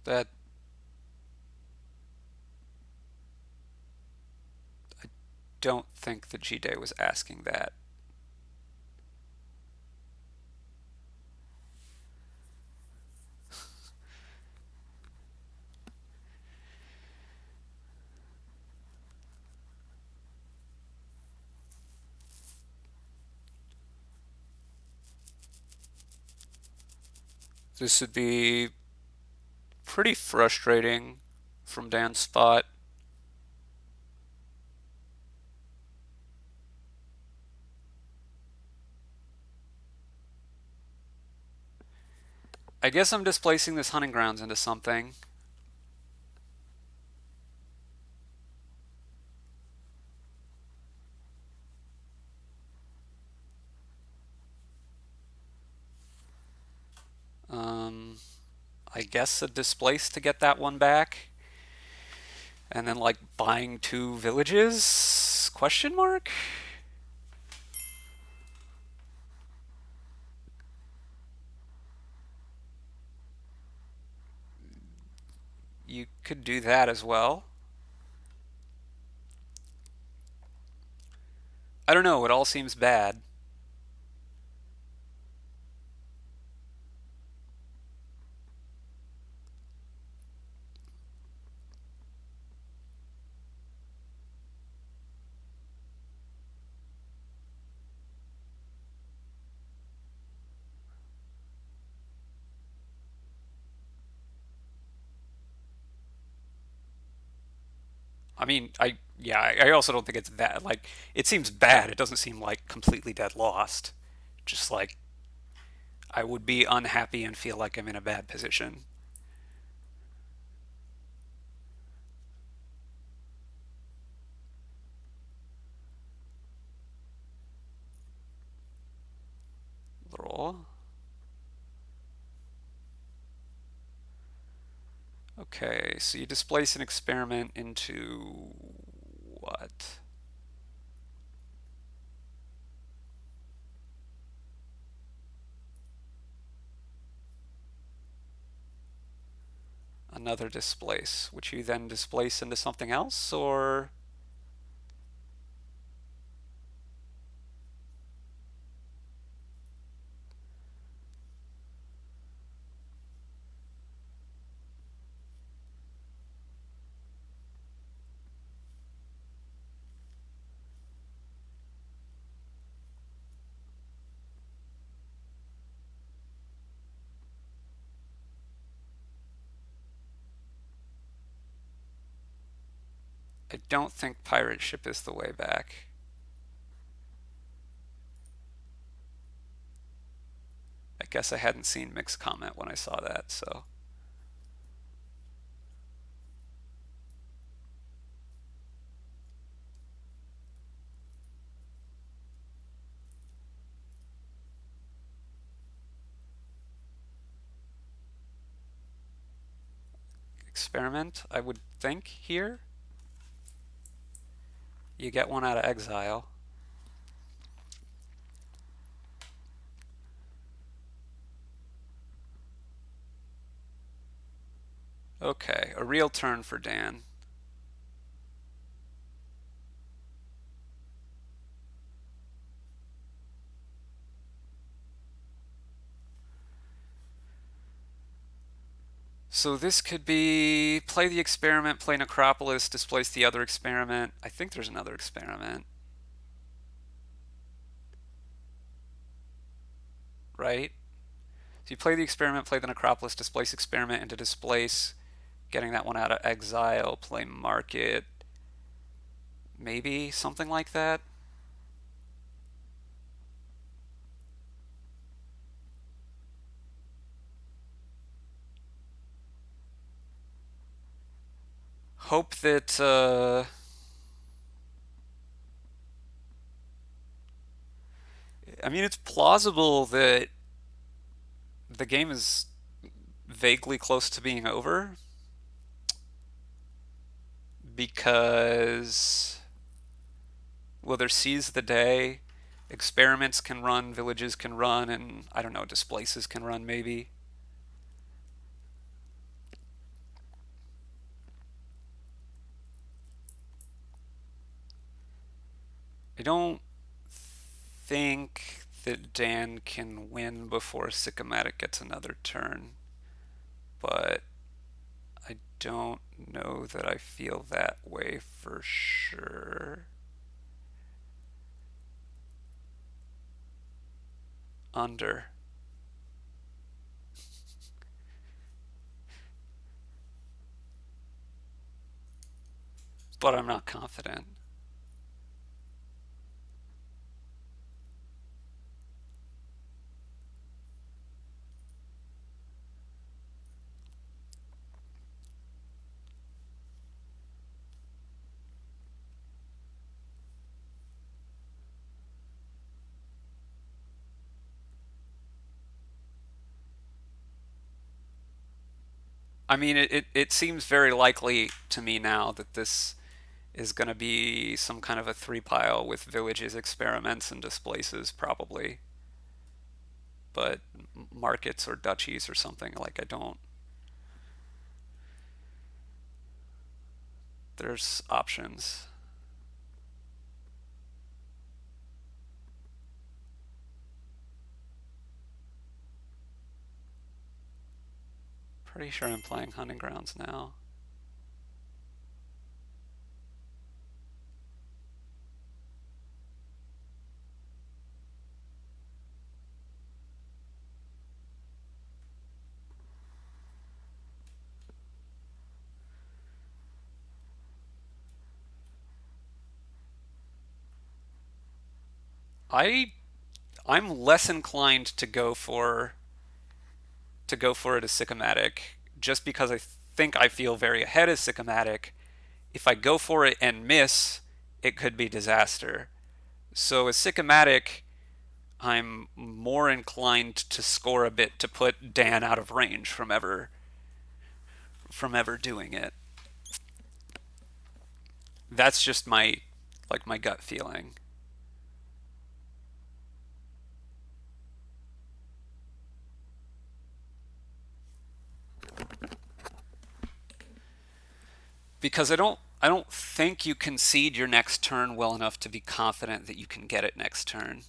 That I don't think the G-Day was asking that. This would be pretty frustrating from Dan's spot. I guess I'm displacing this hunting grounds into something. Um, I guess a displace to get that one back. And then like buying two villages? Question mark? You could do that as well. I don't know, it all seems bad. I mean, I also don't think it's that like it seems bad. It doesn't seem like completely dead lost. Just like I would be unhappy and feel like I'm in a bad position. Roll. Okay, so you displace an experiment into what? Another displace, which you then displace into something else, or I don't think pirate ship is the way back. I guess I hadn't seen Mick's comment when I saw that, so. Experiment, I would think, here. You get one out of exile. Okay, a real turn for Dan. So this could be play the experiment, play Necropolis, displace the other experiment. I think there's another experiment, right? So you play the experiment, play the Necropolis, displace experiment into displace, getting that one out of exile, play market, maybe something like that. Hope that I mean, it's plausible that the game is vaguely close to being over because Wither seize the day, experiments can run, villages can run, and I don't know, displaces can run maybe. I don't think that Dan can win before Sicomatic gets another turn, but I don't know that I feel that way for sure. Under. But I'm not confident. I mean, it seems very likely to me now that this is going to be some kind of a three pile with villages, experiments, and displaces, probably. But markets or duchies or something, like, I don't. There's options. Pretty sure I'm playing Hunting Grounds now. I I'm less inclined to go for it as Sicomatic, just because I think I feel very ahead as Sicomatic. If I go for it and miss, it could be disaster. So as Sicomatic, I'm more inclined to score a bit to put Dan out of range from ever doing it. That's just my gut feeling. Because I don't think you concede your next turn well enough to be confident that you can get it next turn.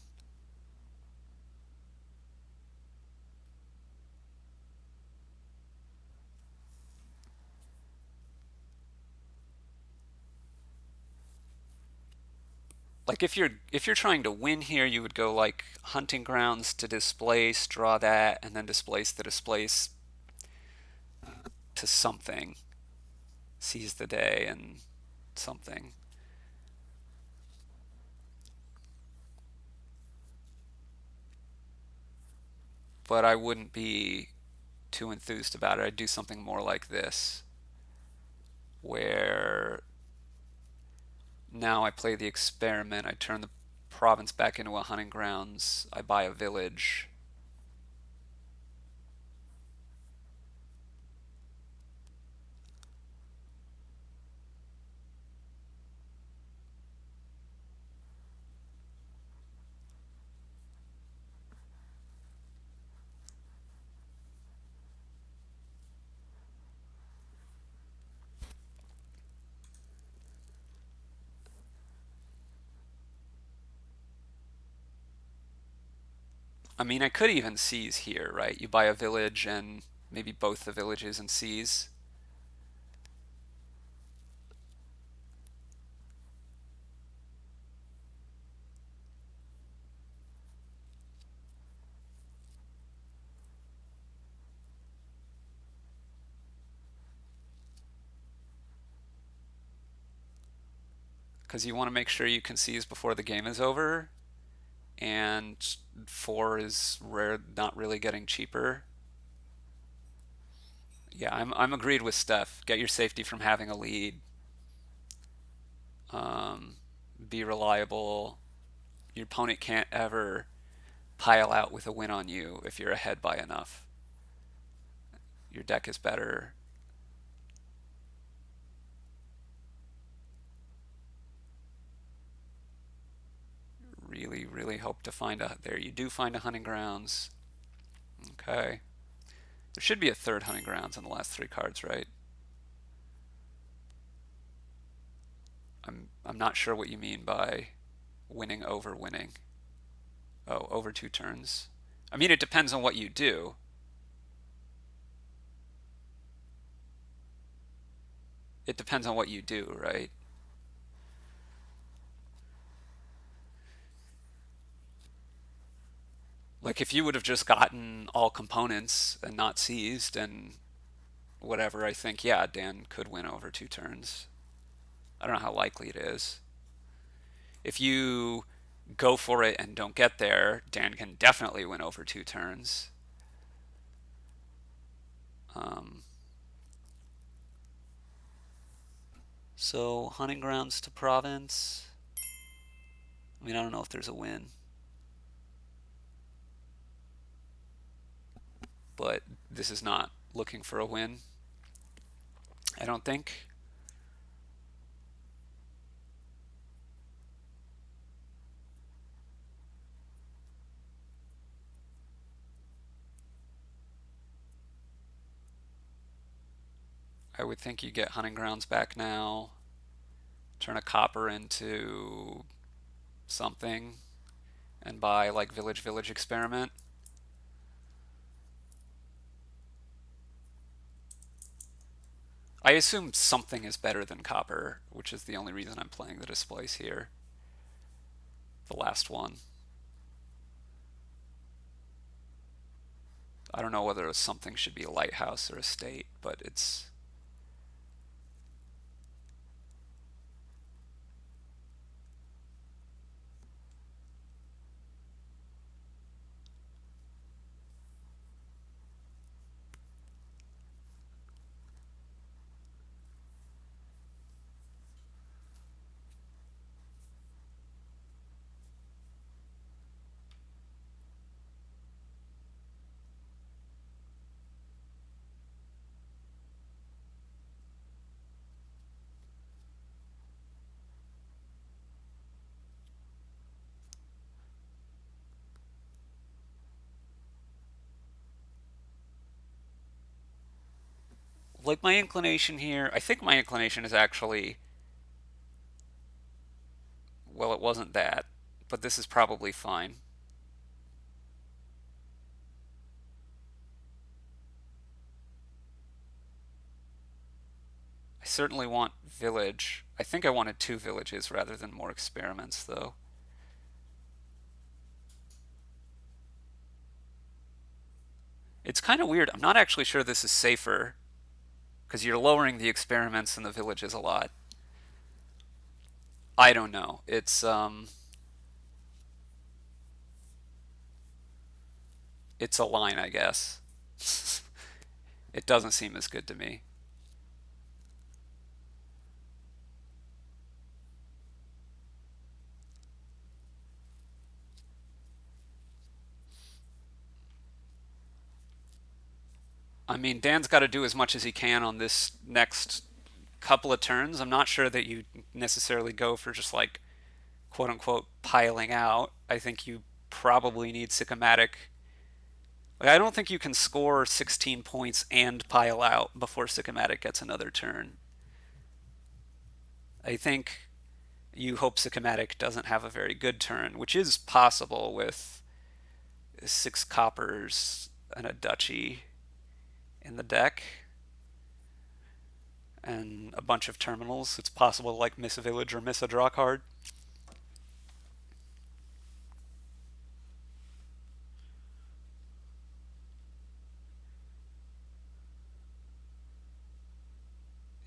Like if you're trying to win here, you would go like Hunting Grounds to displace, draw that, and then displace the displace to something, seize the day and something. But I wouldn't be too enthused about it. I'd do something more like this, where now I play the experiment. I turn the province back into a hunting grounds. I buy a village. I mean, I could even seize here, right? You buy a village and maybe both the villages and seas. Because you want to make sure you can seize before the game is over, and 4 is rare, not really getting cheaper. Yeah, I'm agreed with Steph. Get your safety from having a lead. Um, be reliable. Your opponent can't ever pile out with a win on you if you're ahead by enough. Your deck is better. Really, really hope to find a. There you do find a hunting grounds. Okay. There should be a third hunting grounds on the last 3 cards, right? I'm not sure what you mean by winning over winning. Oh, over 2 turns. I mean, it depends on what you do. It depends on what you do, right? Like if you would have just gotten all components and not seized and whatever, I think, yeah, Dan could win over 2 turns. I don't know how likely it is. If you go for it and don't get there, Dan can definitely win over 2 turns. Um, so hunting grounds to province. I mean, I don't know if there's a win, but this is not looking for a win. I don't think. I would think you get hunting grounds back now. Turn a copper into something and buy like village experiment. I assume something is better than copper, which is the only reason I'm playing the displays here. The last one. I don't know whether something should be a lighthouse or a state, but it's. Like my inclination here, I think my inclination is actually. Well, it wasn't that, but this is probably fine. I certainly want village. I think I wanted 2 villages rather than more experiments, though. It's kind of weird. I'm not actually sure this is safer because you're lowering the experiments in the villages a lot. I don't know. It's a line, I guess. It doesn't seem as good to me. I mean, Dan's got to do as much as he can on this next couple of turns. I'm not sure that you necessarily go for just like quote unquote piling out. I think you probably need Sicomatic. Like, I don't think you can score 16 points and pile out before Sicomatic gets another turn. I think you hope Sicomatic doesn't have a very good turn, which is possible with 6 coppers and a duchy in the deck and a bunch of terminals. It's possible to like miss a village or miss a draw card.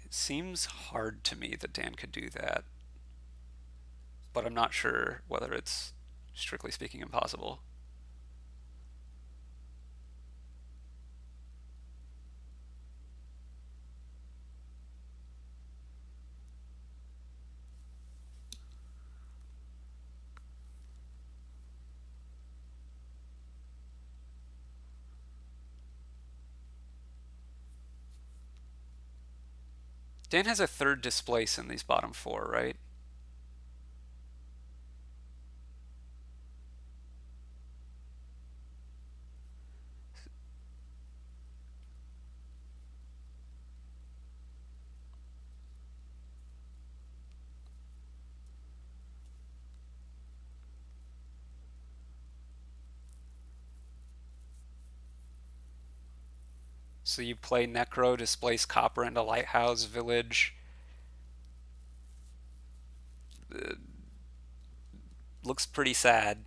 It seems hard to me that Dan could do that, but I'm not sure whether it's strictly speaking impossible. Dan has a third displace in these bottom four, right? So you play Necro, displace Copper into Lighthouse, Village. Uh, Looks pretty sad.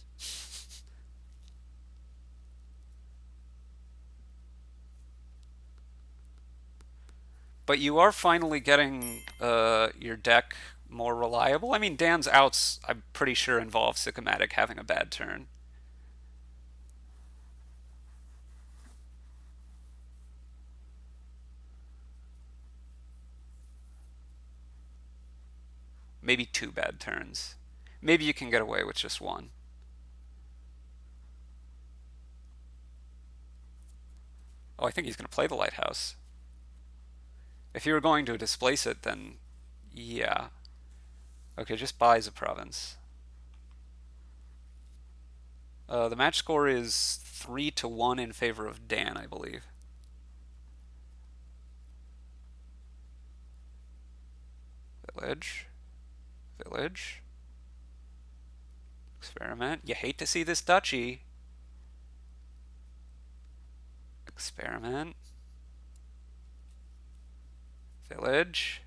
But you are finally getting your deck more reliable. I mean, Dan's outs, I'm pretty sure, involve Sicomatic having a bad turn. Maybe two bad turns. Maybe you can get away with just one. Oh, I think he's going to play the Lighthouse. If you were going to displace it, then yeah. Okay, just buys a province. The match score is 3-1 in favor of Dan, I believe. Village. Village. Experiment. You hate to see this duchy. Experiment. Village.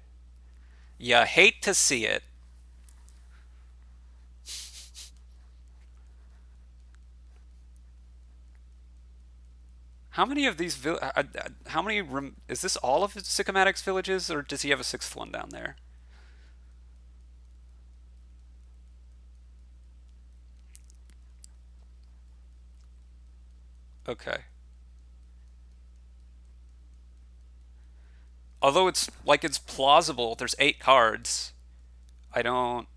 You hate to see it. How many of these how many is this all of Sycomatic's villages, or does he have a sixth one down there? Okay. Although it's plausible, there's 8 cards. I don't.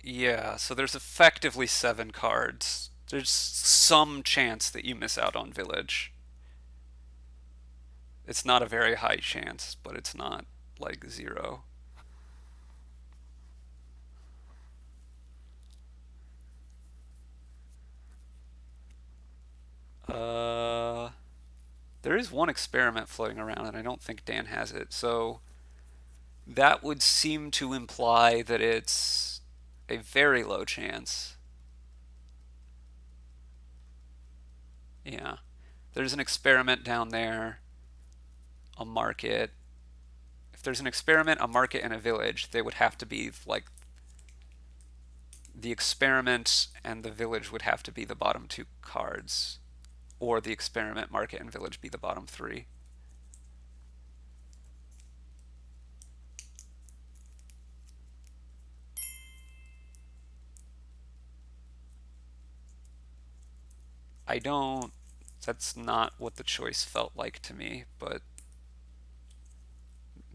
Yeah, so there's effectively 7 cards. There's some chance that you miss out on village. It's not a very high chance, but it's not like 0. Uh, there is one experiment floating around, and I don't think Dan has it. So that would seem to imply that it's a very low chance. Yeah. There's an experiment down there, a market. If there's an experiment, a market, and a village, they would have to be like the experiment and the village would have to be the bottom 2 cards, or the experiment, market, and village be the bottom 3. I don't. That's not what the choice felt like to me, but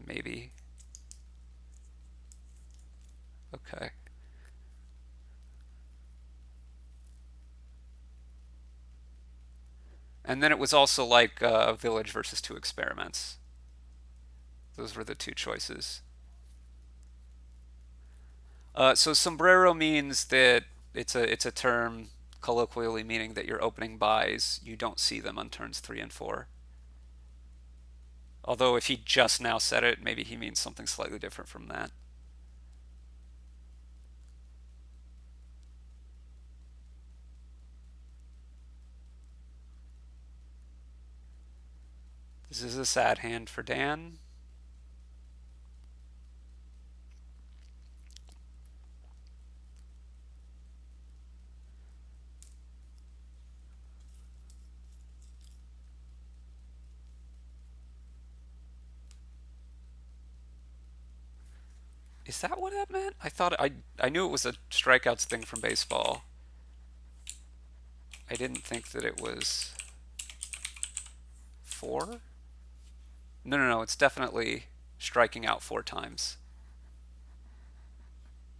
maybe. Okay. And then it was also like village versus 2 experiments. Those were the 2 choices. So sombrero means that it's a term colloquially meaning that your opening buys, you don't see them on turns 3 and 4. Although if he just now said it, maybe he means something slightly different from that. This is a sad hand for Dan. Is that what that meant? I knew it was a strikeouts thing from baseball. I didn't think that it was four. No, no, no. It's definitely striking out four times.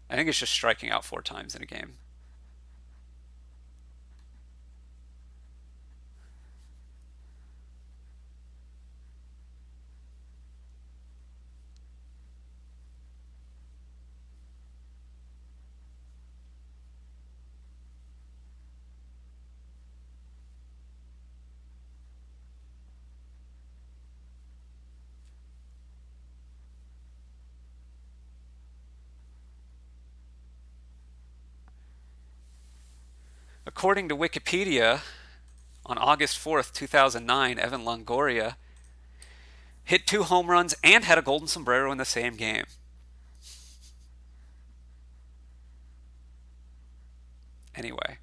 I think it's just striking out four times in a game. According to Wikipedia, on August 4th, 2009, Evan Longoria hit two home runs and had a golden sombrero in the same game. Anyway,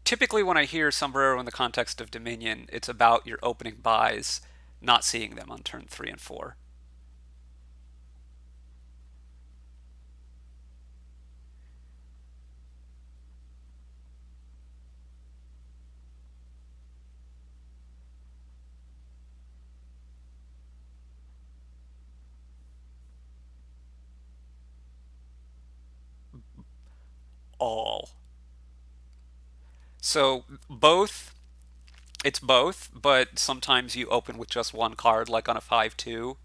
typically when I hear sombrero in the context of Dominion, it's about your opening buys, not seeing them on turn 3 and 4. All. So both, it's both, but sometimes you open with just one card, like on a 5-2.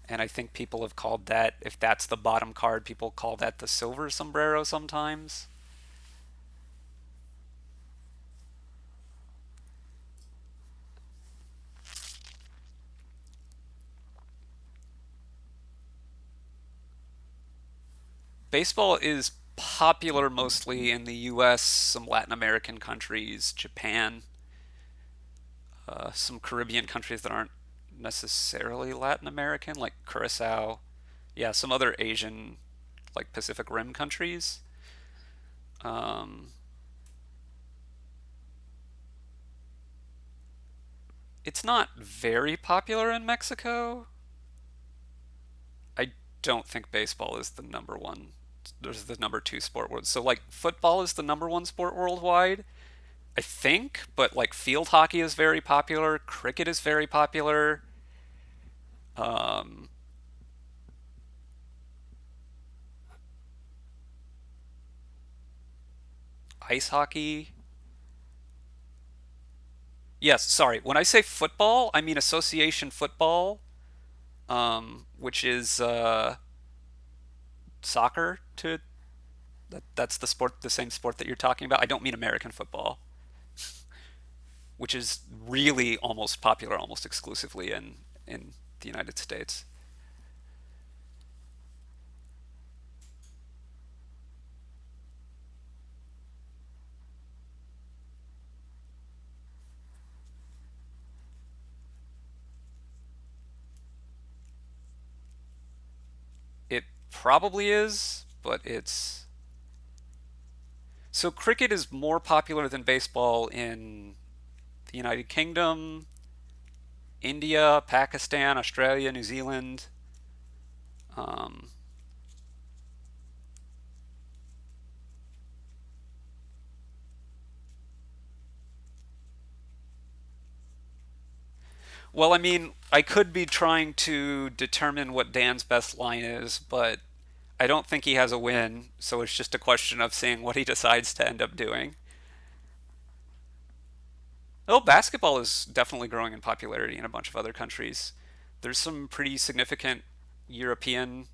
And I think people have called that, if that's the bottom card, people call that the silver sombrero sometimes. Baseball is popular mostly in the US, some Latin American countries, Japan, some Caribbean countries that aren't necessarily Latin American, like Curacao. Yeah, some other Asian, like Pacific Rim countries. Um, it's not very popular in Mexico. I don't think baseball is the number one. There's the number two sport world. So like football is the number one sport worldwide, I think. But like field hockey is very popular. Cricket is very popular. Um, Ice hockey. Yes, sorry. When I say football, I mean association football, which is soccer. That's the sport, the same sport that you're talking about. I don't mean American football, which is really almost popular, almost exclusively in the United States. It probably is, but it's so cricket is more popular than baseball in the United Kingdom, India, Pakistan, Australia, New Zealand. Um, well, I mean, I could be trying to determine what Dan's best line is, but I don't think he has a win, so it's just a question of seeing what he decides to end up doing. Oh, basketball is definitely growing in popularity in a bunch of other countries. There's some pretty significant European.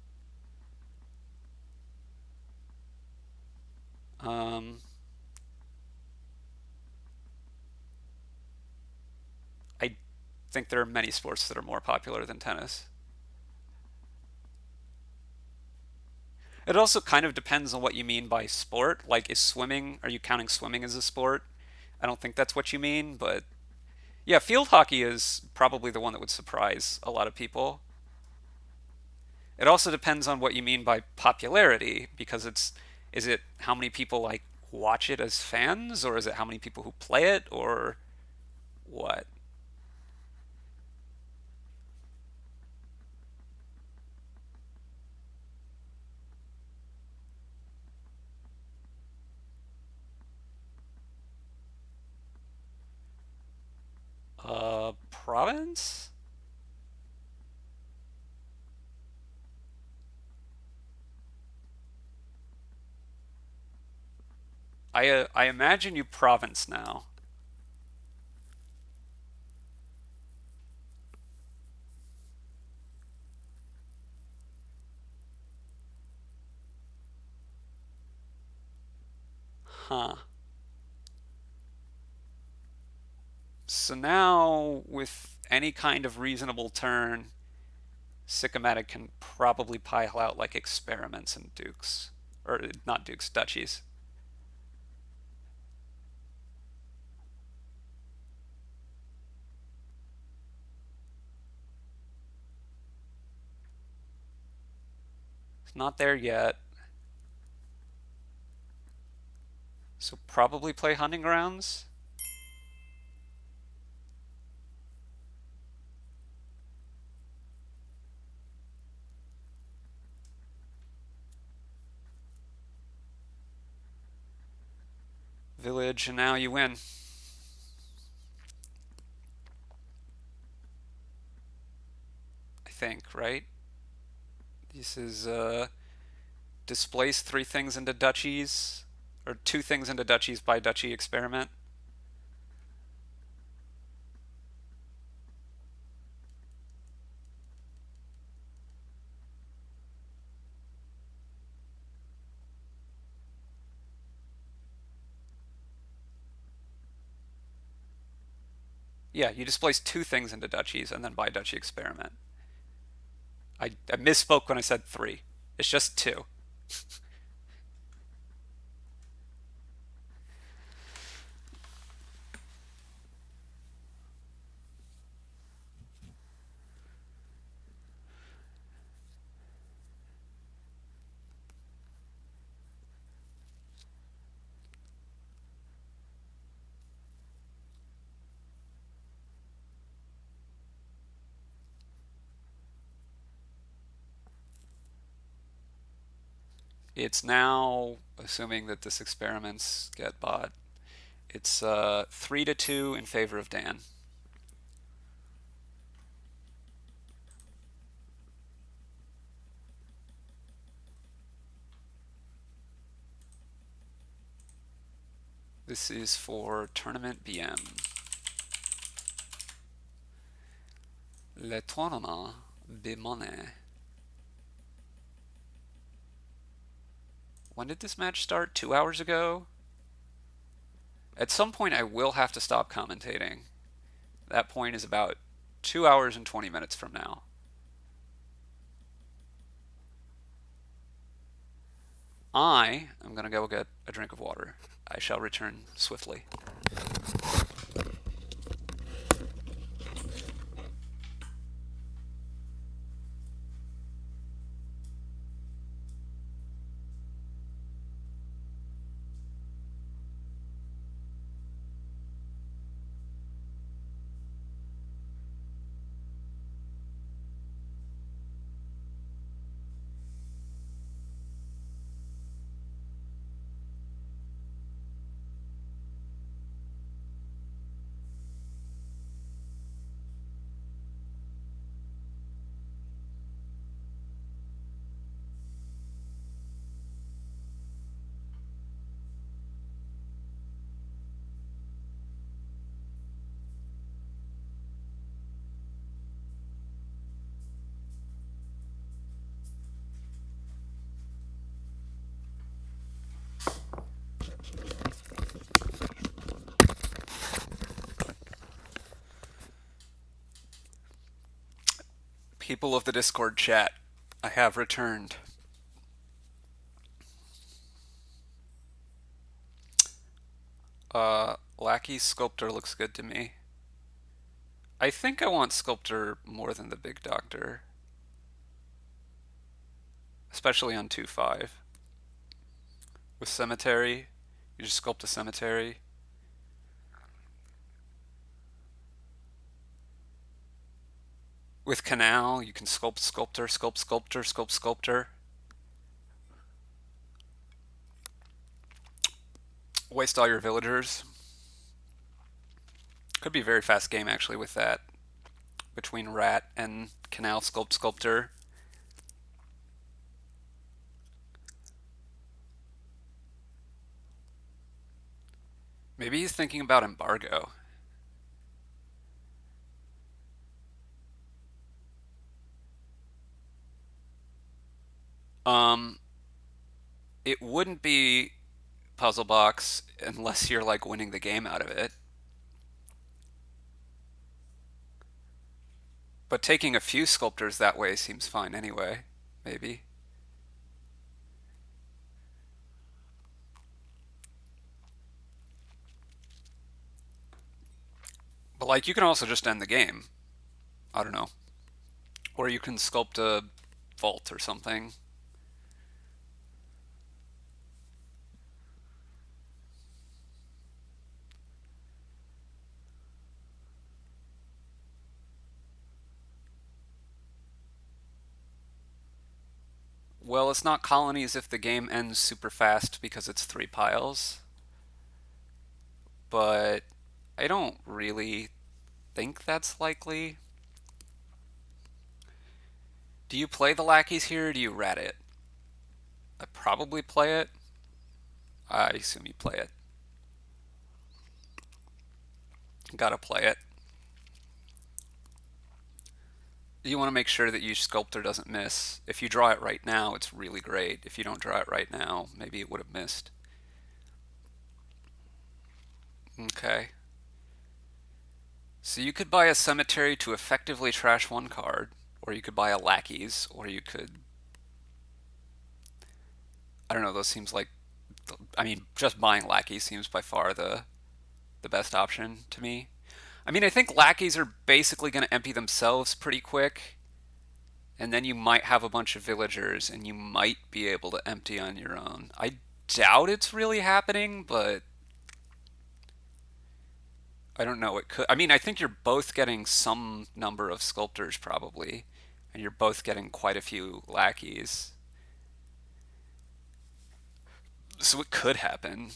Um, I think there are many sports that are more popular than tennis. It also kind of depends on what you mean by sport. Like, is swimming, are you counting swimming as a sport? I don't think that's what you mean, but yeah, field hockey is probably the one that would surprise a lot of people. It also depends on what you mean by popularity, because is it how many people like watch it as fans, or is it how many people who play it, or what? Province? I imagine you province now. Huh. So now, with any kind of reasonable turn, Sicomatic can probably pile out like experiments and dukes. Or not dukes, duchies. It's not there yet. So probably play hunting grounds. Village, and now you win. I think, right? This is displace three things into duchies, or two things into duchies by duchy experiment. Yeah, you displace two things into duchies and then by duchy experiment. I misspoke when I said three. It's just two. It's now, assuming that this experiments get bought, it's 3-2 in favor of Dan. This is for Tournament BM. Le tournament de monnaie. When did this match start? 2 hours ago? At some point, I will have to stop commentating. That point is about 2 hours and 20 minutes from now. I am going to go get a drink of water. I shall return swiftly. People of the Discord chat, I have returned. Lackey Sculptor looks good to me. I think I want Sculptor more than the Big Doctor, especially on 2-5. With Cemetery, you just sculpt a Cemetery. With Canal, you can sculpt Sculptor, sculpt Sculptor, sculpt Sculptor. Waste all your villagers. Could be a very fast game actually with that. Between Rat and Canal Sculpt Sculptor. Maybe he's thinking about embargo. Um, it wouldn't be Puzzle Box unless you're like winning the game out of it. But taking a few sculptors that way seems fine anyway. Maybe. But like you can also just end the game. I don't know. Or you can sculpt a vault or something. Well, it's not colonies if the game ends super fast because it's 3 piles. But I don't really think that's likely. Do you play the lackeys here or do you rat it? I probably play it. I assume you play it. Gotta play it. You want to make sure that your sculptor doesn't miss. If you draw it right now, it's really great. If you don't draw it right now, maybe it would have missed. Okay. So you could buy a cemetery to effectively trash one card, or you could buy a lackeys, or you could. I don't know, those seems like. I mean, just buying lackeys seems by far the best option to me. I mean, I think lackeys are basically going to empty themselves pretty quick, and then you might have a bunch of villagers, and you might be able to empty on your own. I doubt it's really happening, but I don't know. It could. I mean, I think you're both getting some number of sculptors probably, and you're both getting quite a few lackeys, so it could happen.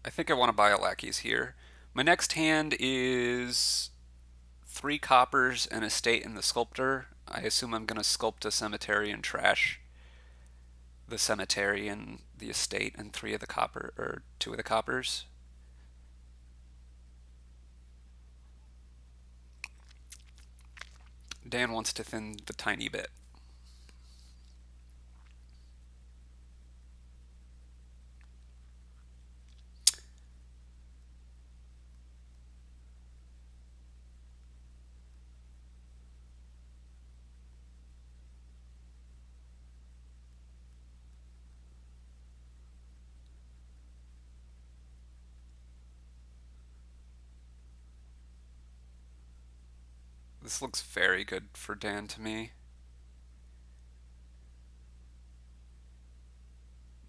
I think I want to buy a lackeys here. My next hand is 3 coppers and a state in the sculptor. I assume I'm going to sculpt a cemetery and trash the cemetery and the estate and 3 of the copper or 2 of the coppers. Dan wants to thin the tiny bit. This looks very good for Dan to me.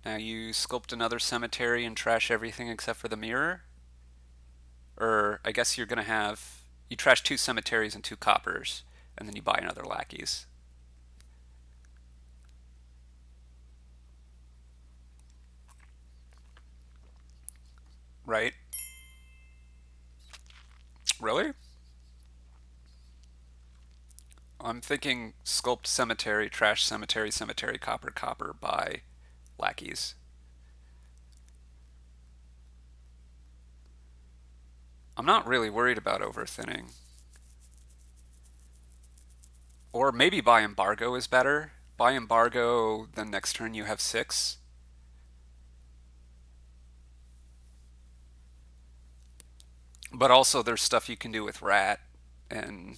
Now you sculpt another cemetery and trash everything except for the mirror? Or I guess you're going to have. You trash 2 cemeteries and 2 coppers, and then you buy another lackeys. Right? Really? I'm thinking sculpt cemetery, trash cemetery, cemetery, copper, copper, buy lackeys. I'm not really worried about overthinning. Or maybe buy embargo is better. Buy embargo, then next turn you have 6. But also there's stuff you can do with rat and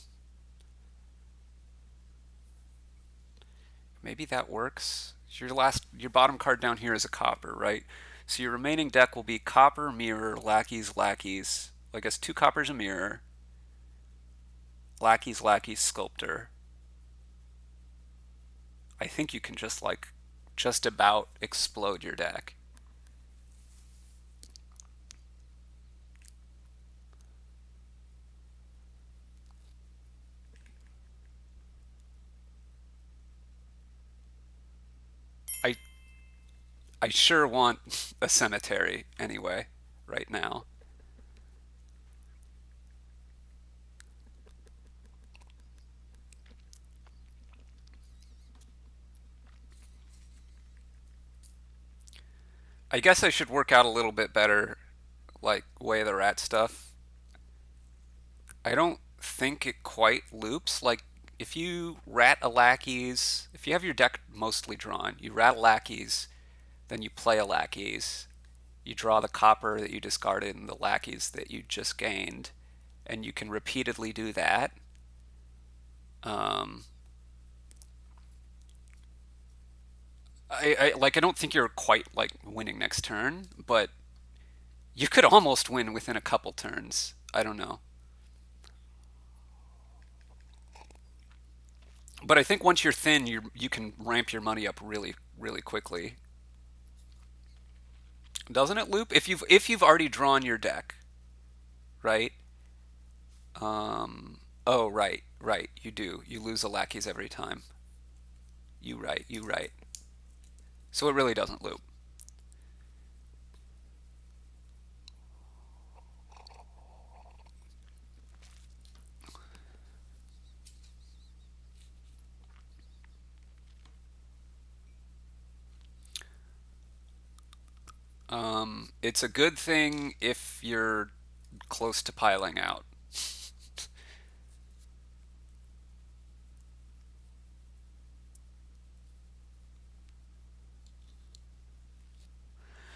Maybe that works. Your bottom card down here is a copper, right? So your remaining deck will be copper, mirror, lackeys, lackeys. Well, I guess two coppers, a mirror, lackeys, lackeys, sculptor. I think you can just like just about explode your deck. I I sure want a cemetery anyway, right now. I guess I should work out a little bit better, like way the rat stuff. I don't think it quite loops. Like if you rat a lackeys, if you have your deck mostly drawn, you rat a lackeys, then you play a lackeys. You draw the copper that you discarded and the lackeys that you just gained, and you can repeatedly do that. Um, I don't think you're quite like winning next turn, but you could almost win within a couple turns. I don't know. But I think once you're thin, you can ramp your money up really quickly. Doesn't it loop if you've already drawn your deck, right? Oh, right. You do. You lose the lackeys every time. You right. So it really doesn't loop. It's a good thing if you're close to piling out.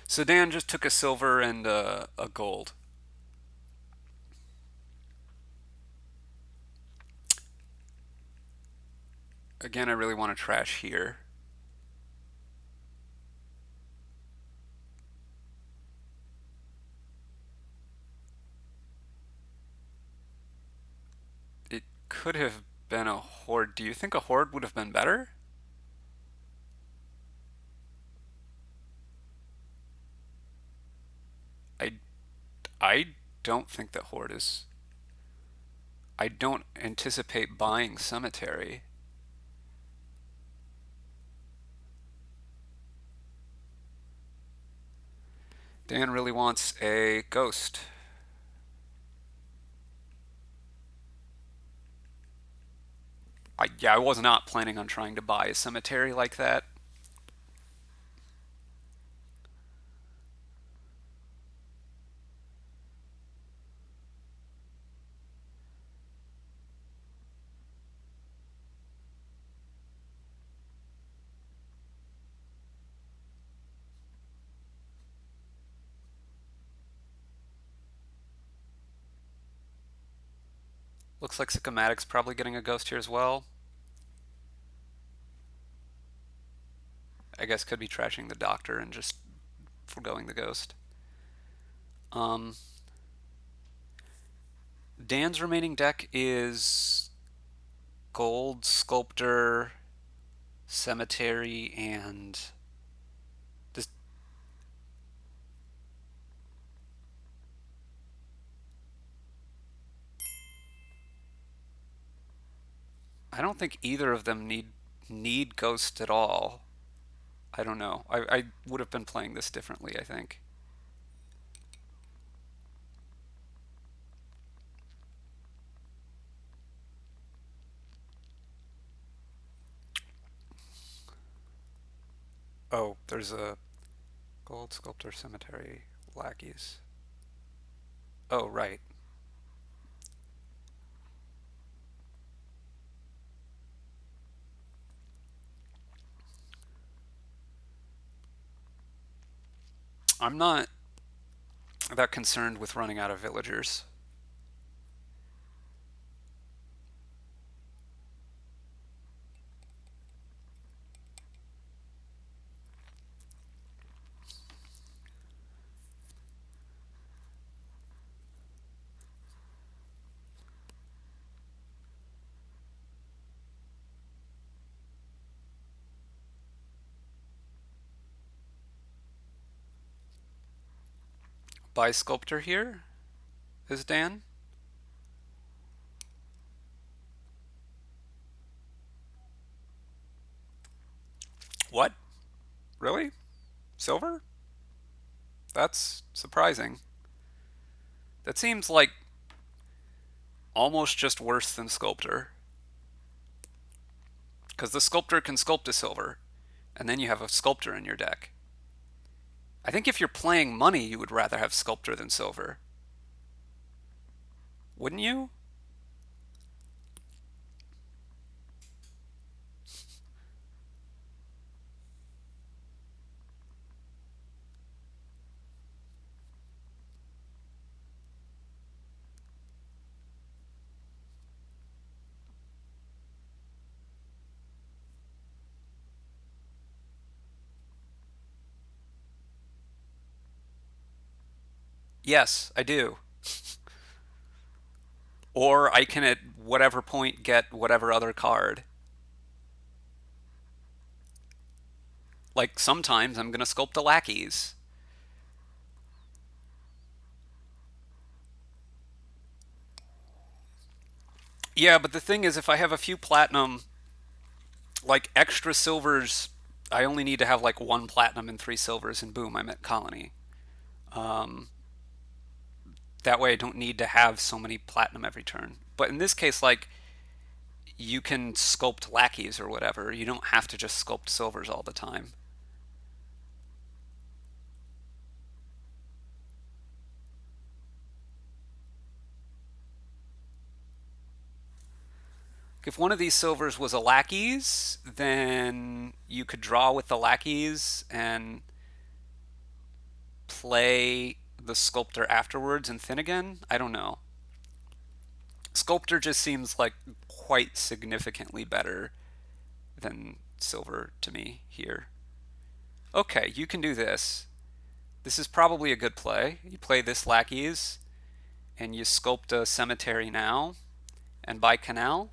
So Dan just took a silver and a gold. Again, I really want to trash here. It could have been a horde. Do you think a horde would have been better? I I don't think that horde is. I don't anticipate buying cemetery. Dan really wants a ghost. Yeah, I was not planning on trying to buy a cemetery like that. Looks like Sicomatic's probably getting a ghost here as well. I guess could be trashing the doctor and just foregoing the ghost. Um, Dan's remaining deck is gold, sculptor, cemetery, and this. I don't think either of them need ghost at all. I don't know. I would have been playing this differently, I think. Oh, there's a gold sculptor cemetery lackeys. Oh, right. I'm not that concerned with running out of villagers. Buy sculptor here, is Dan? What? Really? Silver? That's surprising. That seems like almost just worse than sculptor. Because the sculptor can sculpt a silver, and then you have a sculptor in your deck. I think if you're playing money, you would rather have sculptor than silver. Wouldn't you? Yes, I do. Or I can at whatever point get whatever other card. Like sometimes I'm going to sculpt the lackeys. Yeah, but the thing is, if I have a few platinum, like extra silvers, I only need to have like one platinum and three silvers, and boom, I'm at colony. Um, that way I don't need to have so many platinum every turn. But in this case, like, you can sculpt lackeys or whatever. You don't have to just sculpt silvers all the time. If one of these silvers was a lackeys, then you could draw with the lackeys and play the sculptor afterwards and thin again. I don't know. Sculptor just seems like quite significantly better than silver to me here. Okay, you can do this. This is probably a good play. You play this lackeys and you sculpt a cemetery now and buy canal.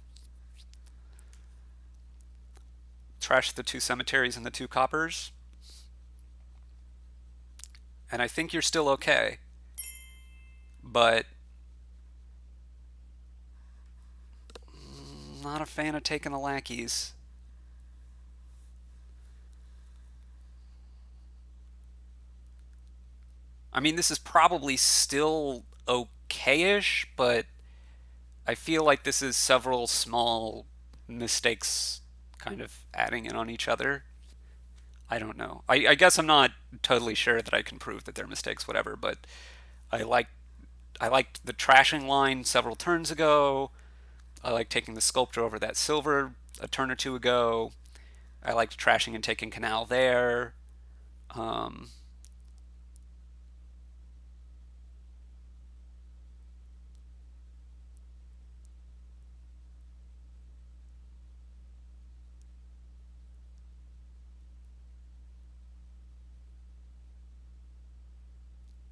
Trash the two cemeteries and the two coppers. And I think you're still okay. But not a fan of taking the lackeys. I mean, this is probably still okay-ish, but I feel like this is several small mistakes kind of adding in on each other. I don't know. I guess I'm not totally sure that I can prove that they're mistakes, whatever, but I like I liked the trashing line several turns ago. I like taking the sculptor over that silver a turn or two ago. I liked trashing and taking canal there. Um,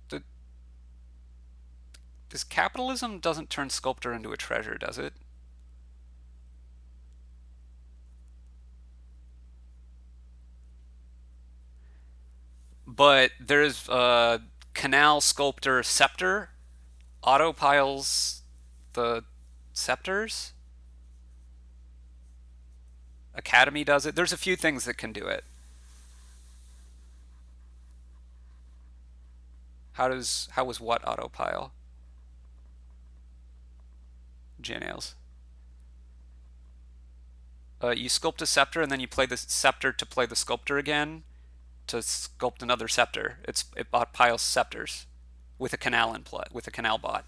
the, this capitalism doesn't turn sculptor into a treasure, does it? But there's canal sculptor scepter autopiles the scepters. Academy does it. There's a few things that can do it. How was what autopile? J-Nails. You sculpt a scepter and then you play the scepter to play the sculptor again to sculpt another scepter. It piles scepters with a canal in play with a canal bot.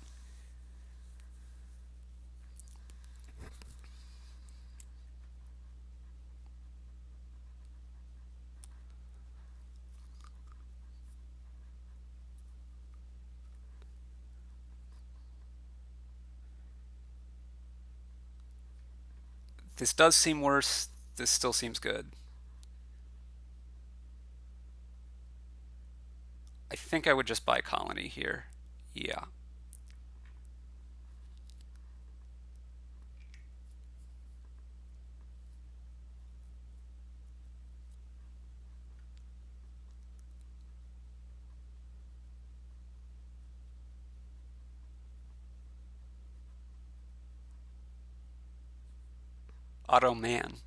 This does seem worse. This still seems good. I think I would just buy Colony here. Yeah. Ottoman.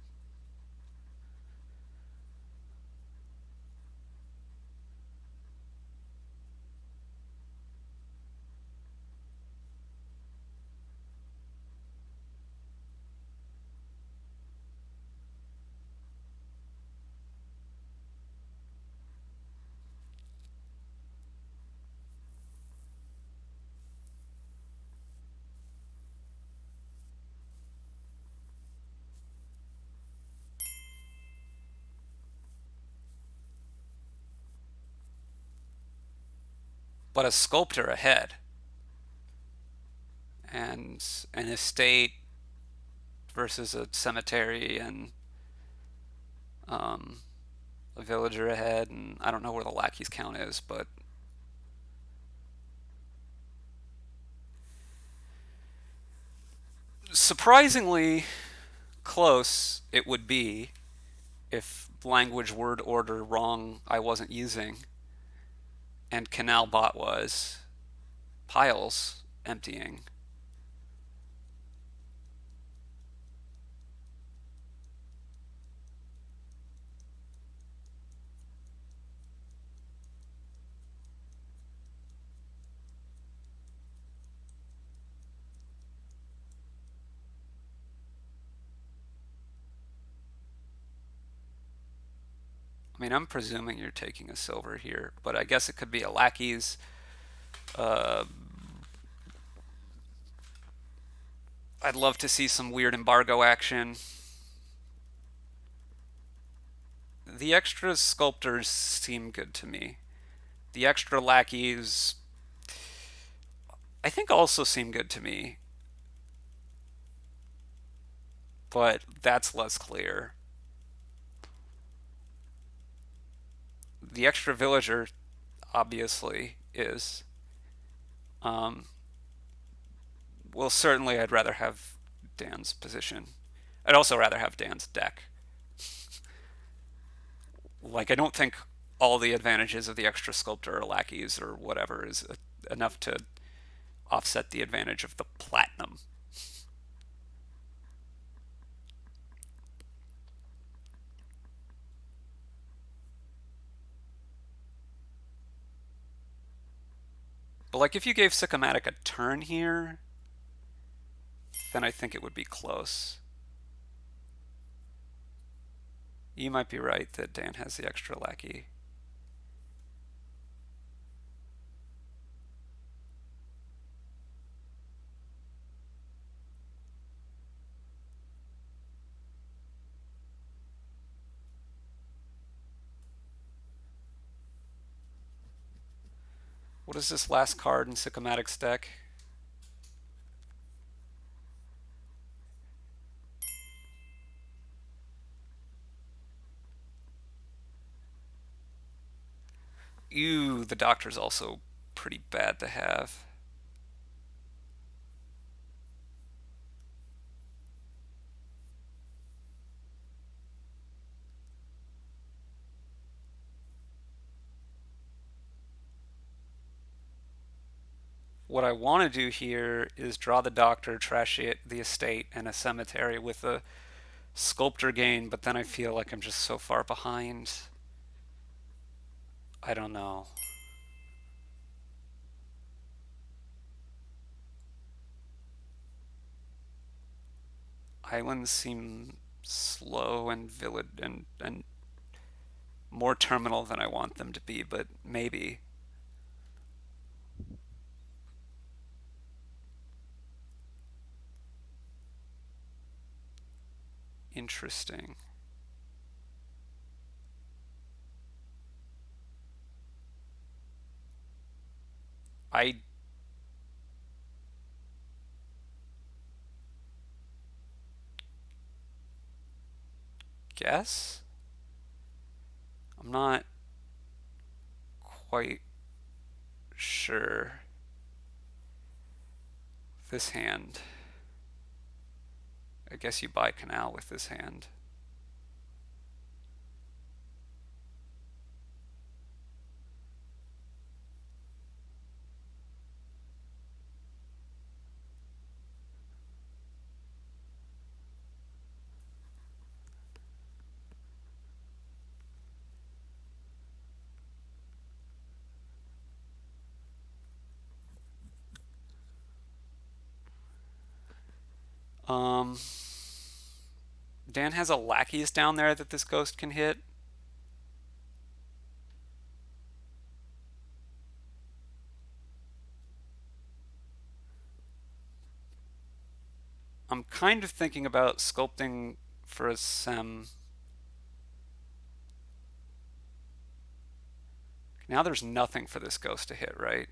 But a sculptor ahead. And an estate versus a cemetery and um, a villager ahead. And I don't know where the lackey's count is, but surprisingly close it would be if language word order wrong I wasn't using and canal bot was piles emptying. I mean, I'm presuming you're taking a silver here, but I guess it could be a lackey's. Uh, I'd love to see some weird embargo action. The extra sculptors seem good to me. The extra lackeys, I think, also seem good to me, but that's less clear. The extra villager, obviously, is. Um, well, certainly, I'd rather have Dan's position. I'd also rather have Dan's deck. Like, I don't think all the advantages of the extra sculptor or lackeys or whatever is enough to offset the advantage of the platinum. But like, if you gave Sicomatic a turn here, then I think it would be close. You might be right that Dan has the extra lackey. What is this last card in Sicomatic's deck? Ew, the doctor's also pretty bad to have. What I want to do here is draw the doctor, trash the estate, and a cemetery with a sculptor gain, but then I feel like I'm just so far behind. I don't know. Islands seem slow and village and more terminal than I want them to be, but maybe. Interesting. I guess? I'm not quite sure. This hand. I guess you buy canal with this hand. Um, Dan has a lackeys down there that this ghost can hit. I'm kind of thinking about sculpting for a sem. Now there's nothing for this ghost to hit, right?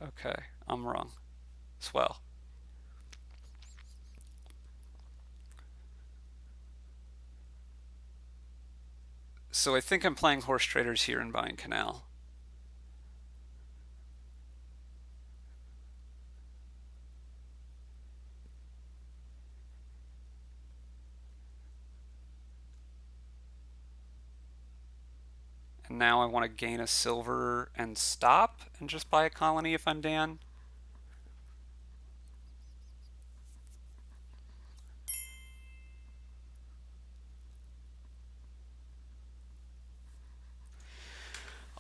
Okay, I'm wrong. Swell. So I think I'm playing horse traders here and buying canal. And now I want to gain a silver and stop and just buy a colony if I'm Dan.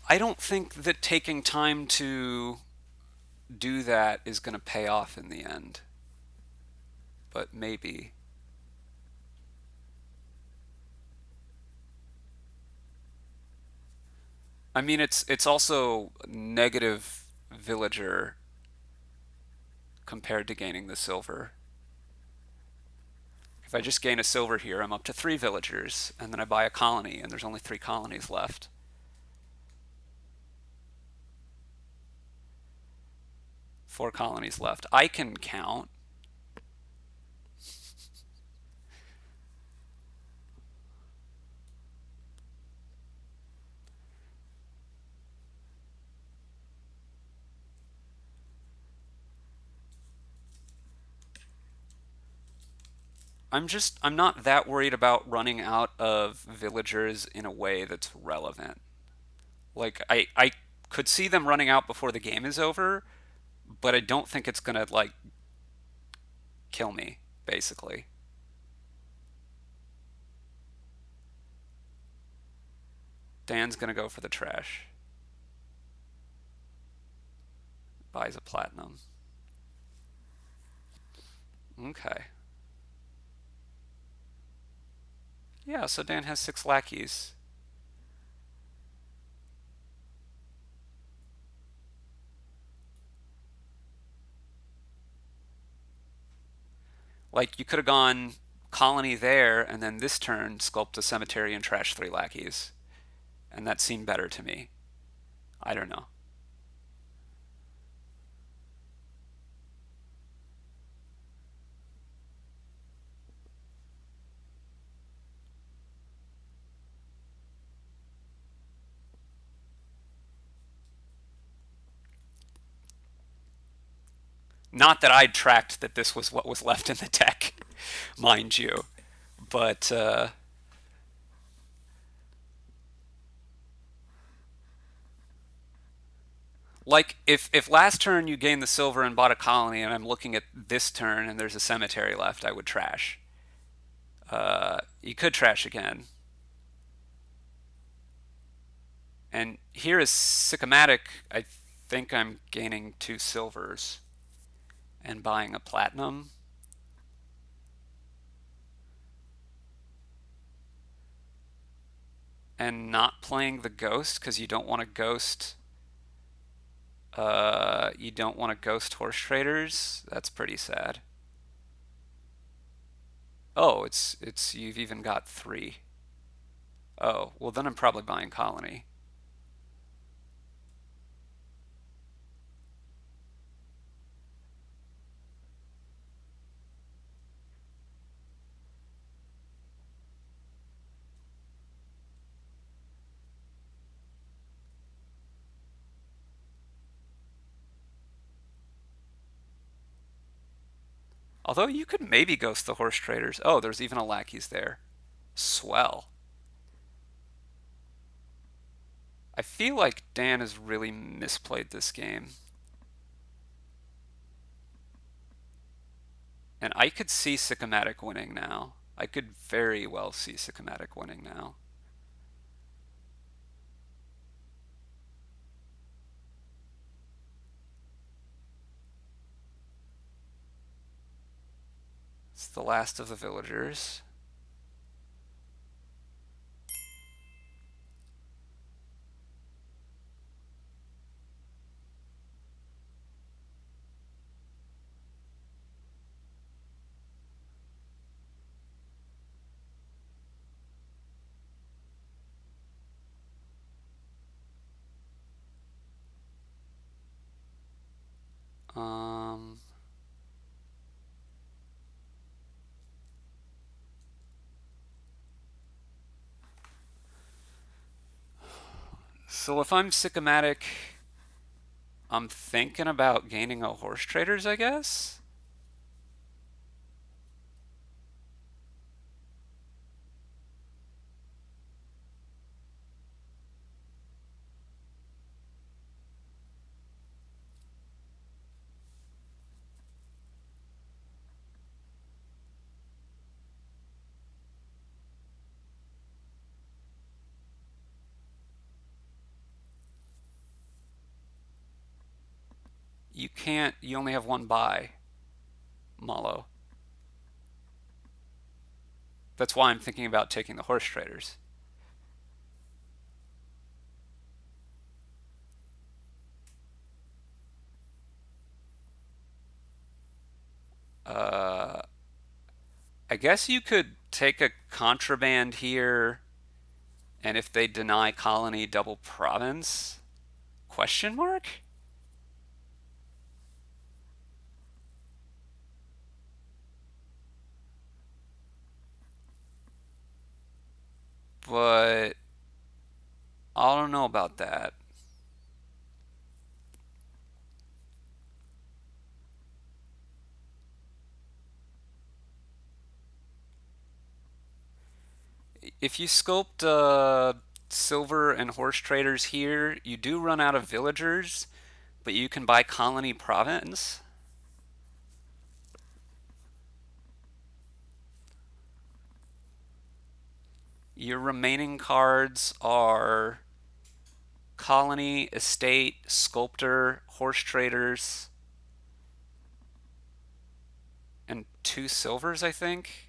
I don't think that taking time to do that is going to pay off in the end, but maybe. I mean, it's also negative villager compared to gaining the silver. If I just gain a silver here, I'm up to 3 villagers, and then I buy a colony, and there's only 3 colonies left. 4 colonies left. I can count. I'm not that worried about running out of villagers in a way that's relevant. Like I could see them running out before the game is over, but I don't think it's gonna like kill me, basically. Dan's gonna go for the trash. Buys a platinum. Okay. Yeah, so Dan has 6 lackeys. Like you could have gone colony there and then this turn sculpt a cemetery and trash 3 lackeys. And that seemed better to me. I don't know. Not that I'd tracked that this was what was left in the deck, mind you. But like if last turn you gained the silver and bought a colony, and I'm looking at this turn and there's a cemetery left, I would trash. You could trash again. And here is Sicomatic. I think I'm gaining 2 silvers and buying a platinum. And not playing the ghost because you don't want to ghost. You don't want to ghost horse traders. That's pretty sad. Oh, it's you've even got 3. Oh, well then I'm probably buying colony. Although you could maybe ghost the horse traders. Oh, there's even a lackeys there. Swell. I feel like Dan has really misplayed this game. And I could see Sicomatic winning now. I could very well see Sicomatic winning now. It's the last of the villagers. Um, so if I'm Sicomatic, I'm thinking about gaining a horse traders, I guess. You can't, you only have one buy, Malo. That's why I'm thinking about taking the horse traders. Uh, I guess you could take a contraband here, and if they deny colony, double province? Question mark? But I don't know about that. If you sculpt silver and horse traders here, you do run out of villagers, but you can buy colony province. Your remaining cards are colony, estate, sculptor, horse traders, and two silvers, I think.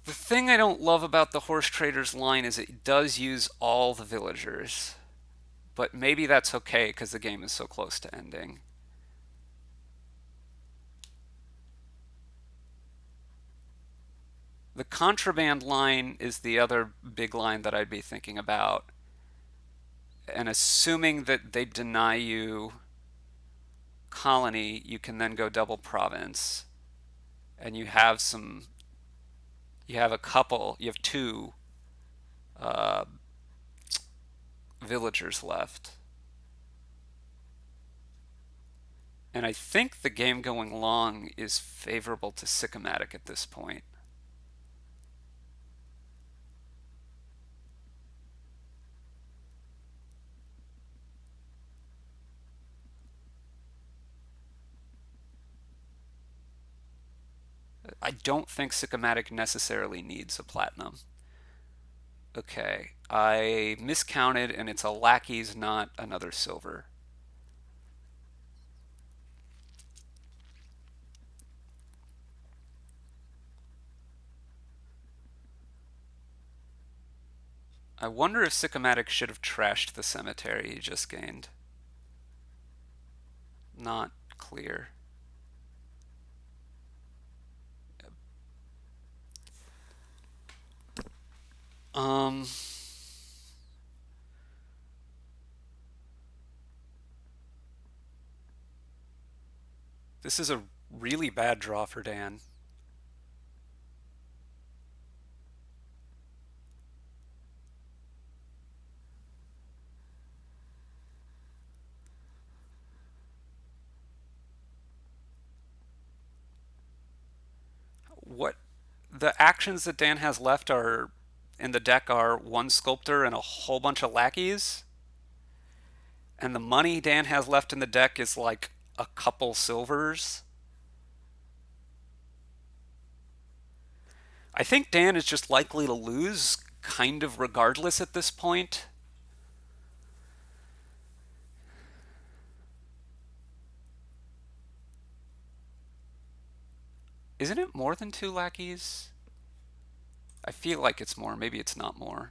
The thing I don't love about the horse traders line is it does use all the villagers. But maybe that's okay because the game is so close to ending. The contraband line is the other big line that I'd be thinking about. And assuming that they deny you colony, you can then go double province. And you have a couple, you have two uh, villagers left. And I think the game going long is favorable to Sicomatic at this point. I don't think Sicomatic necessarily needs a platinum. Okay, I miscounted and it's a lackey's, not another silver. I wonder if Sicomatic should have trashed the cemetery he just gained. Not clear. Um, this is a really bad draw for Dan. the actions that Dan has left are in the deck are one sculptor and a whole bunch of lackeys, and the money Dan has left in the deck is like a couple silvers. I think Dan is just likely to lose kind of regardless at this point. Isn't it more than two lackeys? I feel like it's more. Maybe it's not more.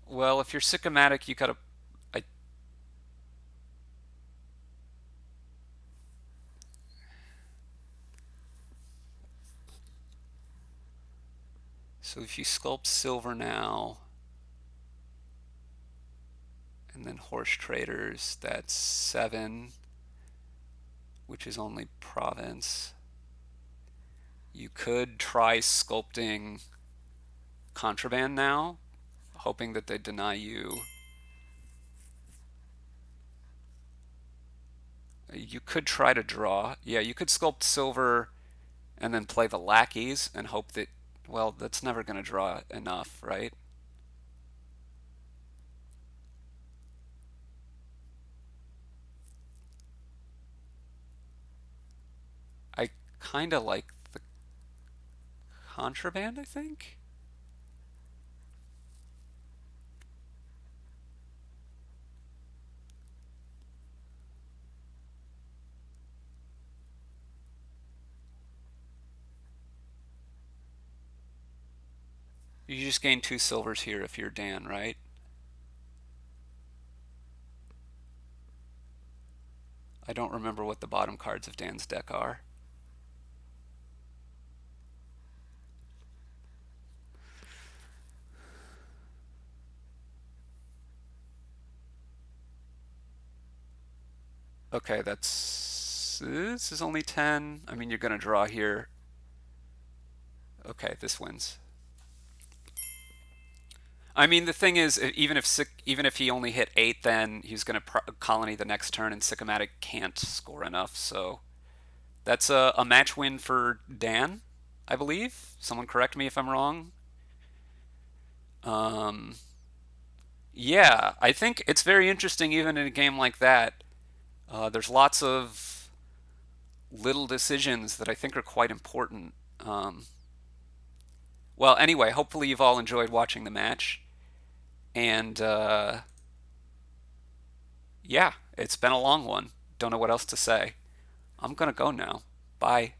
Well, if you're Sicomatic, you gotta. I, so if you sculpt silver now, and then horse traders, that's 7, which is only province. You could try sculpting contraband now, hoping that they deny you. You could try to draw. Yeah, you could sculpt silver and then play the lackeys and hope that, well, that's never going to draw enough, right? I kind of like the contraband, I think. You just gain 2 silvers here if you're Dan, right? I don't remember what the bottom cards of Dan's deck are. Okay, this is only 10. I mean, you're going to draw here. Okay, this wins. I mean, the thing is, even if he only hit 8, then he's going to colony the next turn, and Sicomatic can't score enough. So that's a match win for Dan, I believe. Someone correct me if I'm wrong. Um, yeah, I think it's very interesting, even in a game like that. There's lots of little decisions that I think are quite important. Well, anyway, hopefully you've all enjoyed watching the match. And yeah, it's been a long one. Don't know what else to say. I'm going to go now. Bye.